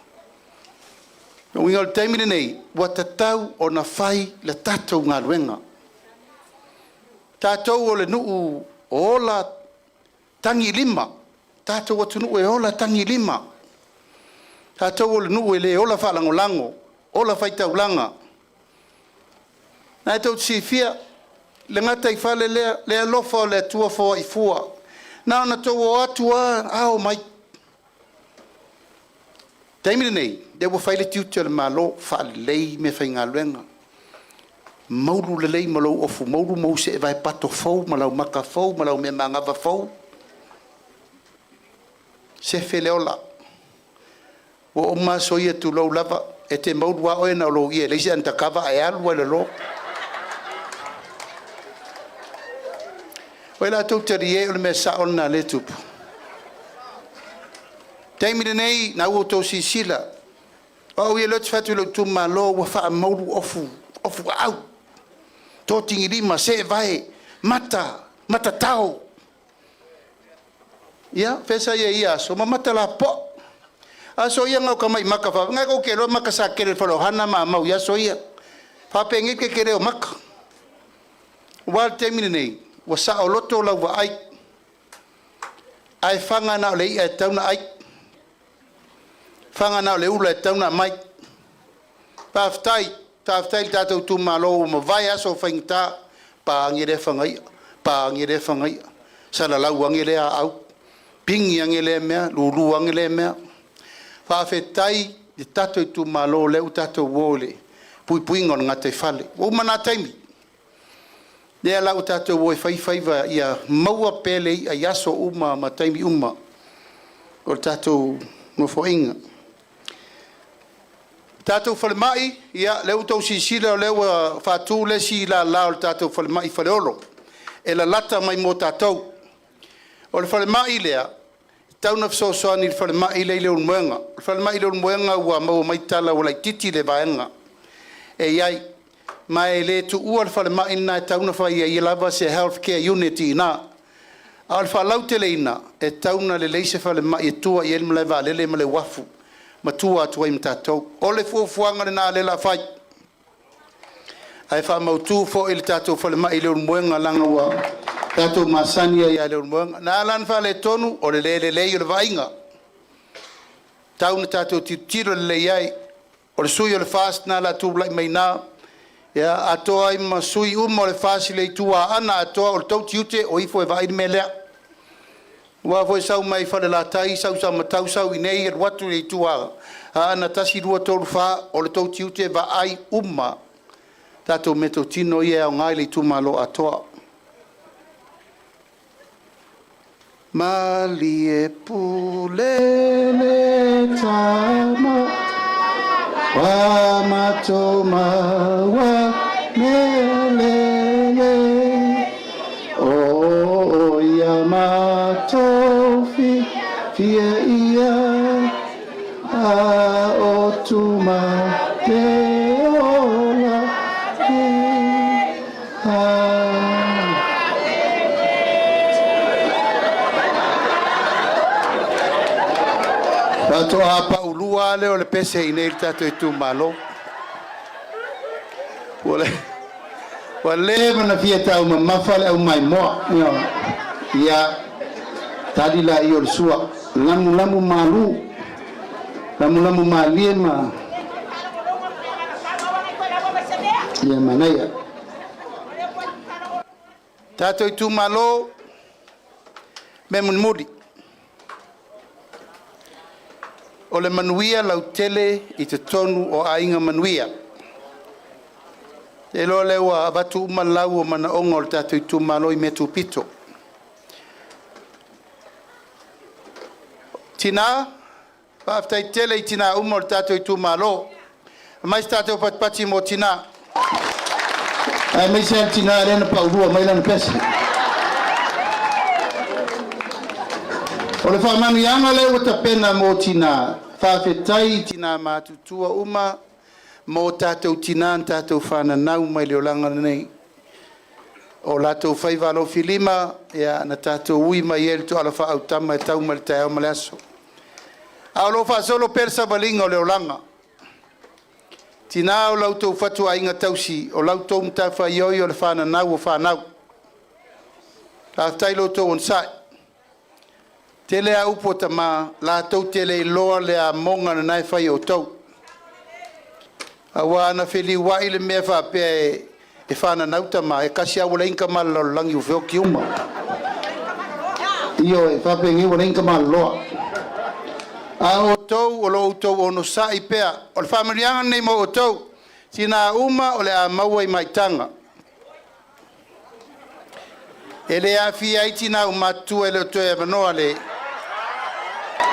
O inga le taimine nei, wa tatau o na whai le tatou ngā ruenga. Tātou o le nuu o la tangi lima. Tātou atu nuu e o la tangi lima. Tātou o le nuu e le o la whalangolango. O la whaitaulanga. Nā e tau tsi fia, le ngata i whale le alofa o le atua fua i fua. Nā na tau o atua ao mai. Taimine nei, le wa whaile tiutia le malo, whaale lei me whai ngā luenga. Mauru le lei malau ofu, mauru mau se e vai pato fau, malau maka fau, malau me mangava fau. Se whele ola. Wa o maa soia tu lau lava, e te mauru wa oe na lo ia, leisi antakava e alua le lo. Oe la tau tari e o le mea saon na le tupu. Taimine nei, na ua tau si sila. O ia lotu fatu lau tu malo, wa faa mauru ofu au. Tō tingi lima, se vai, mata tau. Ia, whesa ia, so ma mata la po. Aso ia ngau kamai maka wha. Ngai kau kero maka sa kere whalo hana ma mau, ia so ia. Whapengi ke kere o maka. Wal temine nei, wa sa o loto lau wa ai. Ai whanga nao le ia e tauna ai. Whanga nao le ula e tauna mai. Paftai. Tāwhtai tātou tū malo ma vai aso whaingta pa angere whangai sala lau angere a au pingi angere mea lulu angere mea whawhetai i tātou tū malo leu tātou wole pui ngon ngate whale o mana taimi lea lau tātou woe whaiwhaiva ia maua pele i a yaso uma ma taimi uma o tātou ngofoinga. Tātou whale mai, ia, leu tau sisila o leu whātū le si la lao tātou whale mai whale olo. E la lata mai mō tātou. O le whale mai lea, tauna whsosoani le whale mai le leo mwenga. Le whale mai leo mwenga ua mau mai tala o lai titi le vaenga. E iai, mai le tu ua le whale mai nai tauna whai i lava se healthcare unit i nā. A le whalau te leina, e tauna le leise whale mai e tua i elma le va lele ma le wafu. Matua atu ai mtatou. O le fuafuanga le nā le la whai. Ai wha mautu fo i le tātou whale mai leo mwenga langa ua. Tātou masania ia leo mwenga. Nā lan whale tonu o le le lei o le vainga. Tauna tātou tiro le lei ai. O le sui o le fast nā la tū lai mai nā. Ia atoa i ma sui uma o le fast le tua ana atoa o le tau tiute o ifo e vai me lea. Wa foi sau mai fa la tai sau sa matau sau inei e watu le tua ana tasi rua tolu fa o le tau tiute va ai umma tato meto tino ia o ngai le tu malo atoa mali e pulele tama wa matoma wa melele o yamato fia ia a otuma te ola Pato apa ulua leo le pese inel tato e tu malo wale mana fia tau mafale au mai moa ia tadi la iol sua lamu malu lamu malie ma ia manaya tato i tu malo me mudi o le manuia lau tele i te tonu o ainga manuia. E lo lewa abatu umalau o mana onga o le tato i tu malo i metu pito. Tina, whaftai tele i tina uma o le tato i tu malo. Mais tato patpati mo tina. Ai mai se tina rena pa urua mai lana pesi. O le whamanu yanga leo ta pena mo tina. Whawhetai tina mātutua uma mo tātou tina, tātou whananau mai leo langa nei. O lātou whaiwalo filima, ia na tātou ui mai ele tu ala wha au tama e tau mali tai au mali aso. Ao wha solo persa balinga o leo langa. Tina o lautou whatu a inga tausi, o lautou mta whaioi o le whananau o whanau. La tailo to on sai. Tele a upo tama, la tau tele loa le a monga na nai whai o tau. Awa ana whili wai le mea whapea e whananau tama, e kasi awa le inka mala langi u wheo ki uma. Iyo e whapea ngi wala inka mala loa. A o tau, o lo tau ono sai pea. O le whamarianga nei mo o tau. Tina uma o le a maua i maitanga. Ele a fia iti na umatu ele to e manoa le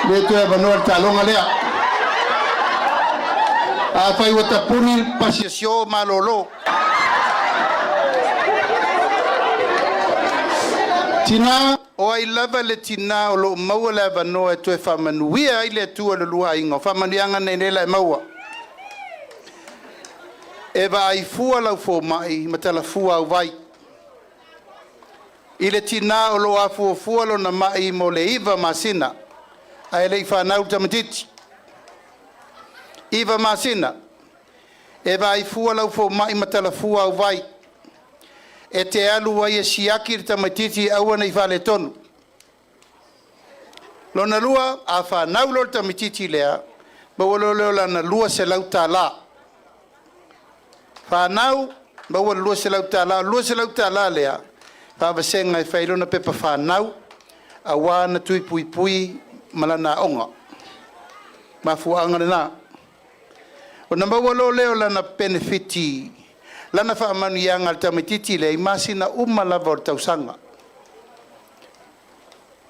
to e manoa talonga lea a fai wata puni pasiasio malolo tina o ai lava le tina o lo maua le manoa to e famanuia ai le tu le lua inga famanianga nei le maua e va ai fua lau fo mai matala fua au vai ile tina o lo afu fualo na mai mo le iva masina ai le whanau tamatiti iva masina e vai fualo fo mai matala fua au vai e te alu ai e siaki tamatiti au nei vale tonu lona lua a whanau lo tamatiti lea ma walo leo lana lua se lau tala whanau ma walo lua se lau tala lea Pava senga e whairona pepa whanau, a wana tui pui pui malana onga. Mafuanga na. O na mawalo leo lana benefiti, lana whaamanu ianga al tamatiti le, masina lava o tausanga.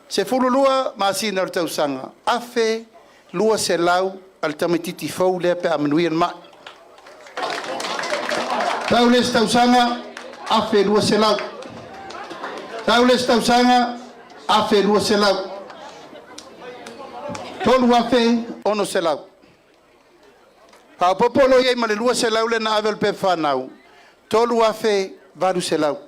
Se fululua masina o tausanga, afe lua se lau al tamatiti fau lea pe amanuian ma. Tau les tausanga, afe lua se lau. Taules tausanga afe lua selau. Tolu afe ono selau. Pa popolo ye male lua selau le na avel pe whanau. Tolu afe varu selau.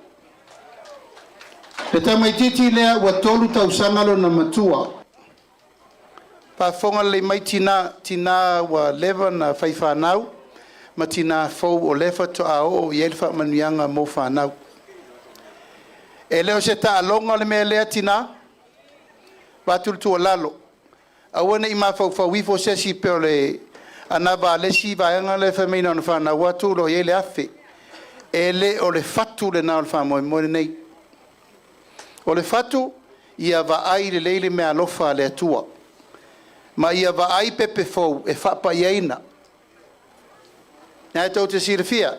Le tamaititi lea wa tolu tausanga lo na matua. Pa fonga le mai tina wa leva na whai whanau. Ma tina fau o lefa to a o yelfa manuianga mo whanau. E leo se ta longa le mea lea tina, watul tu lalo. Awane i mafau wifo sesi peo le anaba lesi vayanga le whamina na whana watu lo ye le afe. E le o le fatu le nao le whamoe moe nei. O le fatu, ia va ai le leile mea lofa le atua. Ma ia va ai pepe fau e whapa iaina. Nā tau te sirifia.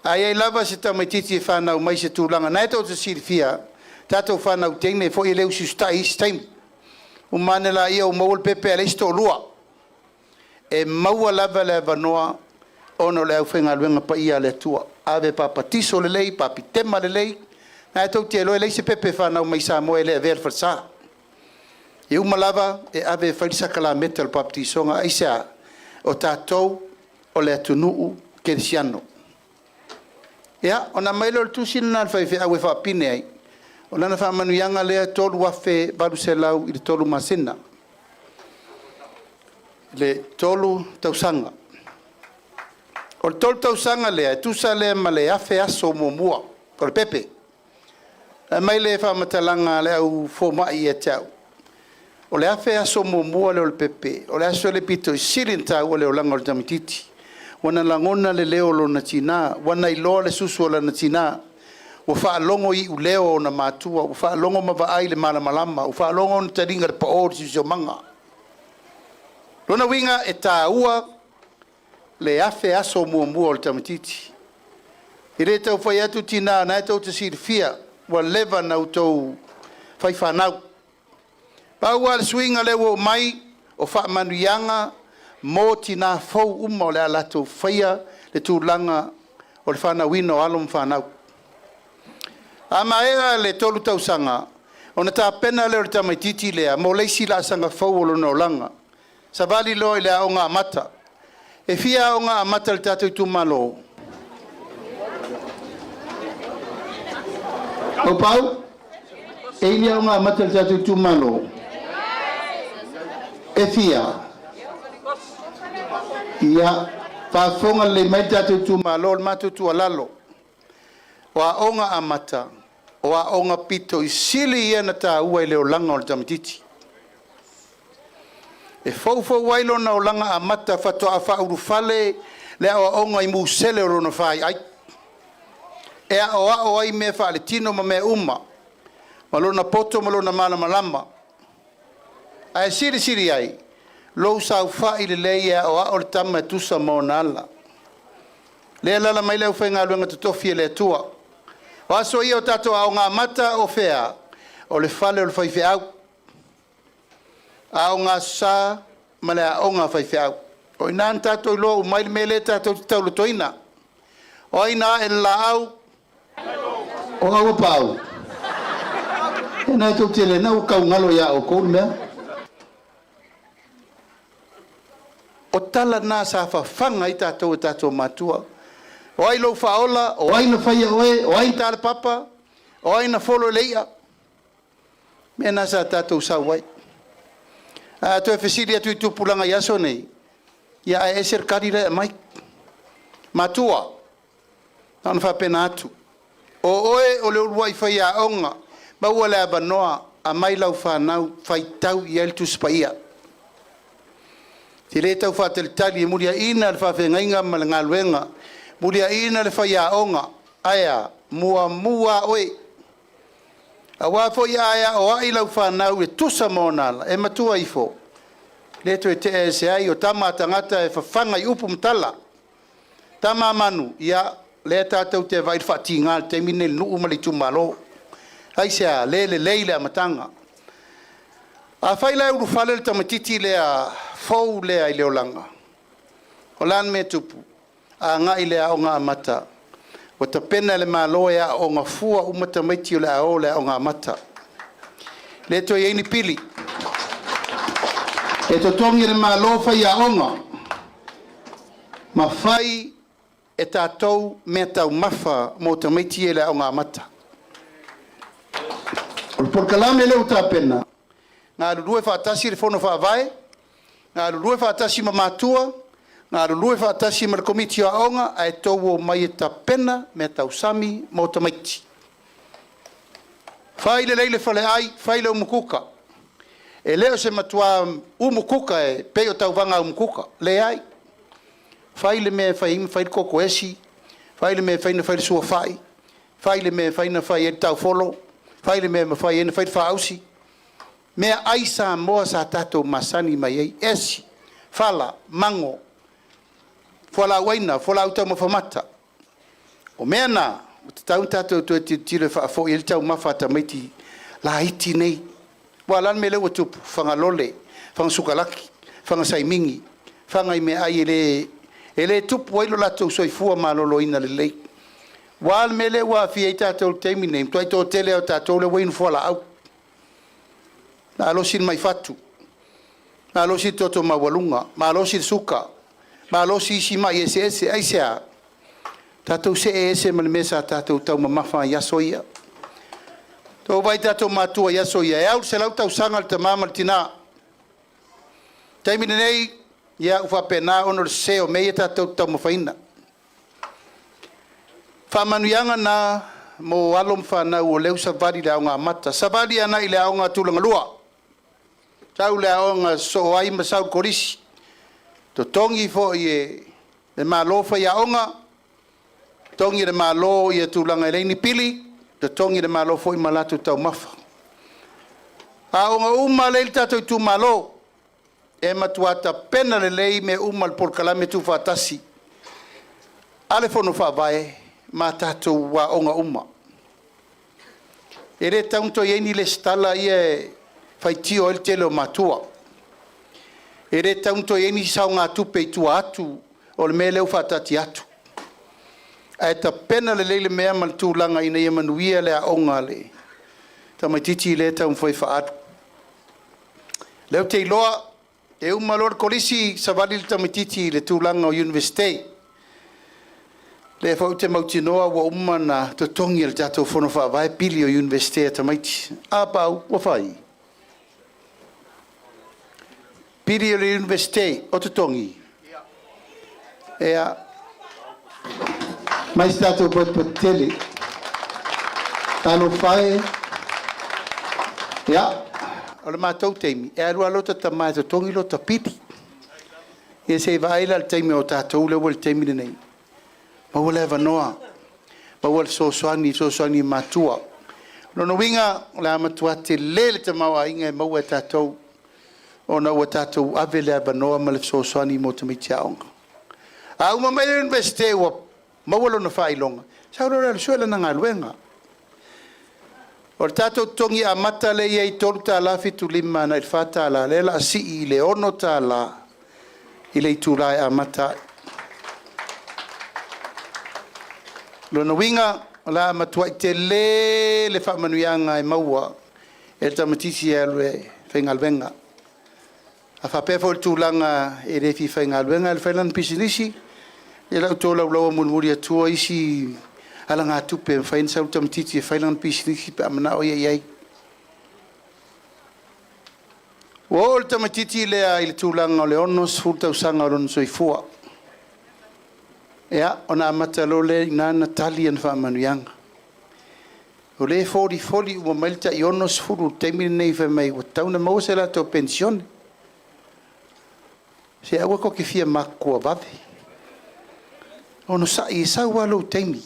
Ai lava se tamatiti e whanau mai se tūlanga. Nai tau te sirifia, tātou whanau tene, fo i leu sustai steim. Umane la ia o maul pepe ale isto lua. E maua lava le vanoa, ono le au whenga luenga pa ia le tua. Ave papatiso le lei, papitema le lei. Nai tau te aloe lei se pepe whanau mai sa moe le ver farsa. E umalava e ave whairisaka la metal papatisonga aisea o tātou o le atunuu kerisiano. Ya, ona mailo tu sina na fai awe fa pine ai. Ona na fa manu yanga le tolu wafe baru selau i tolu masina. Le tolu tausanga. O tolu tausanga le tu sa le male afe aso momua. Por pepe. Mai le fa matalanga le au fo mai e tau. O le afe aso momua le o pepe. O le aso le pito silinta o le o langa o tamititi. Wana langona le leo lo na tina, wana iloa le susu la na tina, o wha longo i u leo na matua, o wha longo ma ai le mala malama, o wha longo na taringa le paori si so manga. Lona winga e tā ua le afe aso mua mua o le tamatiti. I re tau whai atu tina, na e tau te sirifia, wa leva na utou whai whanau. Paua le swinga lewo mai, o wha manuianga, mo tina fau uma o le alatou whaia le tūlanga o le whanauina o alom whanau. A maera le tolu tausanga, o na tā pena le o le tamaititi lea, mo leisi la sanga fau o lona o langa. Sa vali loa i le aonga mata. E fia o ngā amata le tātou tu malo. O pau? E ilia o ngā amata le tātou tu malo. E fia. Ia, whaafonga le mai tātou tu malo, le mātou tu alalo. O a onga amata, o a onga pito, I sili ia na tā ua I leo langa o le tamatiti. E fau wailo na o langa amata fatoa whauru fale, le o onga I musele o rona whai ai. E a o ai me whaale tino ma me uma, malona poto, malona mana malama. A e siri ai, lou sau whai le leia o a o le tama tusa mo nala. Lea lala mai leo whainga luenga tutofi e le tua. O aso ia o tato a o ngā mata o whea, o le whale o le whai wheau. A o ngā sā, ma le a o ngā whai wheau. O ina an tato I lo, o mai le mele tato te tau toina. O ina e la au, o au pau. E nai tau te le nau kau ngalo ia o kou mea. O tala nā sa whawhanga I tato e tato matua. O ai lo faola, o ai na whaia oe, o ai tāle papa, o ai na wholo leia. Mea nā sa tato sa wai. To e whesiri atu I tupulanga I aso nei. Ia e eser karire mai. Matua. Nāna whapena atu. O oe o le urua I whaia onga. Maua le abanoa a mai lau whanau whai tau I eltu spaia. Te le tau whatelitali e muria ina le whawhengainga ma le ngā luenga. Muria ina le whaia onga. Aia, mua oe. A wafo I aia o ai lau whanau e tusa monala, e matua I fo. Leto e te e se ai o tama tangata e whawhanga I upu mtala. Tama manu, ia, le tātou te vai whati ngā te mine le nuu mali tumalo. Ai sea, le leile a matanga. A whaila uru whale le tamatiti le a fau le a I leolanga. O lan me tupu, a ngā I le a o ngā mata. O ta pena le malo ea o ngā fua umata maiti o le a o le o ngā mata. Le to I eini pili. E to tongi le malo whai a onga. Ma whai e tātou mea tau mawha mo ta maiti e le o ngā mata. O le porkalame leo ta pena. Ngā lulue whaatasi le whono whaavae. Ngā lulue whaatasi ma mātua. Ngā lulue whaatasi ma le komiti o aonga a e tau o mai e ta pena me tau sami mo ta maiti. Whai le leile whale ai, whai le umukuka. E leo se matua umukuka e peo tau vanga umukuka. Le ai. Whai le me whai le koko esi. Whai le me whai le sua whai. Whai le me whai e tau wholo. Whai le me whai le whaausi. Mea aisa moa sa tatou masani mai ei. Esi. Fala. Mango. Fola waina, fola uta mafamata. O mena, o te tau tātou tu e tire whaafo I le tau mawhata maiti la iti nei. Walan me lewa tupu, whanga lole, whanga sukalaki, whanga saimingi, whanga I me ai ele tupu wailo latou soifua malolo ina le lei. Wal me lewa fi e tātou teimi nei, tuai tō tele o tātou le wainu fola au. Na alosin mai fatu, na alosin toto mawalunga, ma alosin suka, ma losi si mai ese ai sea tatou se ese mal mesa tatou tau mamafa ya soia to vai tatou matua ya soia e au se lau tau sanga te mama tina taimine nei ya ufa pena ono se o me tatou tau mafaina fa manuanga na mo alom fa na o leu sa vari da nga mata sa vari ana ile nga tulanga lua tau le nga so ai masau korisi to tongi fo ie le malo fa ia onga tongi le malo ia tulanga leini pili to tongi le malo fo I malatu tau mafa a onga uma le tato tu malo e matuata pena le lei me uma le porkalame tu fatasi ale fo no fa vai ma tato wa onga uma e re tanto ieni le stala ie faitio el telo matua e re taunto e ni sa ngā tupe I tua atu o le mea leo whatati atu. A e ta pena le leile mea man tūlanga ina ia manuia le a onga le. Ta mai titi le taun whai whaatu. Leo te iloa e uma lor kolisi savali le tamititi le tūlanga o university. Le fau te mautinoa wa uma na totongi le tatou whono whaavai pili o university a tamaiti. A pau, wa whai. Pili o le university o totongi. Ea, mais tatou pot tele. Tano whae. Ea, o le mātou teimi. E arua lota ta mai totongi lo ta pili. E se vaila le teimi o tatou le wale teimi le nei. Ma wale vanoa. Ma wale sosoani matua. Lono winga la matua te lele te maua inga e maua tatou. O na ua tatou ave le vanoa ma le sosoani mo te miti aonga. A uma mai le universite ua maua lona whailonga. Saurora le suela na ngā luenga. O le tatou tongi a mata le iei tolu tā la fitu lima na il whata la le la si i le ono tā la i le itulai a mata. Lona winga la matua i te le whamanuianga e maua e le tamatisi e alue whaingalwenga. A whapefo le tūlanga e refi whaingalwenga e le whailan pisinisi e lau tō lau laua munmuri atua isi ala ngā tupe e whain sau tamatiti e whailan pisinisi pe amana o iei. O le tamatiti lea i le tūlanga o le onos fultau sanga o lono soifua. Ea, ona amata lo le ina Natali an whaamanuianga. O le foli ua mailta i onos furu teimine nei whamai o tauna mau se la tō pensione. Se awa ko ke fia makua vave. Ono sa i sau alo teimi.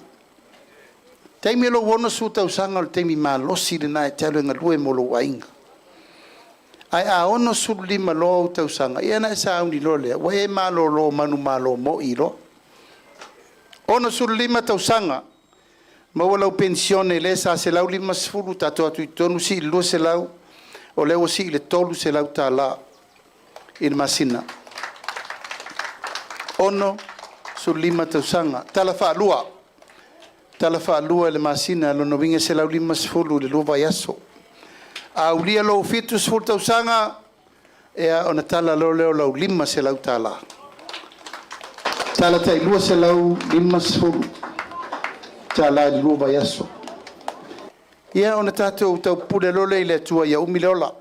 Teimi lo onos fu tau sanga o teimi maa losi le na e talo inga lue mo lo wainga. Ai a onos fu lima lo au tau sanga. Ia na e sa auni lo lea. Wa e maa lo manu maa lo mo i lo. Ono suru lima tau sanga. Maua lau pensione le sa se lau lima sfuru tato atu i tonu si ilua se lau. O leo si ile tolu se lau ta la. Il masina. Ono suru lima tau sanga. Tala wha lua. Tala wha lua le masina. Lono winga se lau lima sfuru le luva yaso. A ulia lo fitu sfuru tau sanga. Ea ona tala lo leo lau lima se lau ta la. Tala tai lua se lau lima sfuru. Tala lua vai aso. Ia ona tātou tau pule lole i le tua ia umileola.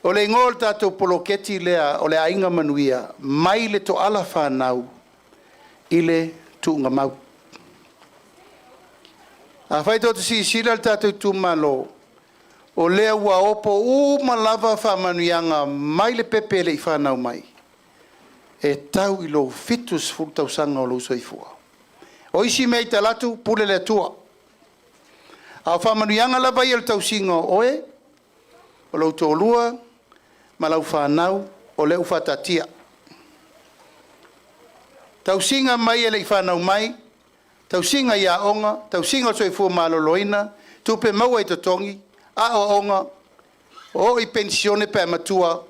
O le ngol tātou poloketi lea o le ainga manuia. Mai le to ala whanau i le tuunga mau. A whai tōtu si sila le tātou tu malo. O lea ua opo malava whamanuianga mai le pepe le i whanau mai. E tau i lo fitus fultau sanga o lo soifua. O isi mei ta latu pule le tua. A whamanuianga lava i al tau singa oe, o lo tōlua, ma lau whanau, o leu whatatia. Tau singa mai e le i whanau mai, tau singa i a onga, tau singa o soifua maloloina, tupe maua i totongi, a o onga, o i pensione pe matua,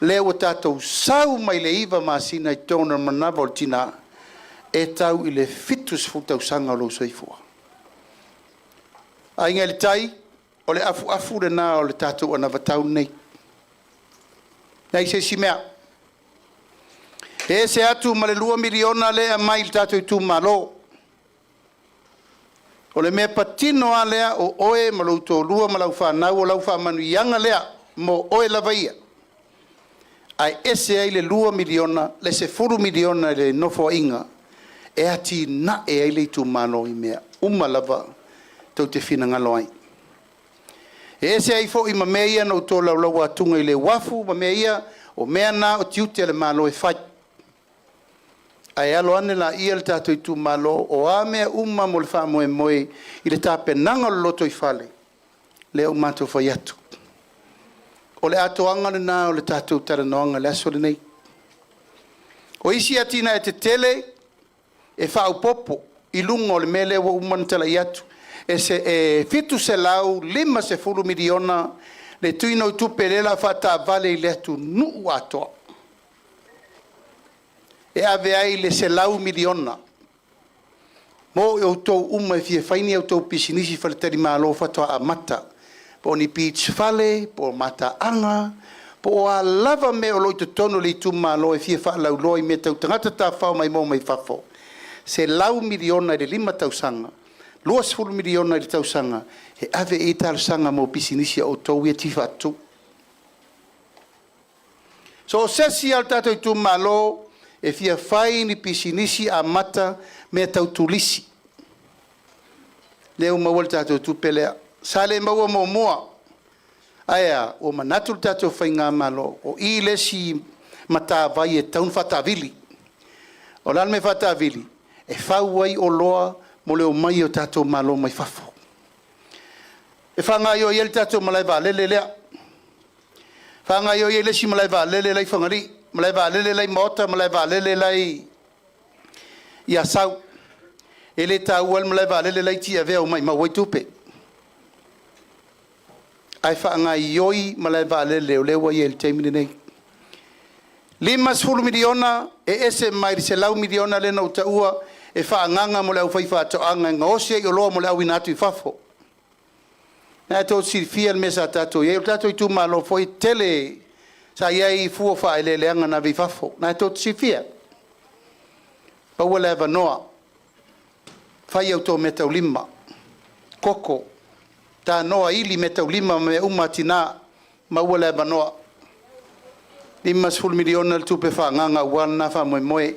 leo tātou sau mai le iwa masina i tōna manawa o tina e tau i le fitus futau sanga o lo soifua. A inga le tai, o le afu le nā o le tātou ana vatau nei. Nei se si mea. E se atu ma le 2 miliona le a mai le tātou i tū malo. O le mea patino a lea o oe ma lau tō lua ma lau whanau o lau whamanu ianga lea mo oe lavaia. Ai ese ai le 2 miliona, le se 4 miliona le nofo inga, e ati na e ai le tu mano i mea, lava tau te whina ngalo ai. E ese ai fo i ma mea ia no tō lau lau atunga i le wafu, ma mea ia o mea na o tiute le malo e whai. Ai alo ane la ia le tātou i tu malo, o a mea mo le wha moe moe i le tāpe nanga lo loto i whale, le o mātou whai atu. O le atoanga le nā o le tātou taranoanga le aso le nei. O isi atina e te tele e whao popo i lunga o le mele wa umantala i atu. E se fitu se lau 5 miliona le tuino i tupe lela whata vale i le atu nuu atoa. E ave ai le se lau miliona. Mo e o tau uma e fie whaini au tau pisinisi whaletari maa lo whatoa a mata. Po ni beach fale, po mata anga, Po a lava me o loi te tono le tu malo e fia wha lau loi me tau tangata ta whao mai mō mai whafo. Se lau miliona i le 5 tausanga, 2 miliona i le tausanga, he ave e tal sanga mō pisinisi o tau ia tifa atu. So sesi al tato i tu malo e fia whai ni pisinisi a mata me tau tulisi. Leo mawal tato tu pelea. Sale maua mo moa. Aia, o manatu tato whai ngā malo, o i lesi mata vai e taun whatavili. O lan me whatavili, e whauai o loa mo leo mai o tato malo mai whafo. E whangai o iel tato malai wa lele lea. Whangai o iel lesi malai wa lele lai whangari, malai wa lele lai mota, malai wa lele lai ia sau. E le taual malai wa lele lai tia vea o mai mawai tupe. Ai whaanga ioi malai wa lele o lewa i el teimine nei. 5 miliona e ese mai se lau miliona le no taua e whaanganga mo leo whaifa toanga ngā ose i o loa mo leo winatu i whafo. Nā tō sirifia me sa tato i o tato i tu malo foi tele sa iai fua wha ele leanga na vi whafo. Nā tō sirifia. Paua leva noa. Whai au tō metau 5. Koko. Tā noa ili metau 5 me umatina maua leva noa. 5 miliona le tupe whaanganga wana wha moe moe.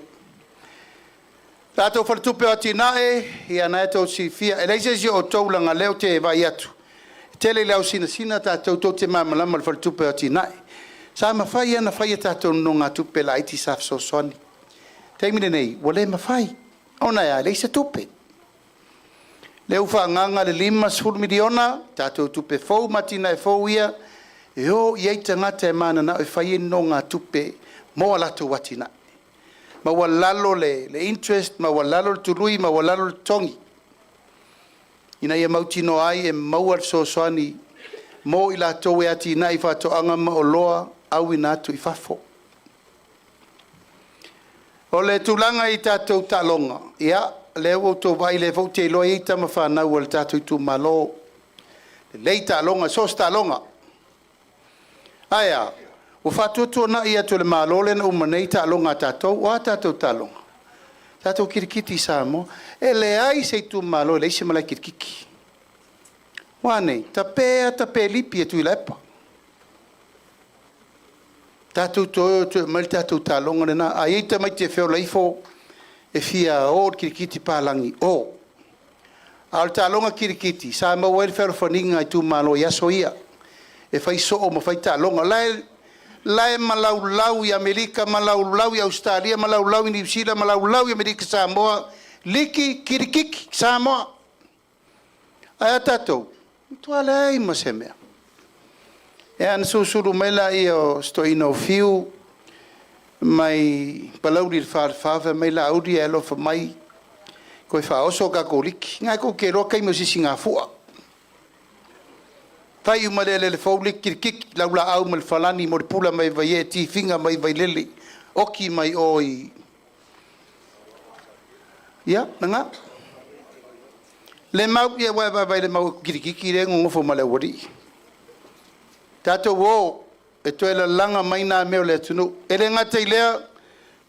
Tātou whalatupe o tinae, ia na eto si fia. E leise si o taulanga leo te e vai atu. Tele leo sina sina tātou tō te māmalama le whalatupe o tinae. Sa mawhai ana whai e tātou no ngā tupe la iti saf so soni. Teimine nei, wale mawhai. Ona ea, leise tupe. Leo whaanganga le 5 miliona, tātou tupe fau matina e fau ia. Eo iei tangata e mana na e whai no ngā tupe mo alato watina. Ma walalo le interest, ma walalo le turui, ma walalo le tongi. Ina ia mautino ai e mauar so soani mo i la towe ati na i whatoanga ma o loa au i natu i whafo. O le tulanga i tātou talonga. Ia, leo o tō vai le vau te loa i tama whanau al tātou i tū malo. Le lei talonga, sos talonga. Aia, o whatuatua na ia to le malole na umanei talonga tātou, o a tātou talonga. Tātou kirikiti sa mo, e le ai se tu malo, le ise malai kirikiki. Wane, tape lipi e tu i lepa. Tātou to mali tātou talonga na, a eita mai te wheo leifo, e fia o kirikiti pālangi, o. Al talonga kirikiti, sa mau e whero whaninga i tu malo i aso ia. E whai so o ma whai talonga, lai malau i Amerika, malau i Australia, malau i New Zealand, malau i Amerika Samoa, liki kirikiki Samoa. Ai tātou, tua lei ma se mea. E ana susuru mela i o stoina o fiu, mai palauri le whawha, mai la auri e alofa mai, koe wha oso kako liki, ngai ko ke roka i mo sisi ngā fua. Pai umalele le fau lik kirikik laula au mal falani mo pula mai vai e ti finga mai vai lele oki mai oi. Ya, nanga. Le mau ia vai le mau kirikiki le ngofo male wori. Tato wo e to ele langa mai na me le tunu. Ele ngata ile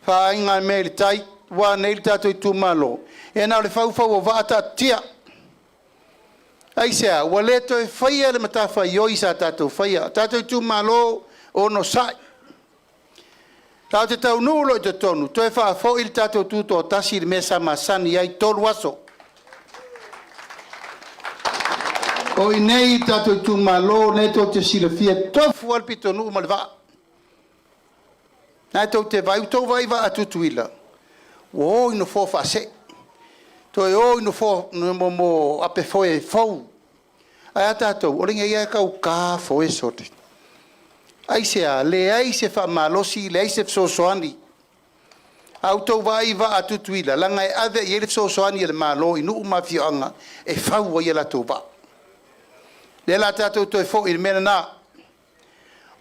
fa inga me le tai wa nei tato i tu malo. E na le fau o vata tia. Aisea, waleto e whaia le matafa i oi sa tātou whaia. Tātou tu malo o no sai. Tātou te tau nulo i te tonu. To e wha fo il tātou tūto o tasi le mesa masani ai tolu aso. O i nei tātou tu malo, nei tō te sila fia tofu alpito nu ma le vaa. Nei tō te vai, tō vai va atutuila. O ino fo whase. To e o ino fo mo ape fo e fo. Ai tātou, o ringa ia kau ka fo e sote. Ai sea, le ai se wha malosi, le ai se fsosoani. Au tau vai va atutuila, langa e ave i ele fsosoani e le malo, inu umawhioanga, e whau i la tau va. Le la tātou to e fo i mena nā.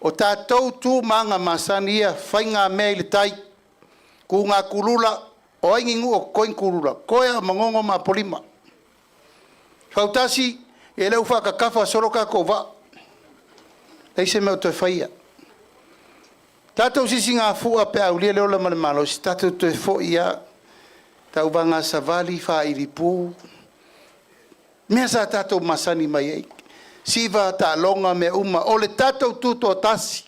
O tātou tū manga masani ia, whainga mea i le tai, ku ngā kulula, o aingingu o koin kurura, koea mangongo ma polima. Fautasi, e leu whakakafa soroka ko wa. Leise meo toi whaia. Tātou sisi ngā fua pe au lia leo la male malo, si tātou te fo ia, tau vanga savali wha iripu. Mea sa tātou masani mai ei. Siva ta longa me uma, o le tātou tuto tasi.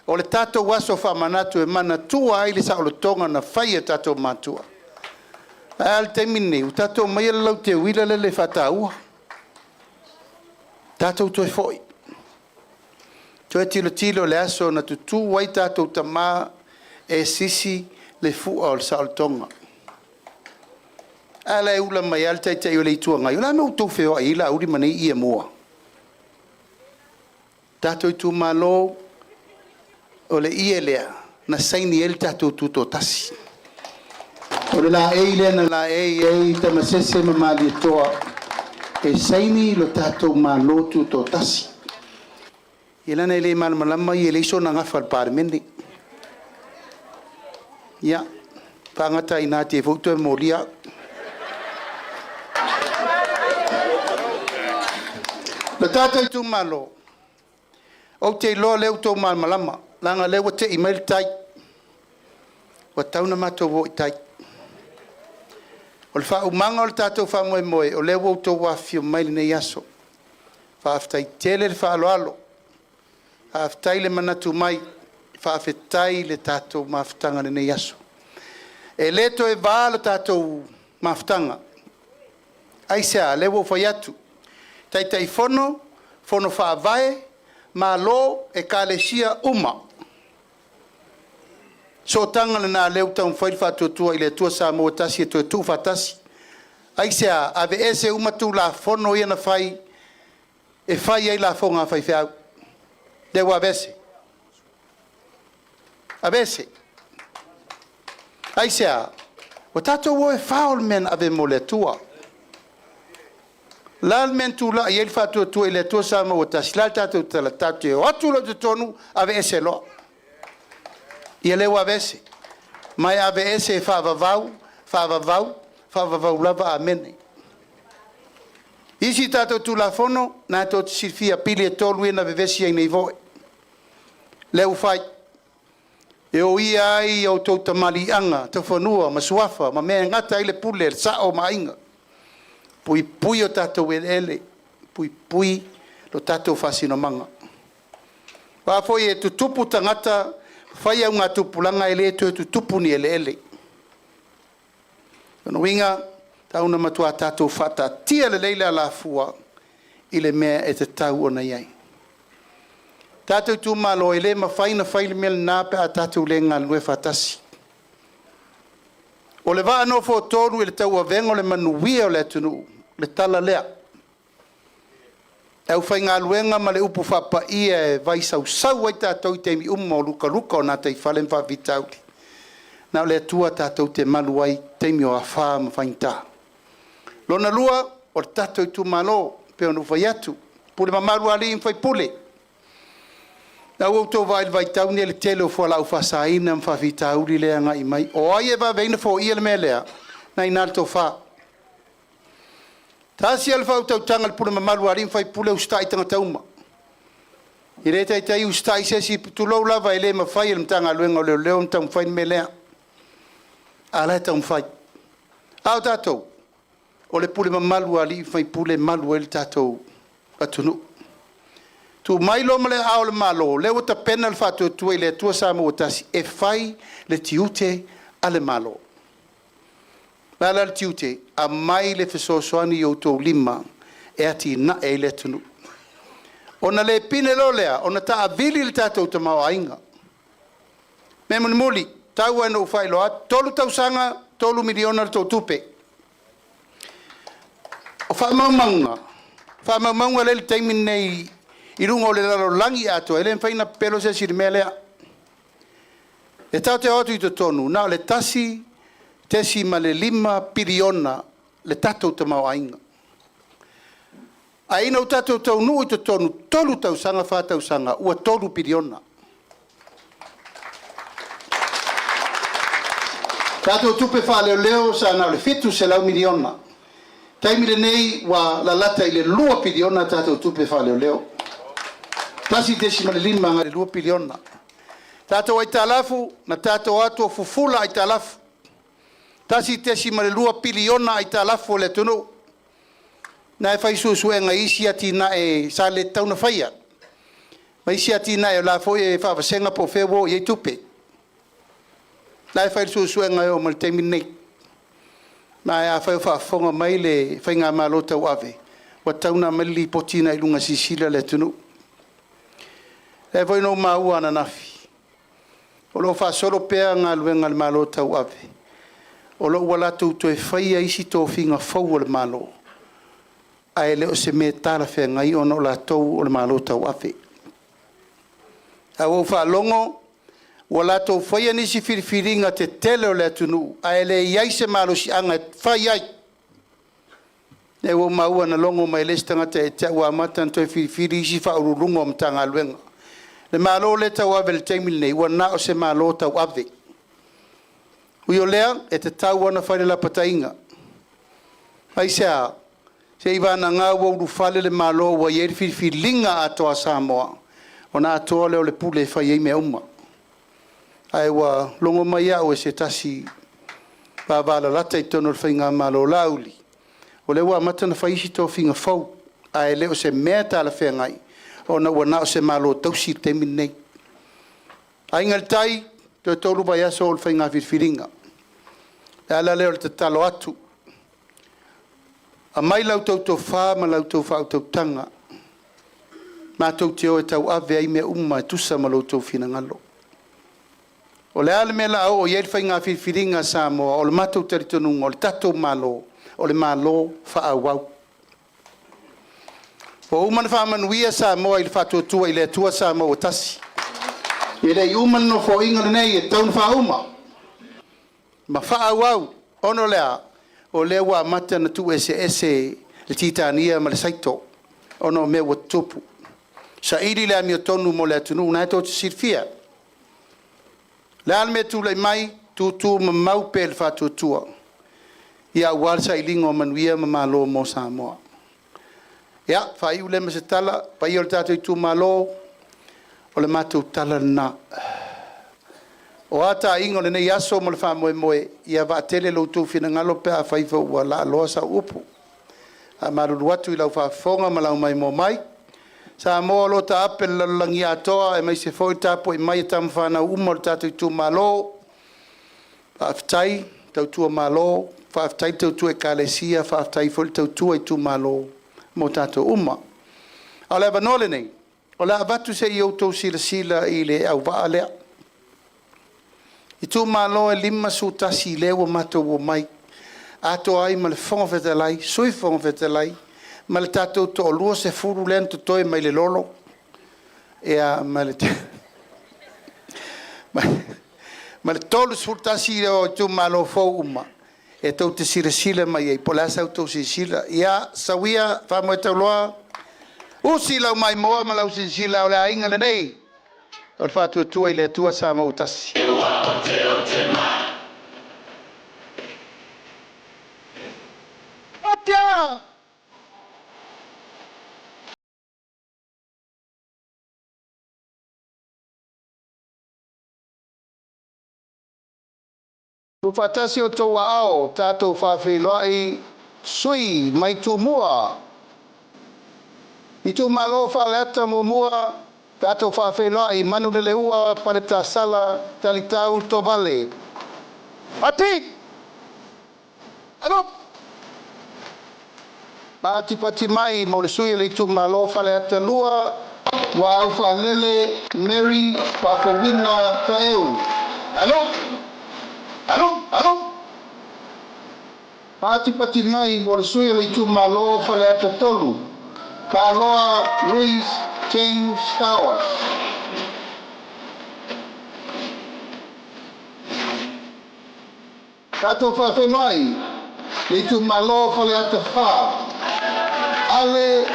O le tātou waso wha manatu e mana tua ai le sa o le tonga na whaia tātou matua. Al te mine, u tātou mai ala lau te wila le whata ua. Tātou toi foi. Toi tilo le aso na tutu wai tātou tamā e sisi le fua o le sa o le tonga. Ala e ula mai al tai tai o le itua ngai. Ula me utou feo a ila uri manei ia mua. Tātou i tu malo o le ia lea na saini el tātou tuto tasi. O le la ei lea na la ei tamasese mamali toa e saini lo tātou malo tuto tasi. Ia na ele malama i ele iso na ngafa al parmeni. Ia, pangata ina te vuto e molia. Le tātou i tu malo. O te loa leo tō malama. Langa leo te email tai. Wa tauna mato wo i tai. O le wha umanga o le tātou wha moe moe. O leo o tō wafio maili nei aso. Wha aftai tele le wha alo alo. Wha aftai le manatu mai. Wha afetai le tātou maftanga nei aso. E leto e wā le tātou maftanga. Aisea leo o whai atu. Tai tai fono wha avae. Ma lo e kalesia uma. So tanga na leo tau whail whatuatua i le tua sa mo tasi e tu whatasi. Aisea, ave ese uma tu la fono ia na whai, e whai ei la fonga whai whiau. Dewa avese. Avese. Aisea, o tato wo e whaol men ave mo le tua. Lal men tu la i el fatu tu ele tu sa mo ta slal tatu tala tatu o atu lo tonu ave ese lo i le wa vese mai ave ese fa vau lava amene isi tatu tu la fono na to sifia pili to lu na vevesi ai nei vo le u fai e o ia ai o to tamali anga to fonua masuafa ma me ngata ile pule sa o mainga pui o tātou ele, pui lo tātou whasino manga. Wāfoi e tutupu tangata, whai au ngā tupulanga ele tu tutupu ni ele. Kono winga, tauna matua tātou whata, tia le leila la fua, i le mea e te tau ona iai. Tātou tu malo ele ma whaina whaile mele nāpe a tātou le ngā lue whatasi. O le vaa no fo tonu i le tau a vengo le manuia o le atunu. Le tala lea. E whai ngā luenga ma le upu whapa ia e vai sau ai tātou te mi o luka o nā tei whalen whawitauri. Nā le atua tātou te malu ai te mi o a whā ma whainta. Lona lua, o le tātou i tu malo, pe onu whai atu. Pule ma maru ali in whai pule. Nā uautou vai vai tauni e le tele o whalau whasaina ma whawitauri lea ngai mai. O ai e wa veina fo ia le mea lea, nai nalto wha. Tasi alfa tau tanga pula mamalu arim fai pula ustai tanga tauma. Ire tai tai ustai sesi tu lo lava ele ma fai el tanga luenga le leon tam fai melea. Ala tam fai. Au tato. O le pula mamalu ali fai pula malu el tato atunu. Tu mai lo male au le malo le uta penal fatu tu ele tu sa mo tasi e fai le tiute ale malo. Lala tiute a mai le fesosoani o tō lima e ati na e le tunu. Ona le pine lolea, ona ta avili le tātou ta mau ainga. Me muli, tau anu ufai loa, tolu tau sanga, tolu miliona le tō tupe. O whaamaumanga le teimin nei i rungo le lalo langi ato, ele mwhaina pelo se sirimelea. E tau te otu i to tonu, na le tasi, tesi ma le 5 piriona le tatou te mau ainga. Aina o tatou tau nuu i to tonu, tolu tau sanga, whātau sanga, ua tolu piriona. Tatou tupe wha leo sa nao le fitu se lau miliona. Taimile nei wa la lata i le 2 piriona tatou tupe wha leo. Tasi tesi ma le 5 ngā le 2 piriona. Tātou ai tālafu, na tātou atu fufula ai tālafu. Tasi tesi ma le 2 piliona ai tālafu le tunu. Na e whai suenga isi ati na e sa le tauna whaia. Ma isi ati na e la fo e whaawasenga po whewo i e tupe. Na e whai suenga e o ma le teimi nei. Na e a whai whaafonga mai le whai ngā malo tau ave. Wa tauna mali potina i lunga sisila le tunu. E voi no maua na nafi. O lo fa solo pea ngā luenga le malo tau ave. O lo ua latu to e whaia isi tō whinga whau le malo. A e leo se me tāla whea ngai ono la tau o le malo tau ave. A wau wha longo, ua latu whaia nisi whiriwhiringa te tele o le atunu. A e le iai se malo si anga whai ai. E wau maua na longo mai lestanga te te ua matan to e whiriwhiri isi wha ururunga o mtanga luenga. Le malo le tau ave le teimil nei, ua na o se malo tau ave. Ui o lea, e te tau ana whaile la patainga. Ai sea, se iwana ngā wau rufale le malo wa ieri whiriwhiringa atoa Samoa. O na atoa leo le pule whai ei mea uma. Ai wa longo mai au e se tasi wala lata i tono le whainga malo lauli. O le wa matana whaisi tō whinga whau. Ai leo se mea tala whea ngai. O na ua nao se malo tausi te minei. Ai ngal tai, te tolu bai aso o le whainga whiriwhiringa. E ala leo le te talo atu. A mai lau tau tau whā, ma lau tau whā tau tanga. Mā tau te o e tau ave ai mea umma e tusa ma lau tau whina ngalo. O le ale mea la o iei whainga whiriwhiringa Samoa, o le mātou taritonunga, o le tatou malo, o le malo wha au au. O umana whamanuia Samoa i le whatuatua i le atua Samoa o tasi. I le umana no fo inga nei e taun wha uma. Ma wha au au, ono lea, o lea wa mata na tu ese le titania ma le saito. Ono me wa tupu. Sa iri lea mio tonu mo le atunu, na eto te sirfia. Le alme tu le mai, tu ma maupe le whatuatua. Ia walsa i lingo manuia ma malo mo Samoa. Ia, whai ule ma se tala, pai o le tātou i tū malo, o le mātou tala na. O ata ingo le nei aso mo le wha moe moe, ia wa atele lau tū whina ngalo pea whaifa ua la aloa sa upu. A maruru atu i lau whaafonga ma lau mai mo mai. Sa moa lo ta ape lalangi atoa, e mai se fōi tapo i mai tam whana uma le tātou i tū malo. Whaaftai, tau tua malo, whaaftai tau tua e kālesia, whaaftai fōi tau tua i tū malo. Mo tātou uma. O le vanole nei, o le avatu se i outou sila i le au waa lea. I tū malo e 5 sutasi i lewa matou o mai. Ato ai ma le whonga whetalai, sui whonga whetalai, ma le tātou to o lua se furu len to toi mai le lolo. Ea ma le te... ma le tolu sutasi i o tū malo fau uma. E tau te sila mai ei, po la sau tau sila. Ia, sawia, whamoe tau loa. Usi lau mai moa, ma lau sila o le ainga le nei. O le whātua tua i le tua Samoa utasi. Atia! Tufatasi o tō ao, tātou whawhiloa i sui mai tū mua. I tū malo whaleata mo mua, tātou whawhiloa i manu le ua pareta sala talitau tō vale. Ati! Ano? Pati mai mo le sui le tū malo whaleata lua, wa au whalele Mary Whakawina Kaeu. Ano? Alo? Pati mai mo le sui le tū malo whaleata tolu. Kaloa Reese James Howard. Kato whawhenai, le tū malo whaleata wha. Ale,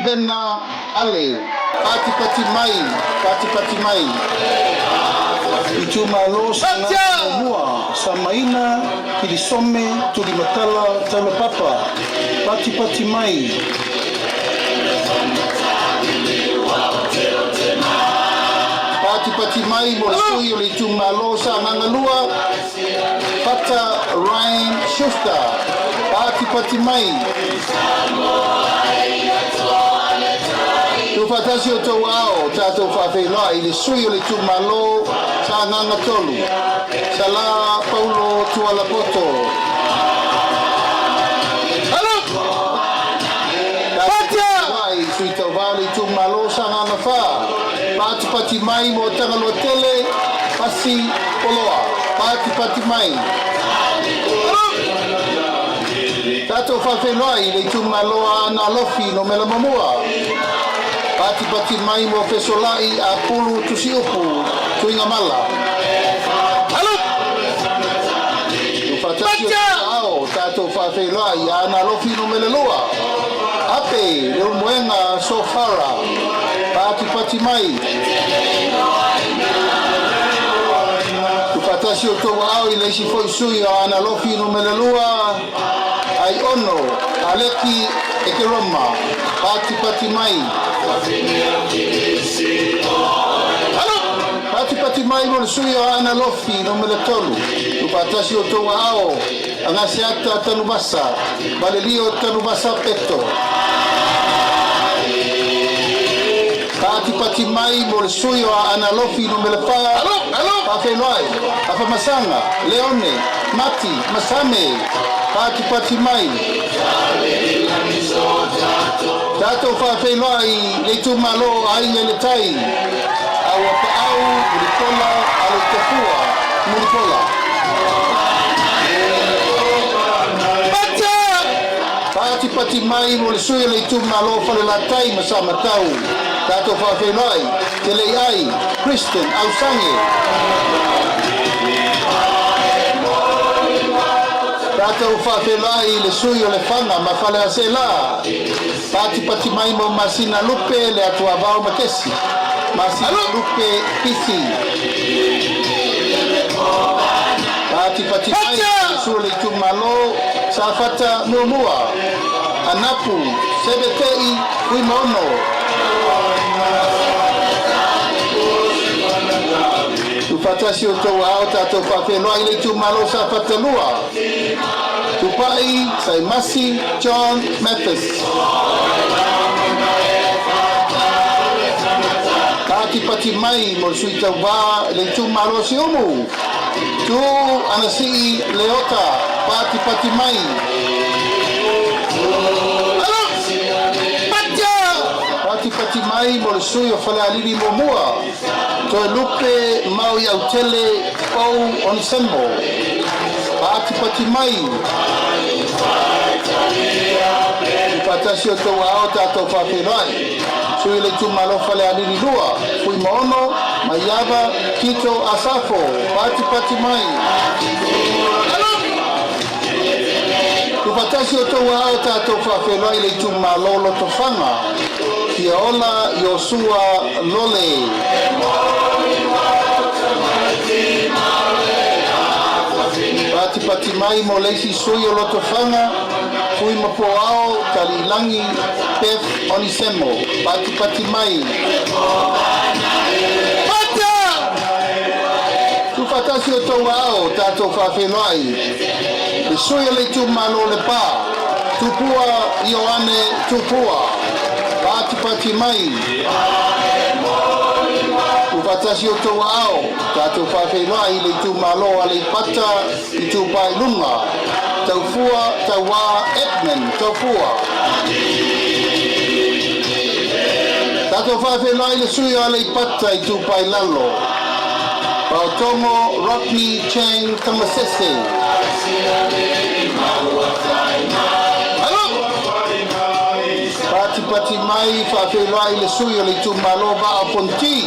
Bena, Ale. Pati mai. I tū malo sa ngā mua, sa maina, kilisome, tuli matala, tala papa. Pati mai. pati mai mo sui o le tu malo sa ngangalua pata Ryan Schuster pati mai tu fatasi o tau ao tatou whawheloa i le sui o le tu malo sa ngangatolu sa la Paulo Tualapoto sui tau vale tu malo sa ngangawha pati mai mo tangalo tele pasi poloa pati mai tato whawhenua i le tu maloa na lofi no mela mamua pati mai mo fesolai a pulu tusi upu tuinga mala tu fatasi o tato whawhenua i a na lofi no mela loa ape le moenga sofara pati mai tu fatasi o tau au i leisi foi sui o ana lofi no melelua ai ono aleki e ke roma pati mai pati mai mo sui o ana lofi no meletolu tu fatasi o tau au anga seata tanubasa valelio tanubasa peto pati mai mo le sui o ana lofi no mele pa whawhenoi afa masanga leone mati masame pati mai tato whawhenoi le tu malo ai le tai au apa au muripola alo tefua muripola pati mai mo le sui le tu malo fale la tai masama tau tato whawhenoi te lei ai Kristen Ausange tato whawhenoi le sui o le whanga ma whale a se la pati mai mo Masina Lupe le atua vau makesi Masina Lupe Pithi pati mai le sui le tu malo sa fata mua anapu sebetei kui mono tu fatasi o tau ao tatou whawhenua i le tu malo sa fatalua tu pai sai Masi John Mathis pati mai mo sui tau wā le tu malo si umu tu anasi leota pati mai pati mai mo le sui o whale alili mo mua to lupe mau i au tele au onisembo pati mai patasi o tau ao tatou whawhenoi sui le tu malo whale alili lua fui moono maiava kito asafo pati mai tu patasi o tau ao tatou whawhenoi le tu malo loto whanga kia ola Yosua Lole pati mai mo leisi sui o loto whanga fui mapo ao talilangi pef onisemo pati mai tu fatasi o tau ao tatou whawhenoi le sui o le tu malo le pa tupua Ioane tupua pati mai ufatasi o tau ao tatou whawhenua i le tu malo a le pata i tu pai lunga tau fua tau wā Edmund tau fua tatou whawhenua i le sui a le pata i tu pai lalo Pautongo Rocky Cheng Tamasese pati mai whawhenua i le sui o le tu malo va a ponti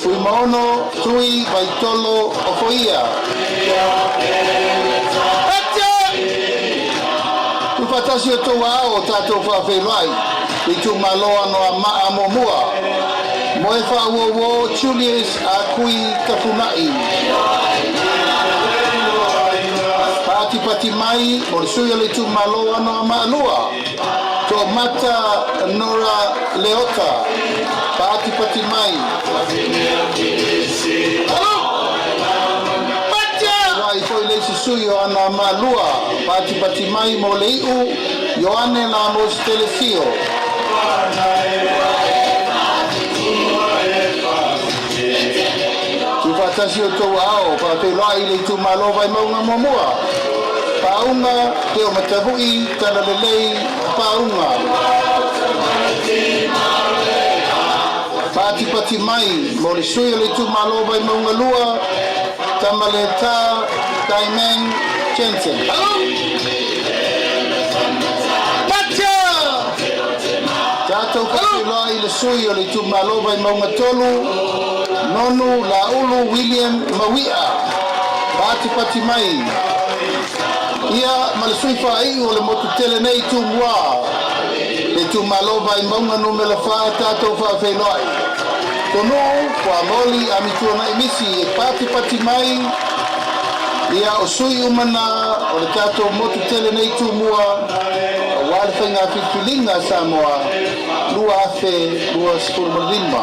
fui maono tui vaitolo o foia tu fatasi o tau ao tatou whawhenua i tu malo ano a maa momua moe whauowo Julius a kui tapunai pati mai o le sui o le tu malo ano a maa lua To mata Nora Leota. Pati pati mai. Halo. Patia. Rai foi le sui o ana malua. Pati pati mai mo leiu. Yoane la mo stelesio. Tasi o tau ao, pa te lai le tu malo vai maunga momua. Paunga te o matavui, tana lelei, paunga. Pati pati mai, mo le sui le tu malo vai maunga lua, tamale ta, taimeng, Jensen. Patia! Tatou pati lai le sui le tu malo vai maunga tolu, Nonu la ulu William Mawia Pati pati mai Ia malasui whai o le motu tele nei tu mua Le tu maloba I maunga numela wha tātou wha whenoi Tono kwa moli a mitua na emisi E pati pati mai Ia o sui umana o le tātou motu tele nei tu mua O wale whainga whiwhilinga Samoa Lua afe, lua spurmalima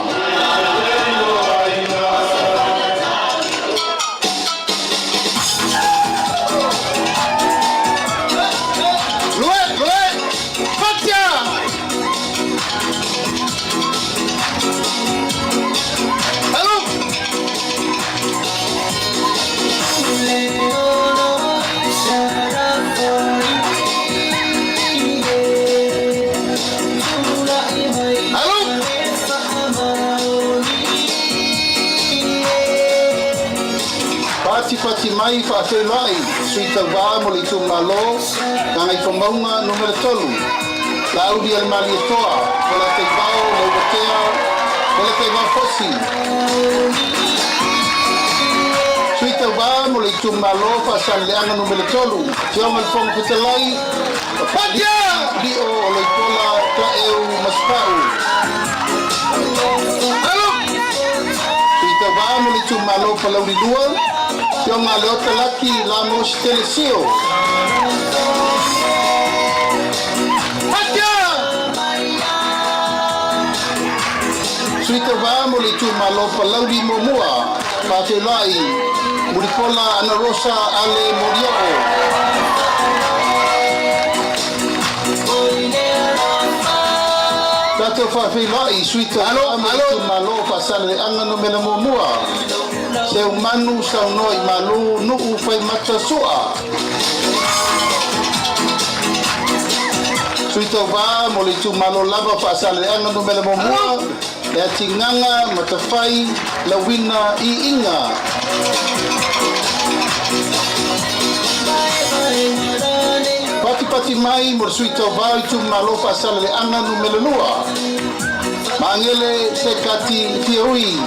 Pati mai fa felai suita va mo le tu malo ngai famaunga numero tolu Claudia al mali toa la te bao le botea le te va fosi suita va mo le tu malo fa saleanga numero tolu jo mal fong putelai patia di o le pola ta eu maspau suita va mo le tu malo fa la dua Yonga leota laki la mos telesio. Hatia! Suita va mo le tu malo pa laudi momua. Pa te lai. Muripola ana rosa ale morioko. Tato fa fe lai suita va mo le tu malo pa sale anga no mena momua. Se umanu sa noi malu nu fai mata soa Suito va mo le tu malo lava fa sale anga no mele momua e tinganga mata fai la wina I inga Pati pati mai mo suito va I tu malo fa sale anga no mele lua Mangele se kati fioi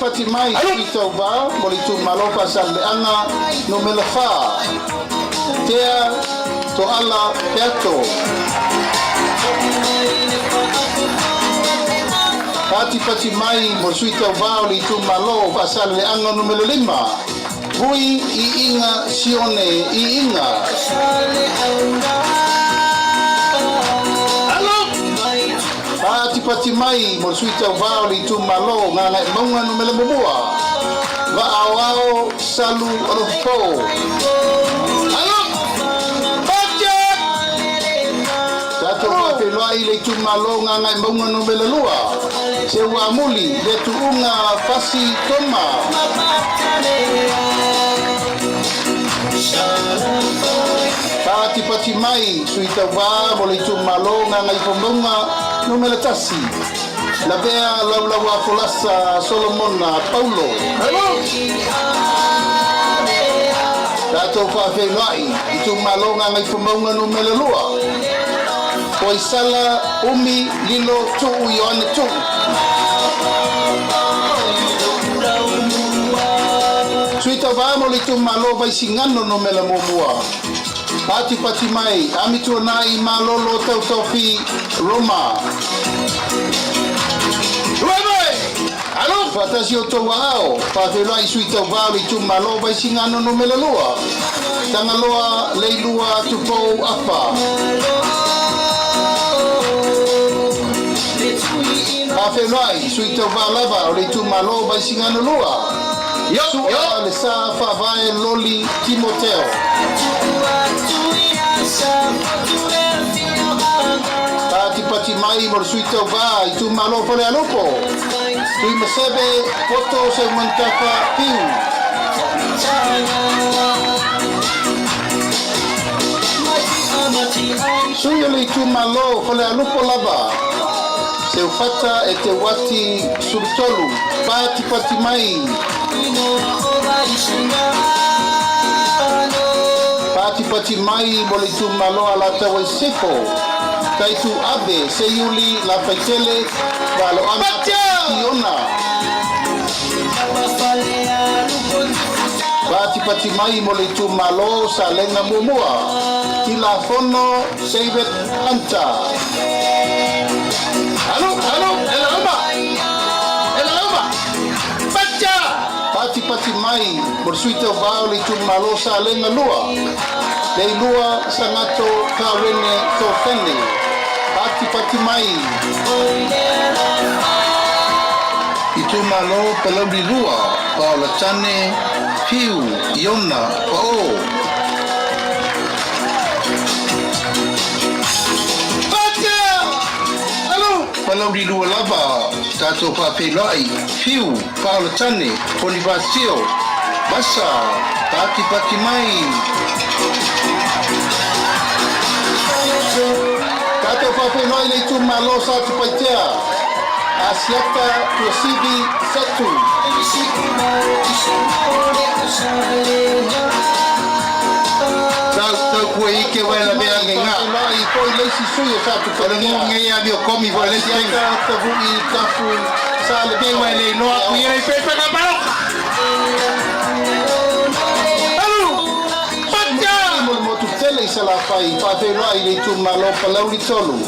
Pati mai suita va mo le tu malo fa sale anga no me la fa Tea to ala peato Pati mai mo suita va le tu malo fa sale anga no me la lima Vui I inga sione I inga Pati mai mo suita va le tu malo ngana maunga no mele momua va ao salu orofo Alo Patia Tato va pe loai le tu malo ngana maunga no mele lua se wa muli le tu unga fasi toma Pati mai suita va mo le tu malo ngana ifomonga no me la tasi la vea la wafolasa Solomona Paulo Tato fa fe lai I tu malonga ngai fumaunga no me la lua Poi sala umi lilo tu Ioane tu Suita vamo le tu malo vai singano no me la momua Pati mai, amitu nai malolo tau tofi Roma. Ruebe! Alo, fatasi o tau ao, pate lai sui tau vali tu malo vai singano no me la lua. Tangaloa leilua tupou apa. Awhenai, sui tau wālava o le tu malo vai singana lua. Sua le sa whawai loli Timoteo. Pati mai mo sui tau wā i tu malo whare alupo. Tui masebe poto se mantafa piu. Sui le tu malo whare alupo lava. Se ufata e te wati surtolu. Pati mai. Pati mai mo le tu malo ala tawa sefo. Kai tu abe se yuli la paitele valo ana tiona. Pati mai mo le tu malo sa lenga mumua. Tila fono seivet anta. Halo, ela baca. Pati mai bersuita vao le tu malo sa lenga lua. Le lua sangato kawene to fende. Pati mai. Itu malo pelau di lua. Paula chane fiu iona pao. Palau di lua lava. Tato papelai fiu Paula chane Bonifacio basa pati mai. Tato papelai le tu malo sa tu paitea. Asiata Tuasibi Setu. Tau kue ike wela mea ngenga. Lai koi leisi suyo sa tu paitea. Nge ya bio komi wa leisi ngenga. Tavu i kafu sa le bewa le noa kuire i pepe ka paro. Alu! Patia! Motu tele sa la fai. Paferoa i le tu malo palau li tolu.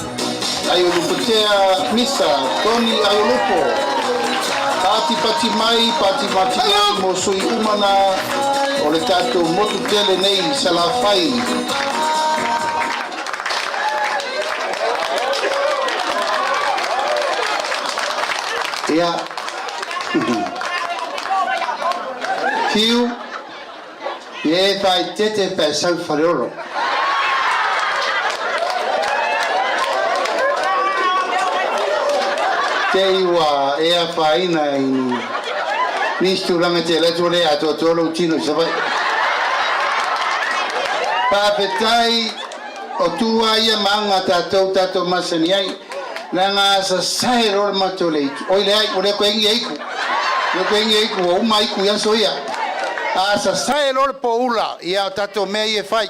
Ayo luputea misa, Tony ayo lupo. Pati mai mo sui umana o le tato motu tele nei salafai. Ia. Fiu. Ie fai tete pe sau faroro. Teiwa ea faina in nisturanga te letole ato tolo tino sabai. Papetai o tua ia manga tato masani ai langa sa sairo matole. Oile ai ore ko engi eiku. Yo ko engi eiku o mai ku ya soia. Asa sairo poula ia tato me e fai.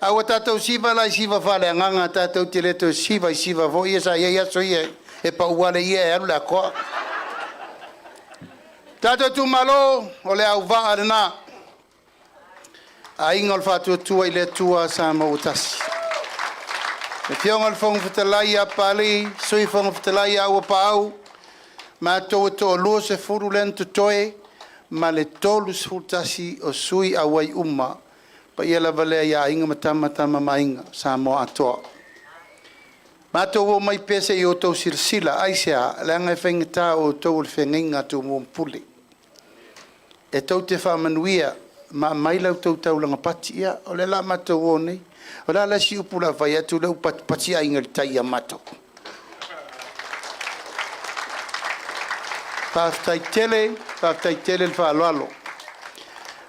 Awa tato siva la siva fale nganga tato teleto siva vo ia sa ia soia. E pa uale ia e la koa. Tato tu malo o le au vaa rena. A ingol fatu tua i le tua sa mautasi. E fiongal fongu fitalai a pali, sui fongu fitalai a ua pau. Ma tau to lua se furu lentu toe, ma le tolu se futasi o sui a wai uma. Pa ia la valea ia inga matama mainga sa mo atoa. Mato wo mai pese i o tau sirsila aisea langa e whengata o tau le whenginga tu mumpuli. E tau te whamanuia ma mai lau tau langa pati ia o le la mato wo nei. O la la si upula vai atu lau pati a inga tai a mato. Whaftai tele le whaaloalo.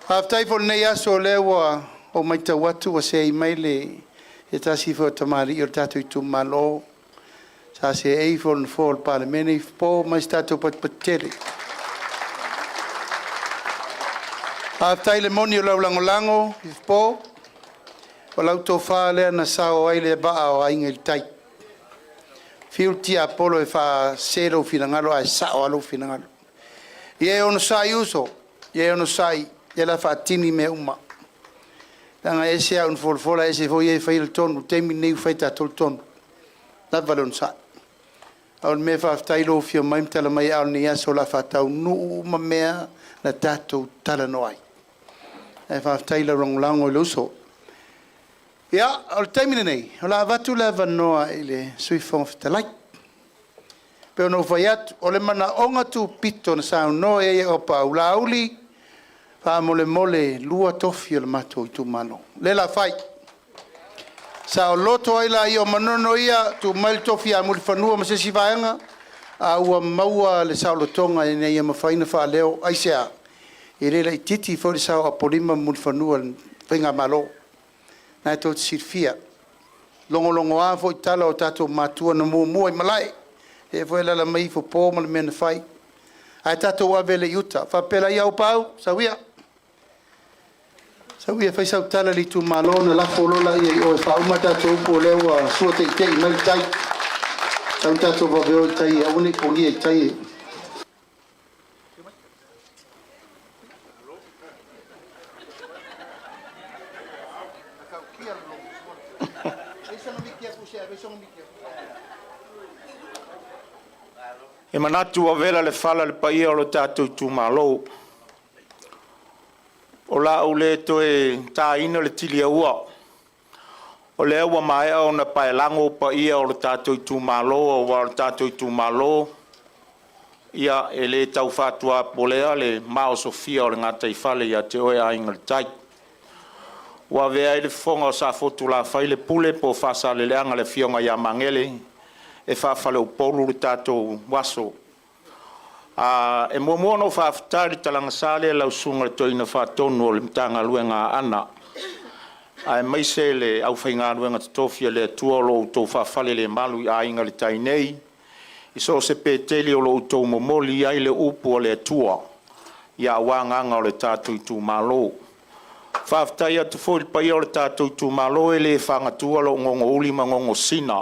Whaftai fo nei aso lewa o mai tau atu wa se i mai le e tasi fo tamari o tatu tu malo sa se e fo pa le mene po mai stato patele a taile moni o lango po o lauto fa le na sa o ai le ba o ai ngel tai fiuti apolo e fa sero finangalo a sa o alo finangalo ye ono sai uso ye ono sai ye la fatini me uma tanga ese un folfola ese foi e fai il ton temi nei fai ta tol ton na valon sa al me fa tailo fio mai tala mai al ni aso la fa ta nu ma mea na tato tala noi e whaafitai la rongolango I luso. Ia, o le taimine nei, o la avatu le vanoa I le sui whangawhitalai. Peo no whai atu, o le mana onga tu pito na sao no e o pa ulauli, wha mole mole lua tofi o le mato I tu malo. Le la whai. Sao loto ai la I o manono ia tu mail tofi a muli whanua ma se si vaenga, a ua maua le sao lotonga I nei ma whaina wha leo aisea. I rela I titi fo le sao a polima muli whanua whinga malo. Na e tō te sirfia. Longo a fo I tala o tato matua na mua I malai. E fo e lala mai fo pō ma le mena whai. Ai tato wa vele yuta. Whapela I au pau, sawia. Sawia whai sau tala li tu malo na lafo lola I o e whau mata tō upo leo a sua te I mai tai. Sau tato wa veo I tai, a wane poni I tai. E manatu a vela le fala le paia o lo tātou tu malo. O la o le to e tā ina le tili a ua. O le ua mai au na paelango paia o lo tātou tu malo o wa lo tātou tu malo. Ia e le tau whatua polea le Mao Sofia o le ngata I fale ia te oe a inga le tai. Wa vea I le fonga o sa fotu la whai le pule po whasa le leanga le fionga ia mangele. E whawhale o polu le tātou waso. E mua no whawhtari talanga sale lau sunga le toina whatonu o le mtanga luenga ana. E maise le au whainga luenga tatofia le tuolo o tau whawhale le malu I ainga le tainei. I so se peteli o lo tau momoli ai le upu o le tua. Ia wanganga o le tātou I tu malo. Whawhtai atu fo le pai o le tātou I tu malo e le whangatua lo ngongo uli ma ngongo sina.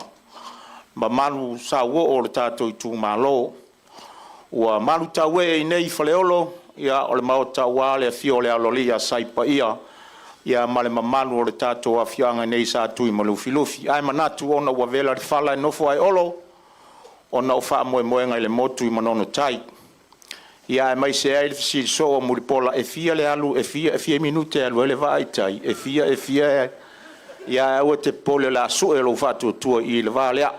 Ma malu sa wo o le tātou I tu malo. Ua malu tawe e nei whaleolo, ia o le mau tawa le fio le aloli a saipa ia, ia ma le mamalu o le tātou a fianga nei sa tui ma lufi lufi. Ai manatu ona ua vela le whala e nofo ai olo, ona o wha moe moenga I le motu I manono tai. Ia e mai se ai le fisi so o muripola e fia le alu, e fia minute alu ele vai tai, e fia, ia e te pole la su e lo fatu tua I le valea.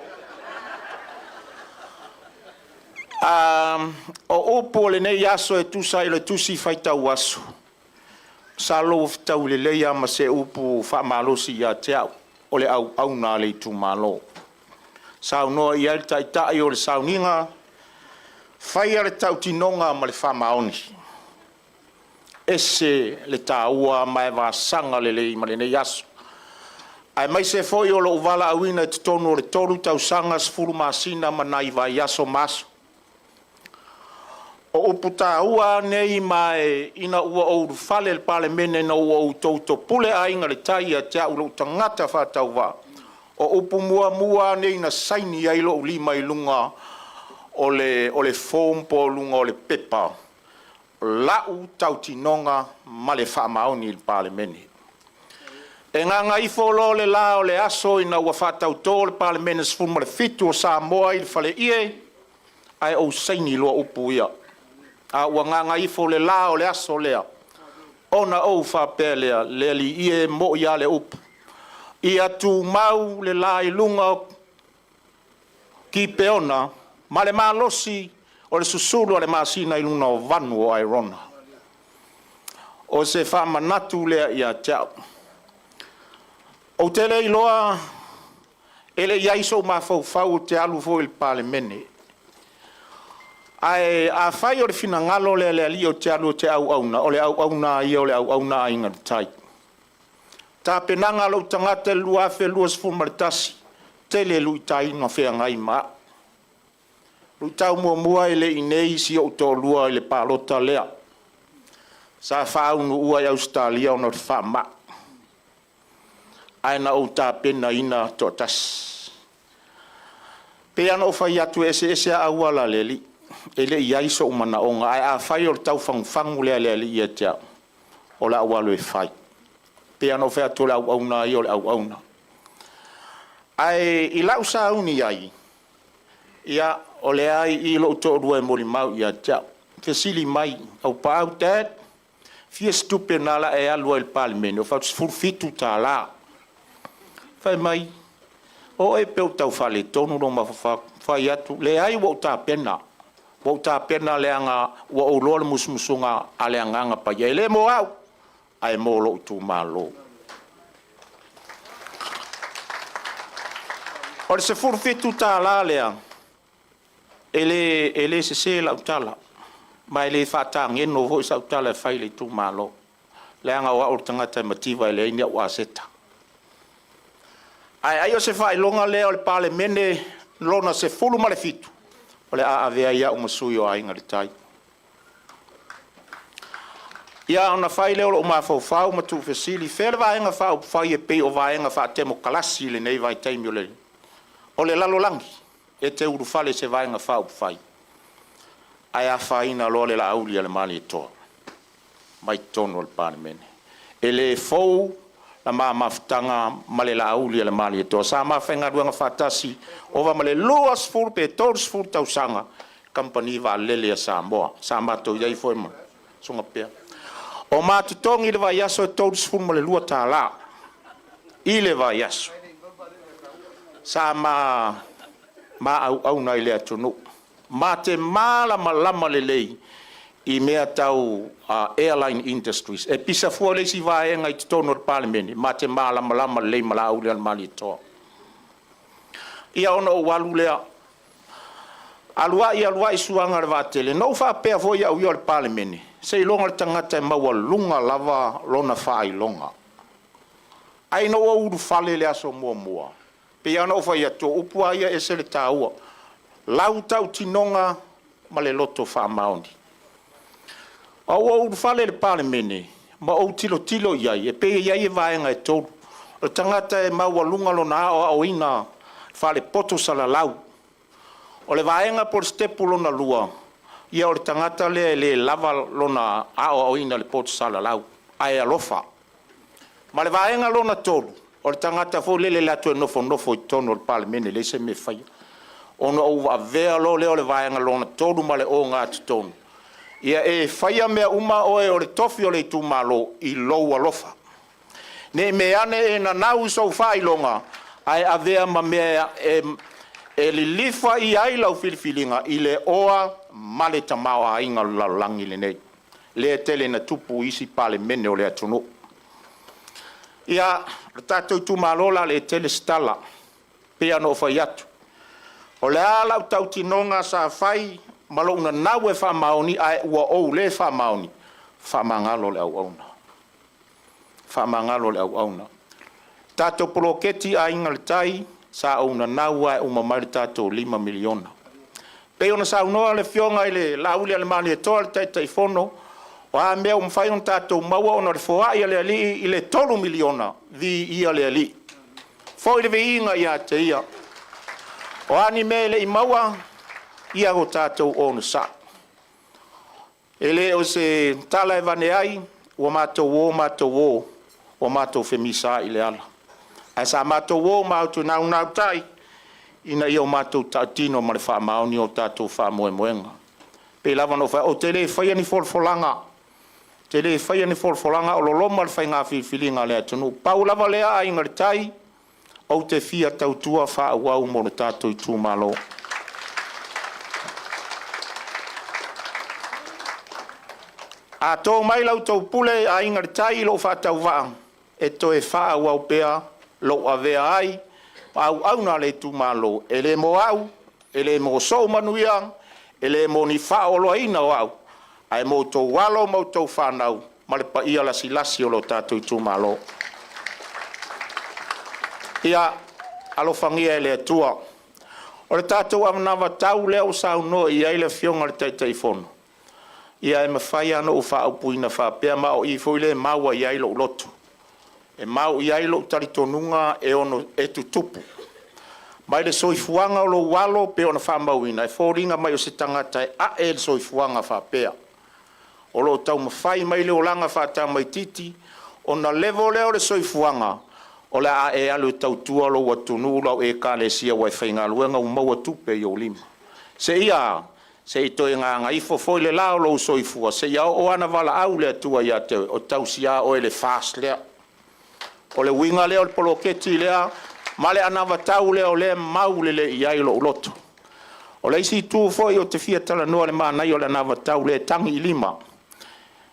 O opo le nei aso e tusa I le tusi whaitau aso. Sa lo tau le leia ma se upu whamalosi ia te au. O le au nā le tu malo. Sa unoa I ai tai o le sauninga. Whai ale tau tinonga ma le whamaoni. Ese le tāua mai wa sanga le lei ma le nei aso. Ai mai se foi o lo uvala awina e tonu o le toru tau sanga sfuru masina ma nai vai aso maso. O puta ua nei mai ina ua o fale le pale mene na ua o toto pule a inga le tai a tea ulo tangata whatau wa. O upu mua nei na saini ai lo lima I lunga o le foam po lunga o le pepa. Lau tau tinonga ma le whamaoni le pale mene. E nganga I folo le la o le aso ina ua whatau tō le pale mene sfuma le fitu o Samoa I le fale ie. Ai o saini loa upu ia. A ua nganga I fo le la o le aso lea. Ona o whapelea le li ie mo ia le upu. Ia tu mau le la I lunga ki peona. Ma le malosi o le susuru o le masina I luna o vanu o Airona. O se whamanatu lea ia teau. O tele I loa ele iaiso ma fau te alu fo il pale mene. Ai a fai o le fina ngalo le ali o te alu te au auna, o le au auna I o le au auna inga tai. Ta penanga lo tangata lua fe lua sfumartasi, te le lui tai no fea ngai ma. Lui tau mua ele inei si o to lua ele palota lea. Sa fau no ua I Australia o no te wha ma. Ai na o ta pena ina to tas. Pea no fai atu ese a awala leli. Ele iai so umana onga ai a fai o tau fangu le ia tea o la awalo e fai pea no fea to la auna I o le auna ai I lau sa uni ai ia o le ai I lo to rua moli mau ia tea fesili mai au pau tet fia stupe na la e alu el palmene o fa fitu ta la fai mai o e pe tau fale tonu no ma fa yatu le ai wo ta pena le anga wo o lo musmusunga ale anga pa ye le mo au ai mo lo tu malo o se fitu ta la le ele se la utala mai le fata ngeno vo sa utala fai le tu malo le anga wa o tangata motiva le ina wa seta ai o se fai longa le o pale mene lona se fulu male fitu o le a vea ia o masuyo ai ngari tai ia ona fai le o ma fau ma tu fesili fele va nga fau fai e pe o va nga fa temo kalasi le nei vai tai miole o le lalo langi e te uru fale se vai nga fau fai ai a fai na lo le la auli le mali to mai tono le pane mene ele fou la maftanga male la auli le mali to sa ma fenga duanga fatasi ova male loas fur pe tors fur tau sanga company va lele sa ma to yai foi ma songa pe o ma tu tongi le va yaso tors fur male lua ta la ile va yaso sa ma au na ile atunu ma te mala malama le lei i mea tau airline industries e pisa fua le si vae ngai tono parliament ma te mala malama le mala ule al mali to ia ono walu le alua i suanga le vatele no fa pe fo ia u al parliament sei longa tangata ma walunga lava lona fai longa ai no u fale le aso mo pe ia no fa ia to upua ia e se le taua lau tau tinonga ma le loto fa maundi o fale le parliament ma o tilo ia e pe ia e vaenga e tolu o tangata e mawalunga lona o ina fale poto sala lau o le vaenga por stepu lona lua ia o le tangata le lava lona o ina le poto sala lau ai alofa ma le vaenga lona tolu o le tangata fo lele lato e nofo i tono le parliament le se me fai ono o avea lo le vaenga lona tolu ma le o ngā tonu ia e faia mea uma oe o le tofi o le tu malo i lou alofa. Ne me ane e na nau sau fai longa ai avea ma mea e li lifa i ai lau filifilinga i le oa male tamao a inga lalangi le nei. Le tele na tupu isi pale mene o le atunu. Ia tatou tu malo la le tele stala pea no fai atu. O le ala tau tinonga sa fai malo una nawe fa maoni ai ua o le fa maoni fa mangalo le au auna tato poloketi a ingal tai sa una nawa uma mari tato 5 miliona pe ona sa uno le fionga ile lauli ale mani tol tai fono wa me um fai un tato mawa ona le foa ile ali ile 3 miliona vi ile ali foi le vinga ia te ia o ani mele i mawa ia o tātou onu sa. Ele o se tala e vane ai, o mātou femisa i le ala. Ai sa mātou mātou nau tai, ina ia o mātou tātino ma le wha maoni o tātou wha moenga. Pe lava no wha, o te le whaia ni folfolanga. Te le whaia ni folfolanga, o loloma le whainga whiwhilinga lea tunu. Pau lava lea ai ngari tai, o te fia tautua wha awau mo le tātou i tūmalo. A tō mai lau tau pule a ingar tai lo whātau waa. E to e wha au pea lo a vea ai. Au na le tu malo. E le mo au, e le mo sou manuia, e le mo ni wha o loa ina o au. Ai mo tō walo mo tō whanau. Ma le pa ia lasi o lo tātou tu malo. Ia alofangia e le atua. O le tātou amanawa tau leo sau no i aile fionga le teitai fono. Ia e mawhai ana o wha aupuina wha pia mao i fwile maua i ailo loto. E mau i ailo taritonunga e ono e tutupu. Mai le soifuanga o lo walo pe ona wha mauina. E fōringa mai o se tangata e a e le soifuanga wha pia. O lo tau mawhai mai le olanga wha tau mai titi. O na levo leo le soifuanga. O le a e alu tau tua lo watunu lau e ka le sia wai whainga luenga u maua tupe i o lima. Se ia Se i toi ngā ngai fo le lao lo soifua. Se iau o ana wala au le atua ia te o tausia o ele fast lea. O le winga lea o le poloketi lea. Ma le anawa tau lea o le mau le iai lo uloto. O le isi tu foi o te fia tala noa le mānai o le anawa tau le tangi i lima.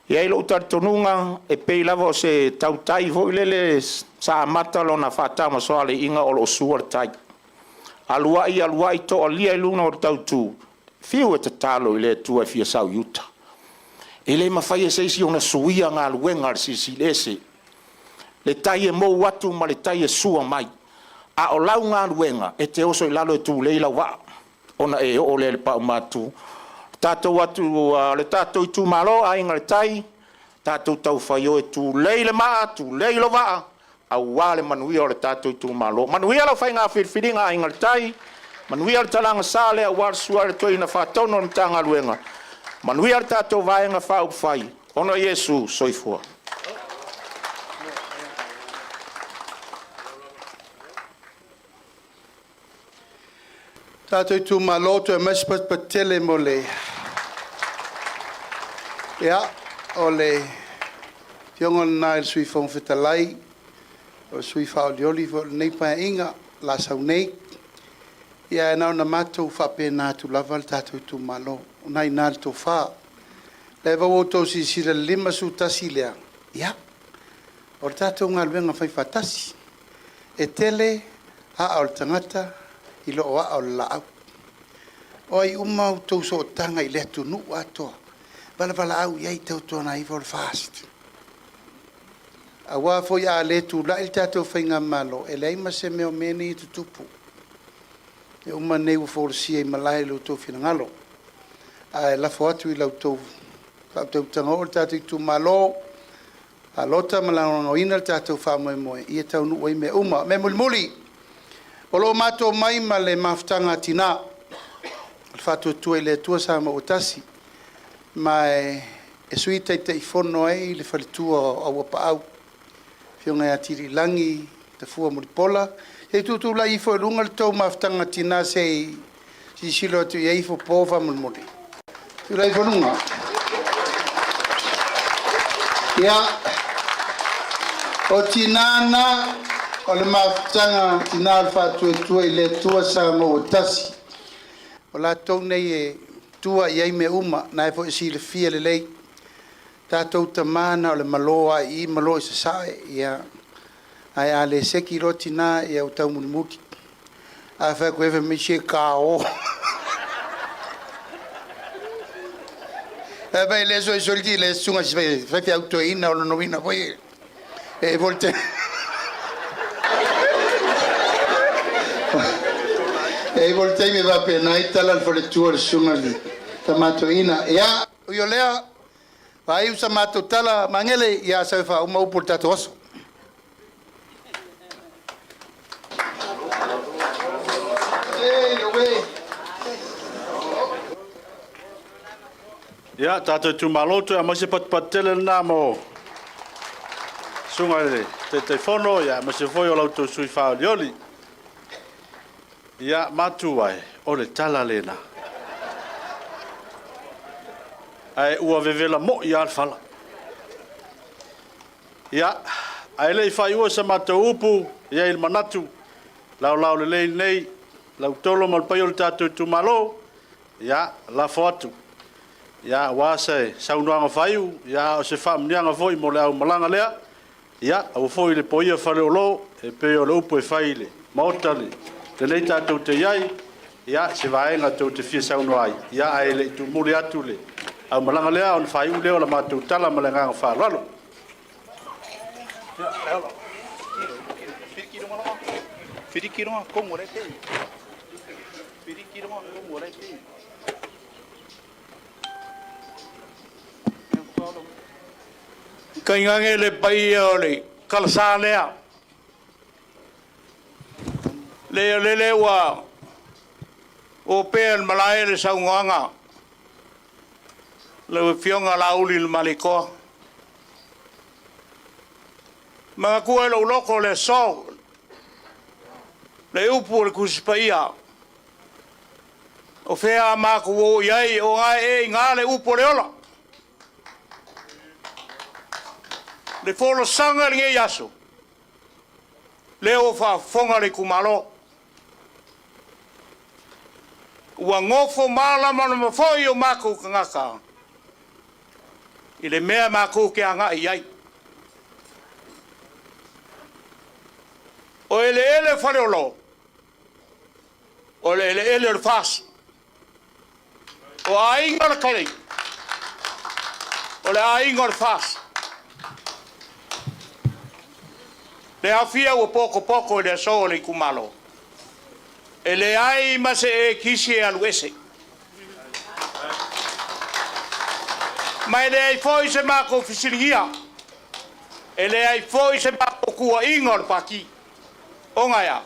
Iai lo utar tonunga e pei lava o se tau tai foi le sa amata lo na whatama soa le inga o lo sua le tai. Aluai to o lia i luna o le tau tu. Fiu e te talo i le tua e fia sau yuta. E le mawhai e seisi o na suia ngā luenga le sisi lese. Le tai e mou watu ma le tai e sua mai. A o lau ngā luenga e te oso i lalo e tu leila wa. Ona e o le pa umatu. Tātou watu le tātou i tu malo a inga le tai. Tātou tau whai o e tu leila maa, tu leila wa. A wale manuia o le tātou i tu malo. Manuia lau whai ngā whirwhiringa a inga le tai. Manuia le talanga sale a war suare toi na whātono na tanga luenga. Manuia le tātou vaenga whau whai. Ono Yesu soifua. Tātou tu maloto e mespat patele mo le. Ia, o le fiongon na il sui fong fitalai. O sui fao dioli fo nei pa inga la sau nei. Ia e nau na matou whape nā tu lava le tātou tu malo. Nai nā le tō whā. Lewa o tō si sira lima su tasi lea. Ia. O le tātou ngā luenga whai whatasi. E tele a o le tangata i lo a o le laau. O ai umau tō so tanga i lea tu nu atoa. Wala au iai tau tōna i for fast. A wā foi a le tu la il tātou whai ngā malo. E leima se meo mene i tutupu. E uma nei u forsia i malai lo to fina ngalo a la foatu i lo to tanga o tatu tu malo a lota malanga o ina tatu fa mo i tau nu me uma me mulmuli o lo mato mai male maftanga tina al fatu tu le tua sa mo tasi mai e suita te fono ai le fal tu o pa au fionga atiri langi te fua mo pola. E tu la i fo lunga tau maftanga tina se si silo tu i fo pova mulmuli. Tu la i fo lunga. Ia o tinana o le maftanga tina alfa tu i le tua sa mo tasi. O la tau nei e tua i me uma na e fo si le fia le lei. Tātou tamana o le maloa i maloa i se sae ia. Ai ale seki roti na e au tau mulmuki. A wha koe me she ka o. E bai le so solti le sunga si fai auto ina o no vina poi. E volte. E volte mi va pena itala al fare tu sunga li. Tamato ina ya io lea vai usa mato tala mangele ya sa fa uma portato oso. Ia, tātou tu maloto, a mase patele nā mo. Sunga te whono, ia, mase foi o lautou sui whao lioli. Ia, matu ai, o le tala lena. Ai, ua vevela mo i alfala. Ia, ai lei whai ua sa matou upu, ia il manatu. Lau le lei nei, lau tolo malpai o le tātou tu malo. Ia, la foatu. Ya wase saunoanga faiu ya o se famnianga foi mo le au malanga lea ya au foi le poia fale lo e pe o le upo e faile mautali te nei tātou te iai ya se vaenga tau te fia sauno ai ya ai le tu muli atu le au malanga lea on faiu leo la matou tala malanga fa lalo Firikiro kongo le te Firikiro kongo le te Kaingange le pai o le kalasa lea. Le wa o pe malai le saunganga. Le fionga la uli le maliko. Ma kua lo loko le so. Le upu le kuspaia. O whea māku o iai o ngā e ngā le upo le ola. Le wholo sanga le ngei aso. Le o wha whonga le kumalo. Ua ngofo mālama na mawhoi o māku ka ngaka. I le mea māku ke anga i ai. O ele whare o lo. O le ele whasu. O a inga le kare. O le a inga le whasu. Le hawhia ua poko le so le kumalo. E le ai ma se e kisi e aluese. Ma e le ai foi se mako fisiringia. E le ai foi se mako kua inga le paki. O ngaia.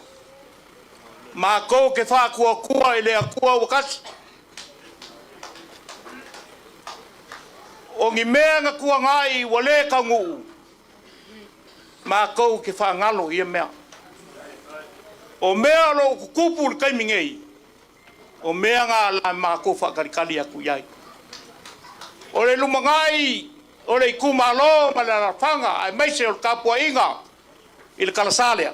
Ma ko ke wha kua e le a kua wakasi. O ngi mea nga kua ngai wa le ka ngu. Ma ko ke wha ngalo i mea. O mea lo kukupu le kaimingei. O mea ngā la ma ko wha karikali aku iai. O le lumangai, o le kumalo ma le rafanga, ai maise o le kapua inga. I le kalasalea.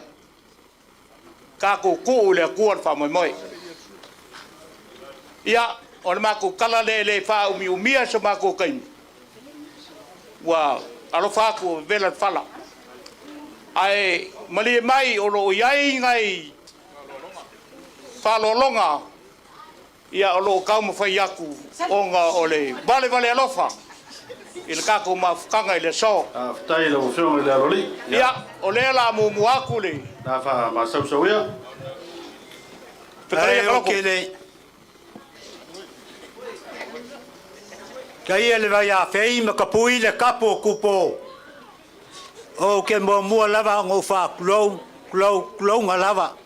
Ka kuku le akua le wha moe. Ia, o le mako kala le wha umia so mako kaimi. Wa, alo wha ko vela le whala. Ai, mali mai o lo iai ngai whalolonga. Ia o lo kauma whai aku o ngā o le vale alofa. I le kako mawhukanga i le so. Whtai la whewhionga i le aroli. Ia, o le la mumu aku le. Nā wha masau ia. Whakaria kaloko. Ka ia le vai a whei ma ka pui le kapo kupo. O ke mua lava ngō wha kulou ngā lava.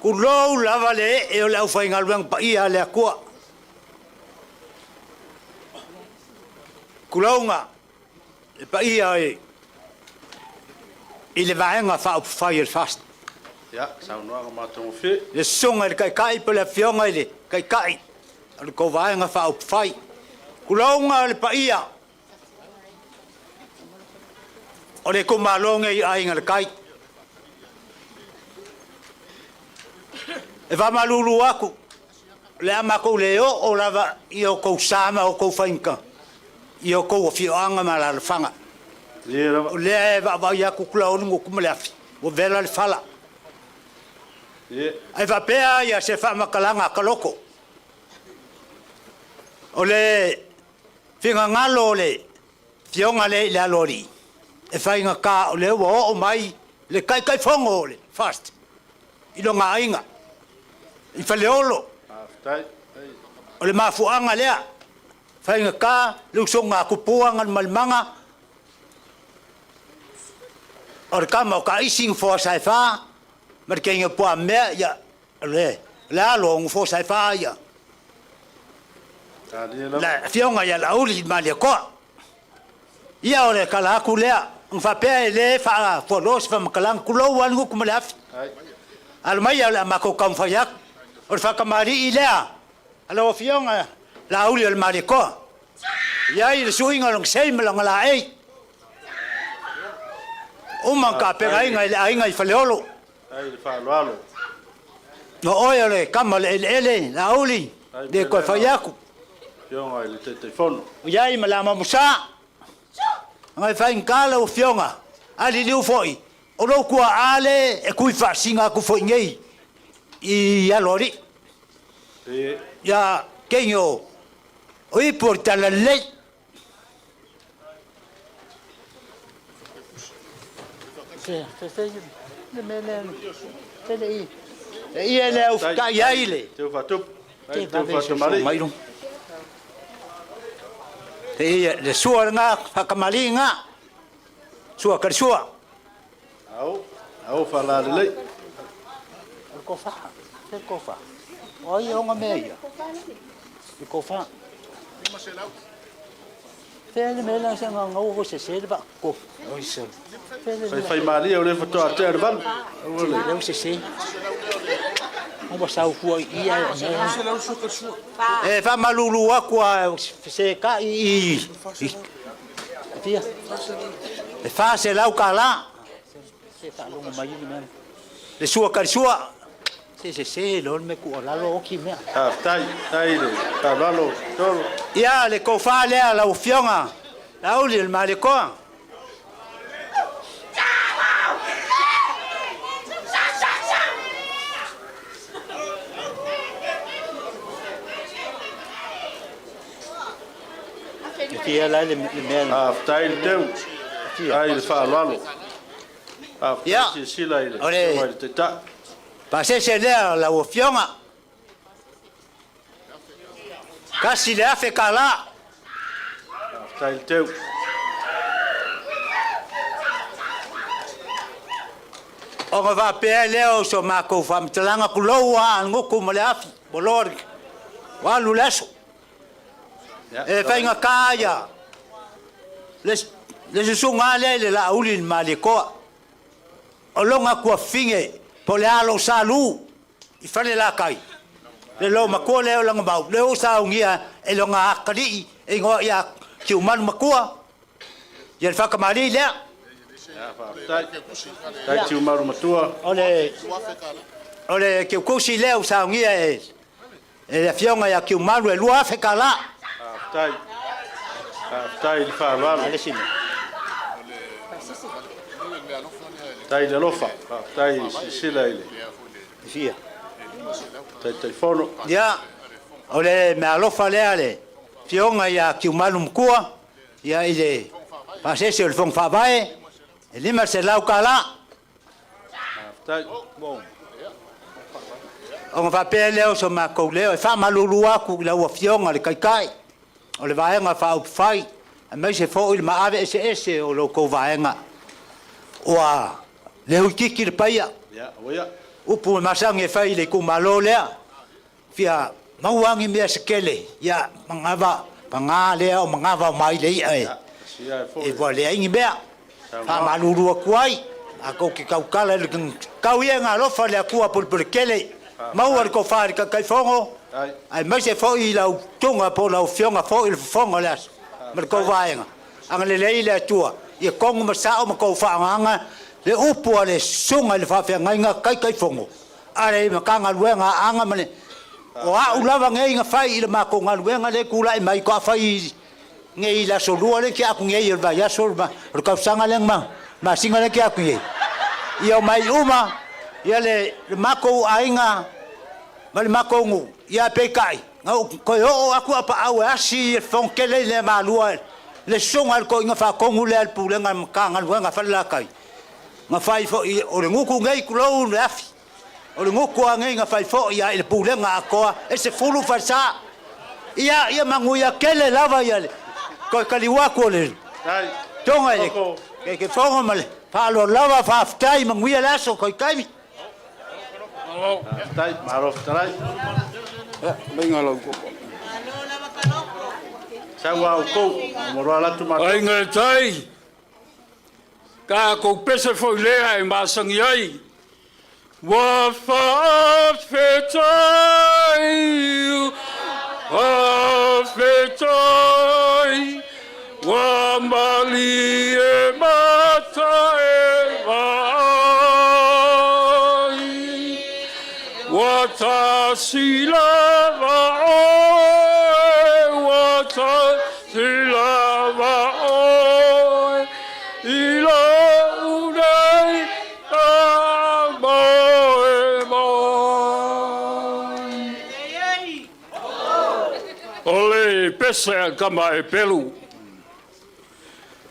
Kulou lava le e o le au whai ngaluang pa ia le akua. Kulou ngā le pa ia e. I le vaenga wha upu whai el fast. Ia, saunoanga mātongo whi. Le songa le kai pa le whionga le kai. Ale ko vaenga wha upu whai. Kulou ngā le pa ia. O le ko malonga i ainga le kai. E va malulu aku. Le amako le o lava i o kou sama o kou whainka. I o kou whioanga ma la whanga. O le e va i aku kula o lungo kumaleafi. O vela le whala. E va pea i a se whamakalanga kaloko. O le whinga ngalo le whionga le alori. E whainga ka o le o mai le kai whongo le fast. I lo ngā inga. I whaleolo. O le mafuanga lea. Whainga ka le usonga kupuanga malimanga. O le kama o ka ising fo sai wha. Ma ke inga pua mea ia le alo ngu fo sai wha ia. La whionga ia la uli ma le koa. Ia o le kala aku lea. Ngfa pea le fa folos fa makalang kulou wan ku malafi. Al mai ala mako kam fayak. O fa kamari ilea. Ala ofionga la uli al mariko. Ya i suinga long sei melang la ei. O man ka pe ainga ile ainga fa leolo. Ai fa loalo. No oile kamal ele la uli de ko fayaku. Fionga ile te fono. Ya i malama musa. Ngai fai ngala o fionga. Ali liu foi. O lo kua ale e kui fa singa ku foi ngei. I alori. Ya kenyo. Oi porta la lei. Ia le o ka ia ile. Te fa tup. Te fa tomari. Mairum. Te le suar nga hakamali nga. Sua kar sua. Au fa la le. Ko fa. Te ko fa. Oi o nga meia. Ko fa. Fele mela sa nga ngau se selva ko. Oi se. Fai mali o le foto a te arban. Le se se. Ngwa sau fua ia. Fa malulu aku se ka I. Tia. Fa se lau kala. Se fa longa mai ni men. Le sua ka sua. Se lon me ku la lo ki me. Tai le lalo tolo. Ia le ko fa le la ufionga. La uli le male ko. Tia la le men. Tai le teu. Tai le fa lalo. Ya. Sila ile. Ole. Te ta. Pasé se le la ufionga. Kasi le afe kala. Tai le teu. O nga va pe leo so ma ko fam tlanga ku lo wa ngoku mo le afi bolor wa lu leso e fa nga kaya les sunga le la ulin maliko o longa ku finge po le alo salu I fa le la kai le lo ma ko le longa ba le o sa ungia e longa akali e ngo ya ki uman ma ko ye fa ka mali le Tai tiu maru matua. Ole ke kusi leo sa ngia e le fionga ya ki maru e lua fe kala. Tai fa lalo. Tai le lofa. Tai sila ile. Fia. Tai telefono. Ya. Ole me alofa le ale. Fionga ya ki maru mkua ya ile. Pasese le fong fa bae. Lima se lau kala. Bom. On va pe leo so ma ko leo fa malulu aku la wa fionga le kai. O le vaenga fa up fai. A me se fo il ma ave ese o lo ko vaenga. Wa le ukiki le paia. Ya, oya. Upu masange fai le ku malo lea. Fia mauangi me skele ya mangava pangale o mangava mai le ai. E vole ingi bea. Fa malulu akuai ako ki kaukala le kauia nga lofa le akua pulpul kele mau ar ko fa ka kai fongo ai mai se fo I la tunga po la fionga fo il fongo las mer ko vaenga ang le le tua I kong ma sa o ma ko fa nga le upu le sunga le fa fa nga kai fongo are ma ka nga luenga anga mane o a ulava ngai nga fai le ma ko nga luenga le kula mai ko fai ngai la solua le ki aku ngai va ya solba ro ka sanga leng ma singa le ki aku ngai ia mai uma ia le mako ainga mal mako ngu ia pe kai ngau ko o aku apa au asi fon kele le malua le songa ko nga fa ko ngu le al pulenga ka nga nga fa la kai nga fai fo o le nguku ngai kulo le afi o le nguku ngai nga fai fo ia il pulenga ko ese fulu fa sa ia mangu ia kele lava ia ko kaliwa ko le Tai. Tonga le ke fonga male pa lo lava fa aftai manguia laso ko kai Tai marof tai. Venga lo ko. Sa wa ko mo la tu ma. Ai ngai tai. Ka ko pese foi le ai ma sangi ai. Wa fa fetai. Wa fetai. Wa mali e mata e vai. Wa ta silava oi. Wa ta silava oi. Ila unai amoe moi. Ole pese kama e pelu.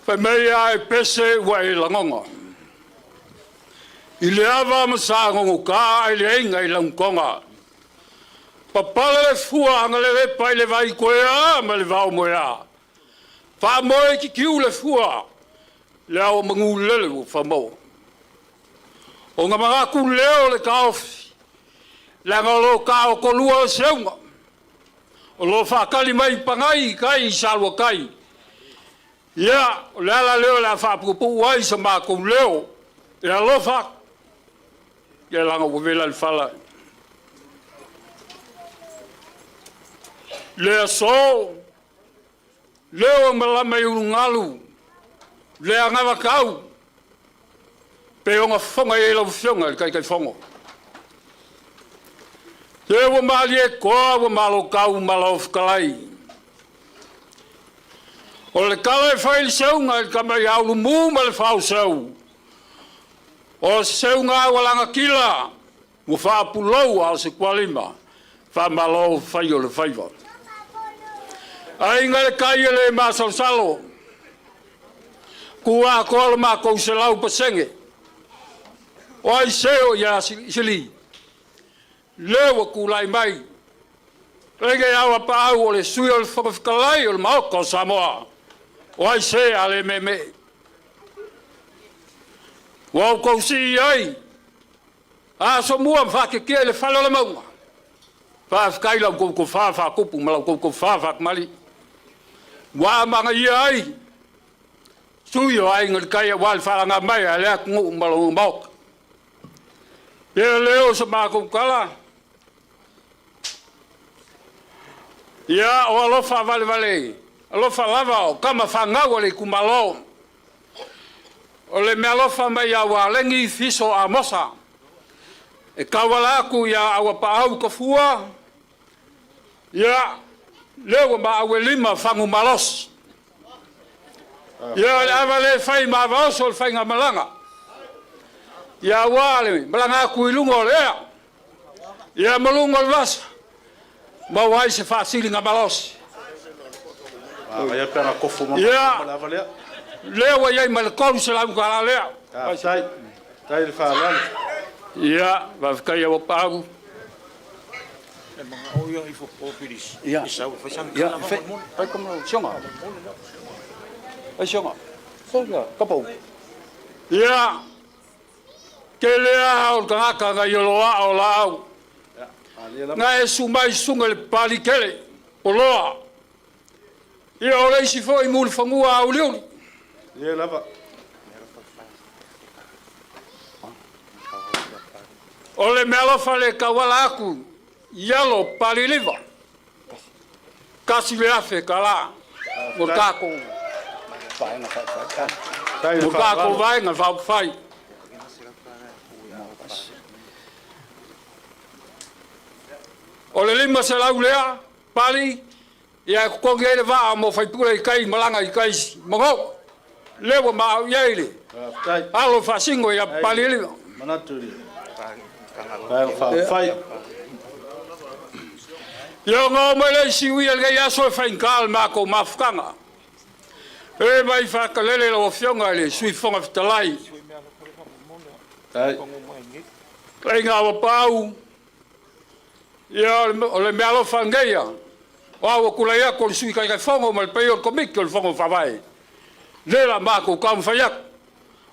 Fa mea e pese wa e langonga. I le awa masangongo ka e le inga I langkonga. Papala le fua anga le pai le vai koea ma le vau moea. Fa moe ki kiu le fua. Le au mangu lele u fa mo. O nga mga ku leo le kaofi. Le ngalo kao kolua seunga. O lo fa kali mai pangai kai salwa kai. Ya, la leo la fa pupu wai sa ma ko leo. Ya lo fa. Ya la ngo vela al fala. Le aso. Leo malama i ungalu. Le angava kau. Pe onga fonga e lau fionga kai fongo. Te wa mali e koa wa malo kau malo fkalai. O le kala e whai seunga i kamai au lumu ma le whau seu. O seunga walanga kila. Mo wha pulau al se kualima. Wha malo whai o le whaiva. A inga le kai le masal salo. Kua koala ma kou se lau pasenge. O ai seo ya sili. Lewa kulai mai. Rege awa pa au o le sui o le whakawhikalai o le maoko Samoa. O ai se ale me. Wau kou si ai. A so mua whake kia le whalala maunga. Whawhikai lau kou whawha kupu ma lau kou whawha mali. Wa manga ia ai. Sui o ai ngal kai wal whalanga mai a lea kungu ma lau maoka. Ia leo sa mākou kala. Ia o alofa vale. Alofa lava o kama whangau le kumalo. O le me alofa mai a walengi fiso a mosa. E kawala aku ia awa paau ka fua. Ia leo ma awe lima whangu malos. Ia le avale whai ma vaoso le whai ngā malanga. Ia wale, malanga aku ilungo lea. Ia malungo le vasa. Ma wai se whaasili ngā malos. Ia pera kofu ma lava lea. Lea wa iai malakolu se lau kala lea. Tai le whaalani. Ia, wawhikai awa pāgu. Ia, pai kamau, sionga. Ai sionga. Sionga, kapau. Ia, ke lea o kangaka ngai oloa o lau. Nga e sumai sunga le pali kele, o loa. Ia o leisi fo i muli whangua au liuni. Ia lava. O le mealofa le kawala aku, yalo pali liva. Kasi le afe kala, mo kako. Mo kako vai nga vau fai. O le lima se lau lea, pali, ia kukongi ele vaa mo fai pura i kai malanga i kai mongo. Lewa ma au yeile. Alo fasingo ia pali liva. Manaturi. Fai. Yo ngā mele si ui alga ia soe whainkal mako mafukanga. E mai whakalele lo fionga le sui whonga fitalai. Kei ngā wapau. Ia o le mealo whangeia. O awa kula ia ko le sui kai whonga ma le peo komiki o le whonga whawai. Lela mako kam whaiak.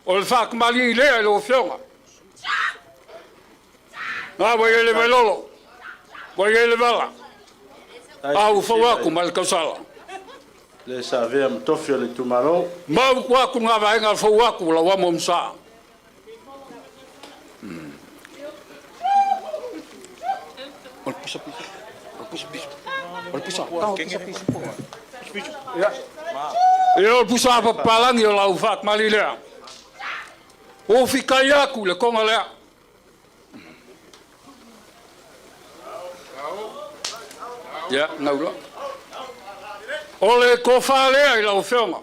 O le whakamali lea lo fionga. Ngā wai ele mai lolo. Wai ele wala. Au whawaku ma le kausala. Le sa vea mtofio le tumaro. Mau waku ngā waenga whawaku la wamo msa. Ol pisa. Ia ol pisa apa palangi o lau whak mali lea. O whikai aku le konga lea. Ya, naula. Ole kofa lea i lau whionga.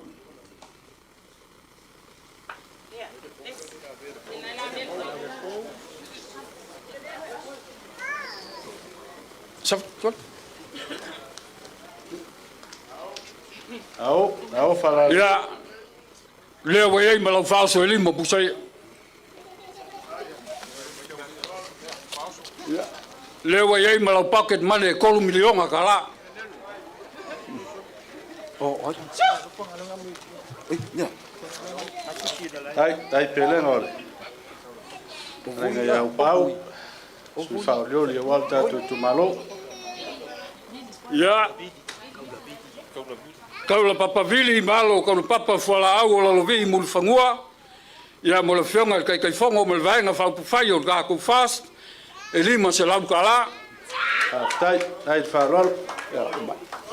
Au fala. Ya. Lea wa ei ma lau whaaso e lima busai. Lewa iei ma lau pocket money e kolu milionga ka la. Tai pelenga ole. Renga ia upau. Sui whao lioli e walta tu malo. Ya. Kaula papa vili malo, kaula papa fuala au o lalovi mul fangua. Ya mo le fionga kai fongo mo le vaenga whau pufai o kako fast. E lima se lau ka la. Tai, ai whāroalo.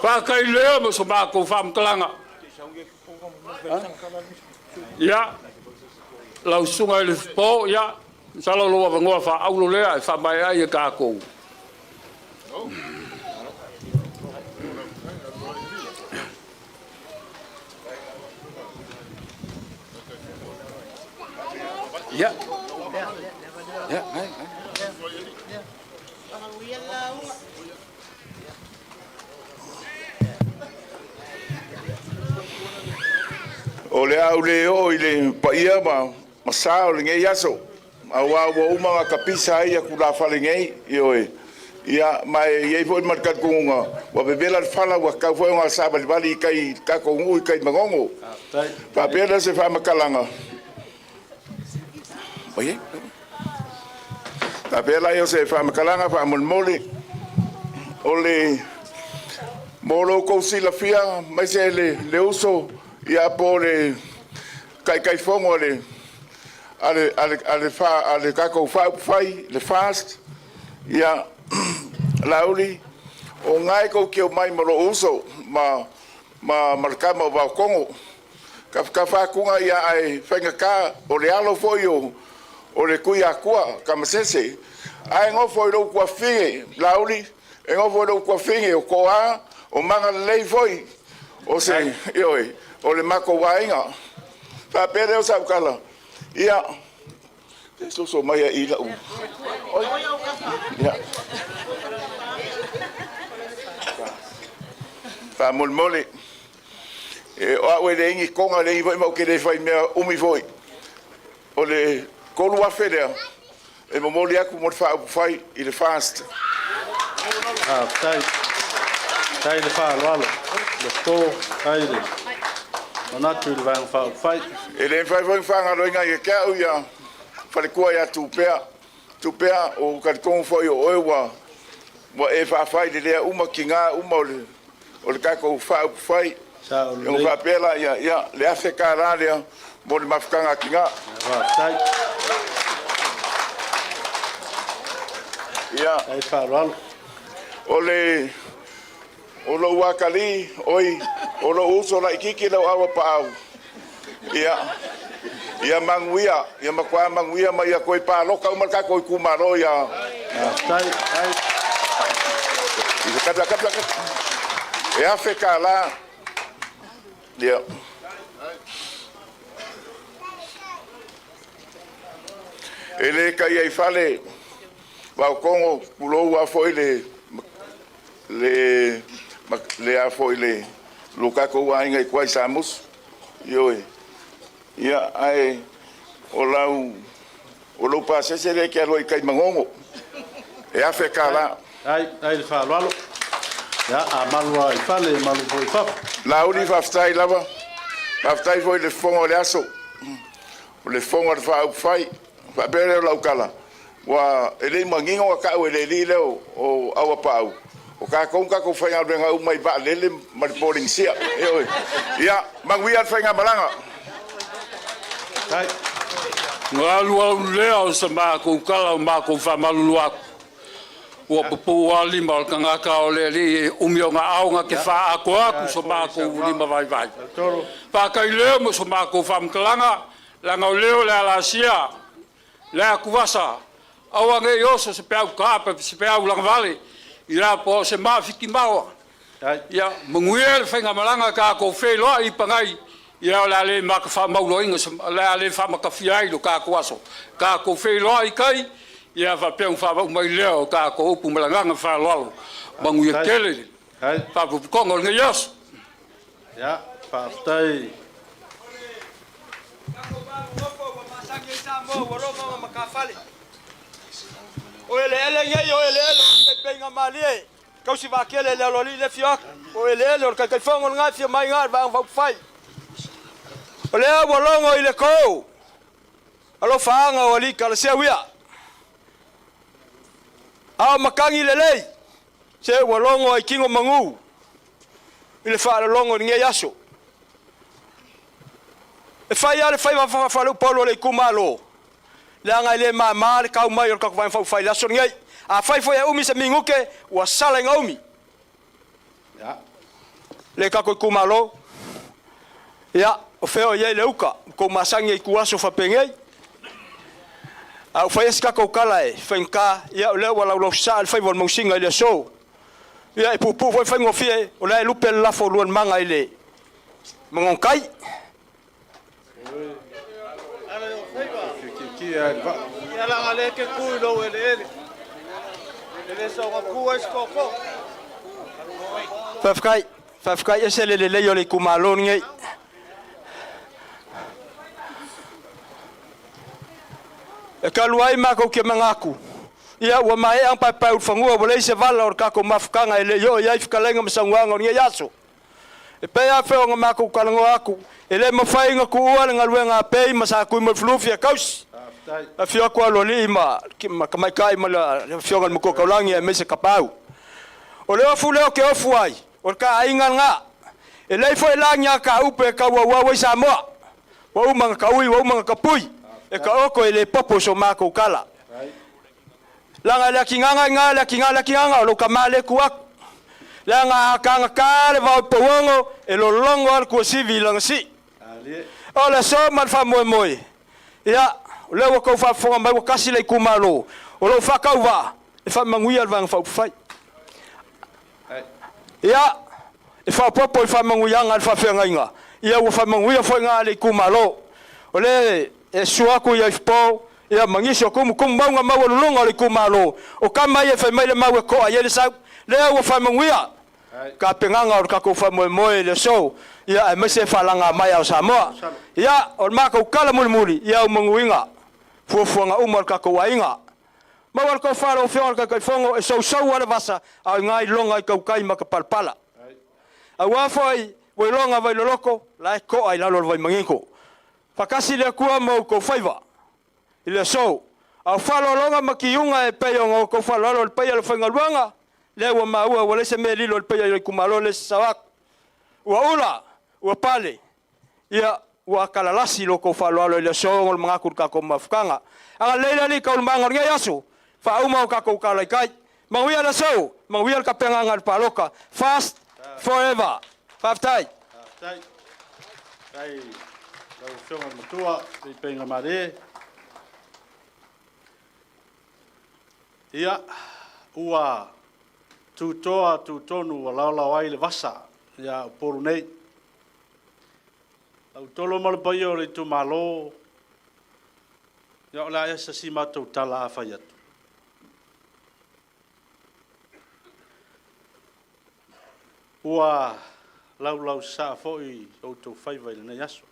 Pakai lea mo so mako fam kalanga. Ya. Lau sunga le po ya. Salo lo wa ngoa fa aulo lea fa mai ai ka ko. Ya. Ya, ai. O le au le o i le paia ma sa o le ngai aso. A wa uma nga kapisa ai ku la fale ngai i oe. Ia mai ye foi markat kunga. Wa bebela fala wa ka foi nga sa bali kai ka ko ngui kai mangongo. Pa pena se fa makalanga. Oye. Pa pela yo se fa makalanga fa molmoli. Ole molo ko sila fia mai se le uso ia pole kai fongo le ale kako fai le fast ia lauli o ngai ko ke mai molo uso ma markama va kongo ka fa kunga ia ai fenga ka o le alo foi o le kuia kwa kamasese ai ngo foi lo kwa fi lauli e ngo foi lo kwa fi o koa o manga lei foi o se ioi o le mako wainga. Pa pere o sa kala. Ia. So mai i la u. Ia. Pa molmole. E o we le ngi konga le i mo ke le fai me umi foi. O le kolu a fedea. E mo moli aku mo fai i le fast. Ah, tai le whāroalo. Le tō, tai le. Manatu le vang whai. E le whanga roinga i kia u ia whare kua ia tūpea o karikongu whai o oewa wa e whawhai le lea uma ki ngā uma o le kako whai e o whapela ia le afe kā rā lea mo le mawhikanga ki ngā ia ai whāroalo o lo wakali oi o lo uso la ikiki lo awa pau ia manguia ia makwa manguia ma ia koi pa loka uma ka koi kumaro ia tai kata e afeka la dia ele kai ai fale va kongo pulo wa foi le a foi le luka ko wa inga kwai samus yoi ia ai o lau pa se le ke alo kai mangongo e a fe kala ai le fa lalo ya a malwa i fale malu foi fa la uli fa stai lava fa stai foi le fongo le aso le fongo fa fai fa bere lau kala wa ele mangingo ka o le li leo o awa pau o ka ko fa nga benga mai ba lele ma polling sia ia manguia fa nga balanga ai ngalu leo sa ma ko kala ma ko fa malu ak o popo ali mal kanga ka o le li umio nga au nga ke fa ako so ma ko lima vai pa kai leo mo so ma ko fa mklanga la nga leo la sia la kuwasa awange yoso se pau kapa se pau lang vale ira po se mafiki mawa ya manguel fenga malanga ka ko felo i pangai ia la le mak fa maulo inga la le fa makafiai lo ka kwaso ka ko felo i kai ia va pe un fa mai leo ka ko upu malanga fa lo manguel kele fa pu kongo nge yos ya fa stai o ele ngai o ele me penga malie kau si va kele le loli le fiok o ele o ka fongo nga fi mai ngar va fai o le bolongo ile ko alo faanga o li kala se wia a makangi le lei se bolongo ai kingo mangu ile fa lo longo ngai yaso e fai ale fai va fa lo polo le kumalo le anga le ma le kau mai o ka vai fai la so ngai a fai foi umi se minguke wa sala ngaumi ya le ka ko kumalo ya o feo ye le uka ko masangi ku aso fa pengei a fai ska ko kala e fenka ya le wala lo sal fai vol mosinga le so ya e pupu foi fai ngofie o le lupe la fo luan manga ile mongonkai ya la ngale ke ku lo ele so ku es ko fafkai esele le yo le kumalo ngai e kaluai mako ke mangaku ia wa mai ang pai fangua bolei se vala or ka ko mafkanga ele yo ia fikalenga msangwanga ngai yaso e pe a fe nga mako kalango aku ele mafai nga ku ua nga luenga pe masa ku mo flufia kaus a fio ko lo lima mai kai mala fio nga mo ko langi e mese kapau o le fu le ke ofuai o ka ainga nga ele foi langa ka upe ka wa samoa wa umanga ka ui wa umanga ka pui e ka oko ele popo so mako kala langa la kinganga lo kamale kuak langa kanga kale va poongo e lo longo al ko sivi langa si ola so man fa moi ya le wo ko fa fo mai wo kasi le kumalo o lo fa kauva e fa mangui al vang fa fai ya e fa popo e fa mangui anga al fa fenga ia wo fa mangui fo nga le kumalo ole e suaku ya fpo ia mangisho kum maunga mawalunga le kumalo o kama ye fa mai le mawe ko ye sa le wo fa manguia ka penganga o ka ko fa moi le so ia e mese fa langa mai au samoa ia o mako kala mulmuli ia o manguinga fuafuanga umar ka ko wainga mawal ko fa o fior ka fongo e so wala vasa a ngai longa ka kai maka palpala a wa foi we longa vai loko la ko ai la lo vai mangiko fakasi le kua mo ko faiva ile so a falo longa makiunga e peyo ko falo le peyo le fanga luanga le wa ma wa le se meli lo le peyo le kumalo le sawak wa ula wa pale ia wa kalalasi lo ko falo le so ngol mga kurka ko mafkanga anga leila ni ka manga ngia yaso fa uma ka ko kala kai mawia le so mawia ka penga ngal paloka fast forever faftai kai lo fionga matua pe penga mare ia ua tutonu walaula ai le vasa ia poru nei au tolo mal paio le tu malo ia la esa si matou tala fa ia ua lau sa foi o to fai vai le yaso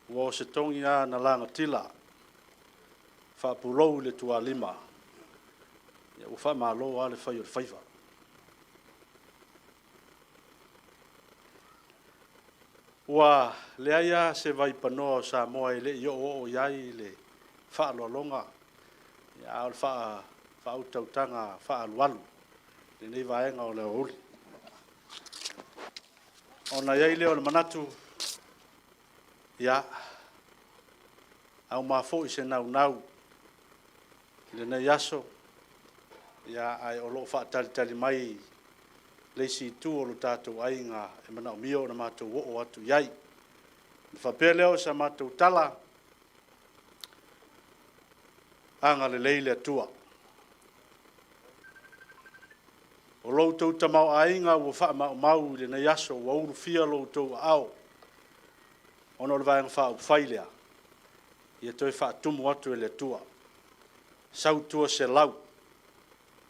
ua se tongi na langa tila fa pulou le tua lima ya o fa malo ale fa yo faiva wa le aya se vai pano sa mo le yo o yai le fa lo longa ya al fa utautanga fa alwalu le nei vai nga o le uli ona yai le o manatu ya au mafo i se nau le na yaso ya ai o lo fa tali mai le si tu o lo tatou ainga e mana o mio na matou o atu yai fa pele o sa matou tala anga le leile tua o lo tou tamau ainga o fa mau le na yaso o uru fia lo tou au ono le vai fa failea ia toi fa tumu atu le tua sau tua se lau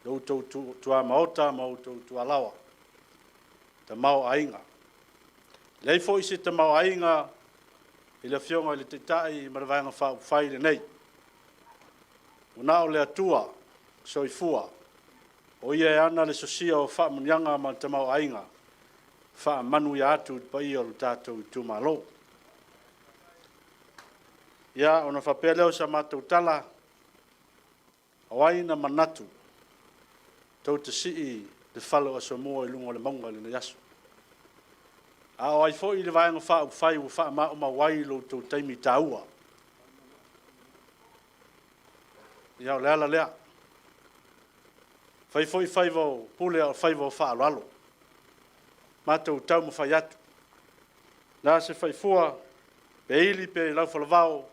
lo tua maota mau tua lawa ta mau ainga lei foi se ta mau ainga ile fionga le tai ma vai fa faile nei una o le tua soifua o ia ana le sosia o fa munyanga ma ta mau ainga fa manu ya atu pa ia o tatou tu malo ya ona fa pele o sa matou tala awaina manatu tau te sii le falo a somoa i lungo le maunga le na yaso a o ai fo i le vaenga wha u whai u wha ma o ma wai lo tau taimi taua ia o le ala lea fai foi fai vo pule o fai vo fa lalo matou tau mo fai atu la se fai fua pe ili pe lau falavao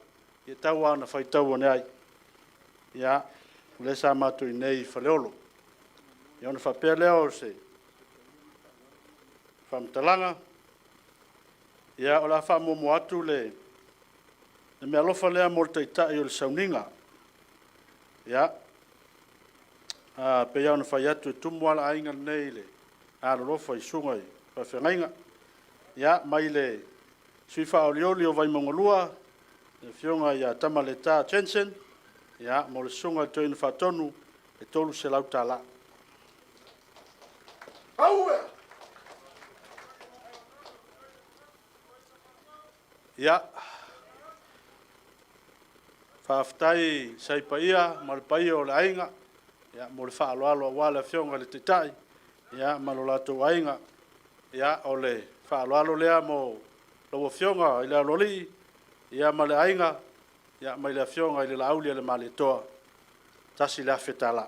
ia tau ana fai tau ane ai ia le sa matou nei faleolo ia ona faapea lea o se faamatalaga ia o la faamuamu atu le mea alofa lea mo le taʻitaʻi o le sauniga ia pe ia ona fai atu e tumu alaaiga lenei le alolofa i suga i faafegaiga ia mai le sui faaolioli o vaimogolua le fioga ia tamaletā jensen ia mo le suga i toe ina faatonu e tolu selau tālā ia faafetai sai paia ma le paia o le aiga ia mo le faaloalo auā le afioga le taʻitaʻi ia ma lo latou aiga ia o le faaloalo lea mo lou afioga i le alolii ia ma le aiga ia mai le afioga i le laʻauli a le maletoa tasi le afe tālā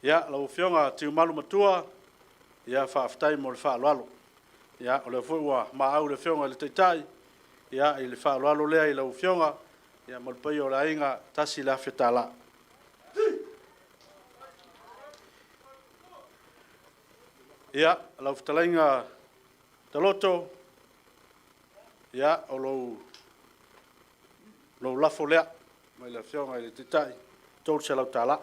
ia lou afioga tiumalu matua ia faafetai mo le faaloalo ia o le foi ua maau le afioga i le taʻitaʻi ia i le faaloalo lea i lou afioga ia ma le paia o le aiga tasi le afe tālā ia lau fetalaiga taloto ia o lou lafo lea mai le afioga i le taʻitaʻi tolu selau tālā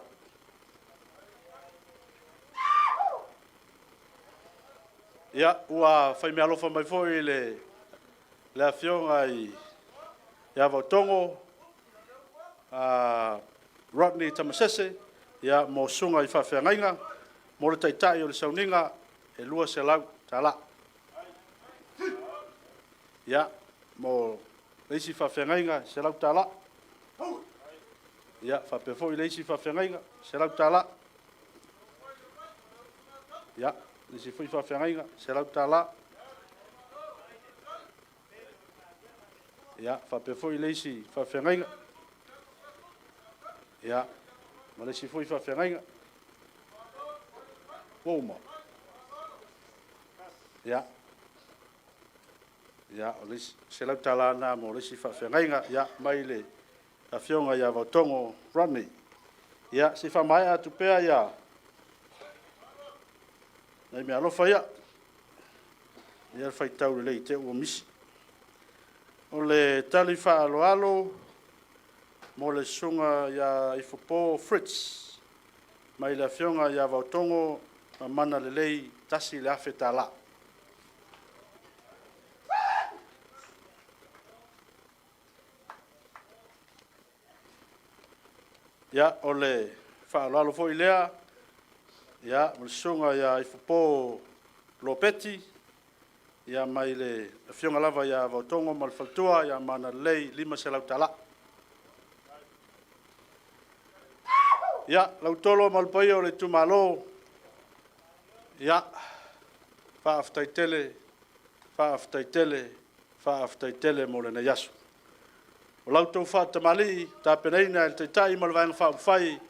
ia ua faimealofa mai foʻi le afioga i ia vautogo Rodney Tamasese ia mo suga i faafeagaiga mo le taʻitaʻi o le sauniga e lua selau tālā ia mo le isi faafeagaiga selau tālā ia faapea foʻi le isi faafeagaiga selau tālā ia le isi foʻi faafeagaiga selau tālā ia faapea foʻi le isi faafeagaiga ia ma le isi foʻi faafeagaiga uma ia o le selau tālā na mo le isi faafeagaiga ia mai le afioga ia vautogo Rodney ia se faamaea atu pea ia nai mea alofa ia le faitau lelei te ua misi o le tali faaaloalo mo le suga ia ifopō Fritz mai le afioga ia vautogo mana lelei tasi le afe tālā ia o le faaaloalo foʻi lea ia mo le suga ia ifopō Lopeti ia mai le afioga lava ia vautogo ma le faletua ia mana lelei 5 selau tālā ia lautolo ma le paia o le tumālō ia faafetaitele mo lenei aso o lautou faatamālii tapenaina i le taʻitaʻi ma le vaega faaufai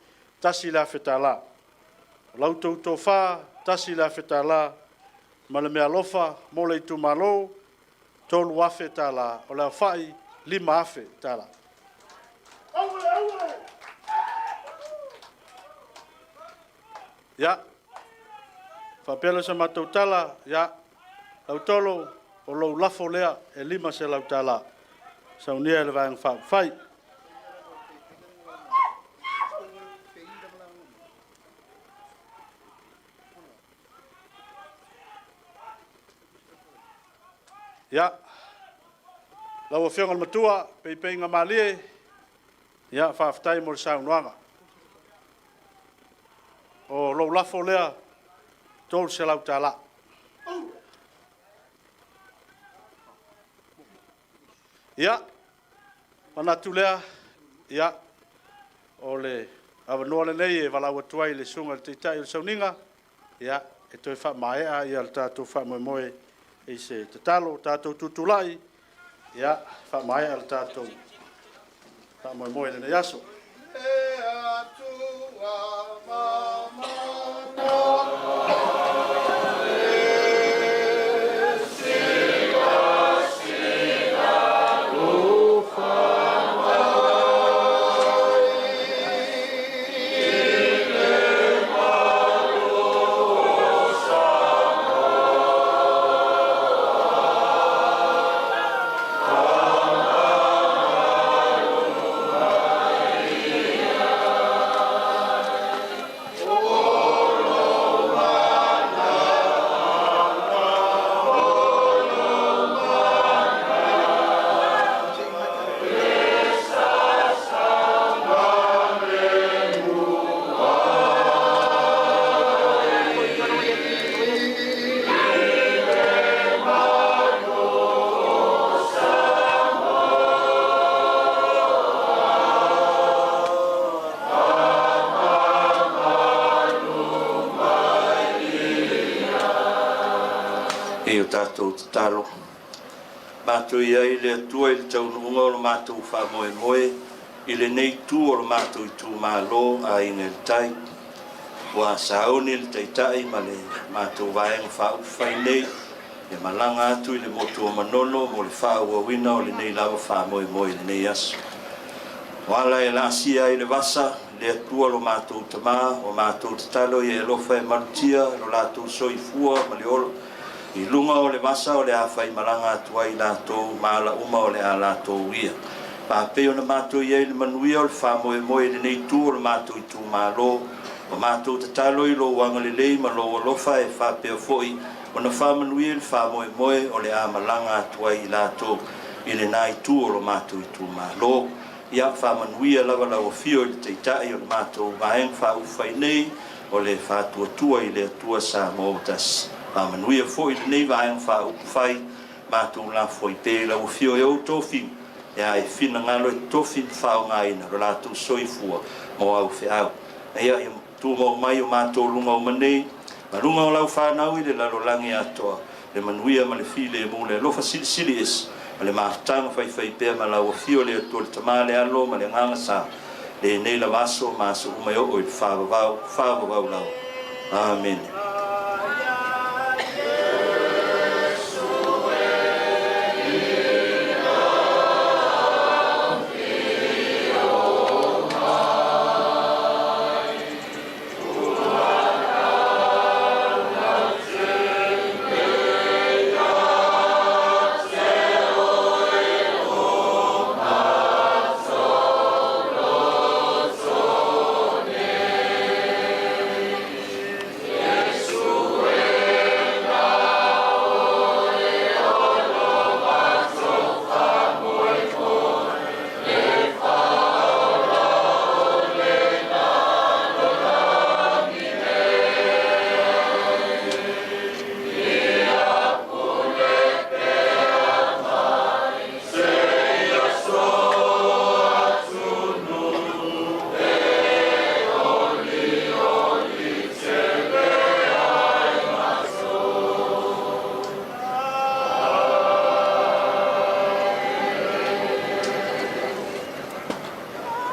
tasi le afe tālā o lautou tofā tasi le afe tālā ma le mea alofa mo le itumālō tolu afe tālā o le afaʻi 5 afe tālā ia faapea le sa matou tala ia lautolo o lou lafo lea e 5 selau tālā saunia e le vaega faaufai ia lau afioga le matua peipeiga malie ia faafetai mo le saunoaga o lou lafo lea tolu selau tālā ia manatu lea ia o le avanoa lenei e valau atu ai le suga le taʻitaʻi o le sauniga ia e toe faamaea ia le tatou faamoemoe e se te talo tātou tutulai, ia, wha mai ala tātou, wha moe moe nene yaso. E o tātou te talo. Mātou ia i le atua i le taununga o le mātou wha moe moe, i le nei tū o le mātou i tū mālo a inga le tai. Wa saoni le taitai ma le mātou vaenga wha ufai nei, le malanga atu i le motu o manolo mo le wha ua wina o le nei lawa wha moe moe le nei asu. Wala e la sia i le vasa, le atua lo mātou tamā, o mātou te talo i e lofa e malutia, lo lātou soifua ma le olo, i lunga o le masa o le awhai maranga atua i lātou maala uma o le a lātou ia. Pāpeo na mātou iei le manuia o le whamoe moe le nei tū o le mātou i tū mālo, o mātou te talo i lo wanga le lei ma lo alofa e whapeo foi, o na whamanuia le whamoe moe o le a malanga atua i lātou i le nai tū o le mātou i tū mālo. Ia whamanuia lawa lau fio i le teitai o le mātou vaeng whaufai nei o le whātua tua i le atua sa mōtas. Manuia foi nei vai fa fai ma tu la foi pe la fio e o tofi ya e fina ngalo e tofi fa nga ina la tu soifua mo au fe au ia tu mo mai o ma to lunga o mane ma lunga o la fa na i le la langi ato le manuia ma le file mo le lo fa silis le ma tang fai pe ma la fio le to le tamale alo ma le nganga sa le nei la vaso ma su mai o fa va la amen.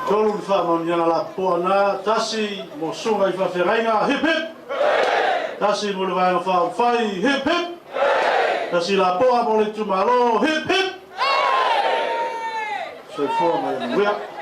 Tolu whamaniana la poana, tasi mo sunga I whawherainga, hip hip! Tasi mo le vaenga whawhai, hip hip! Tasi la poa mo le tumalo, hip hip! So i fua mai anuia.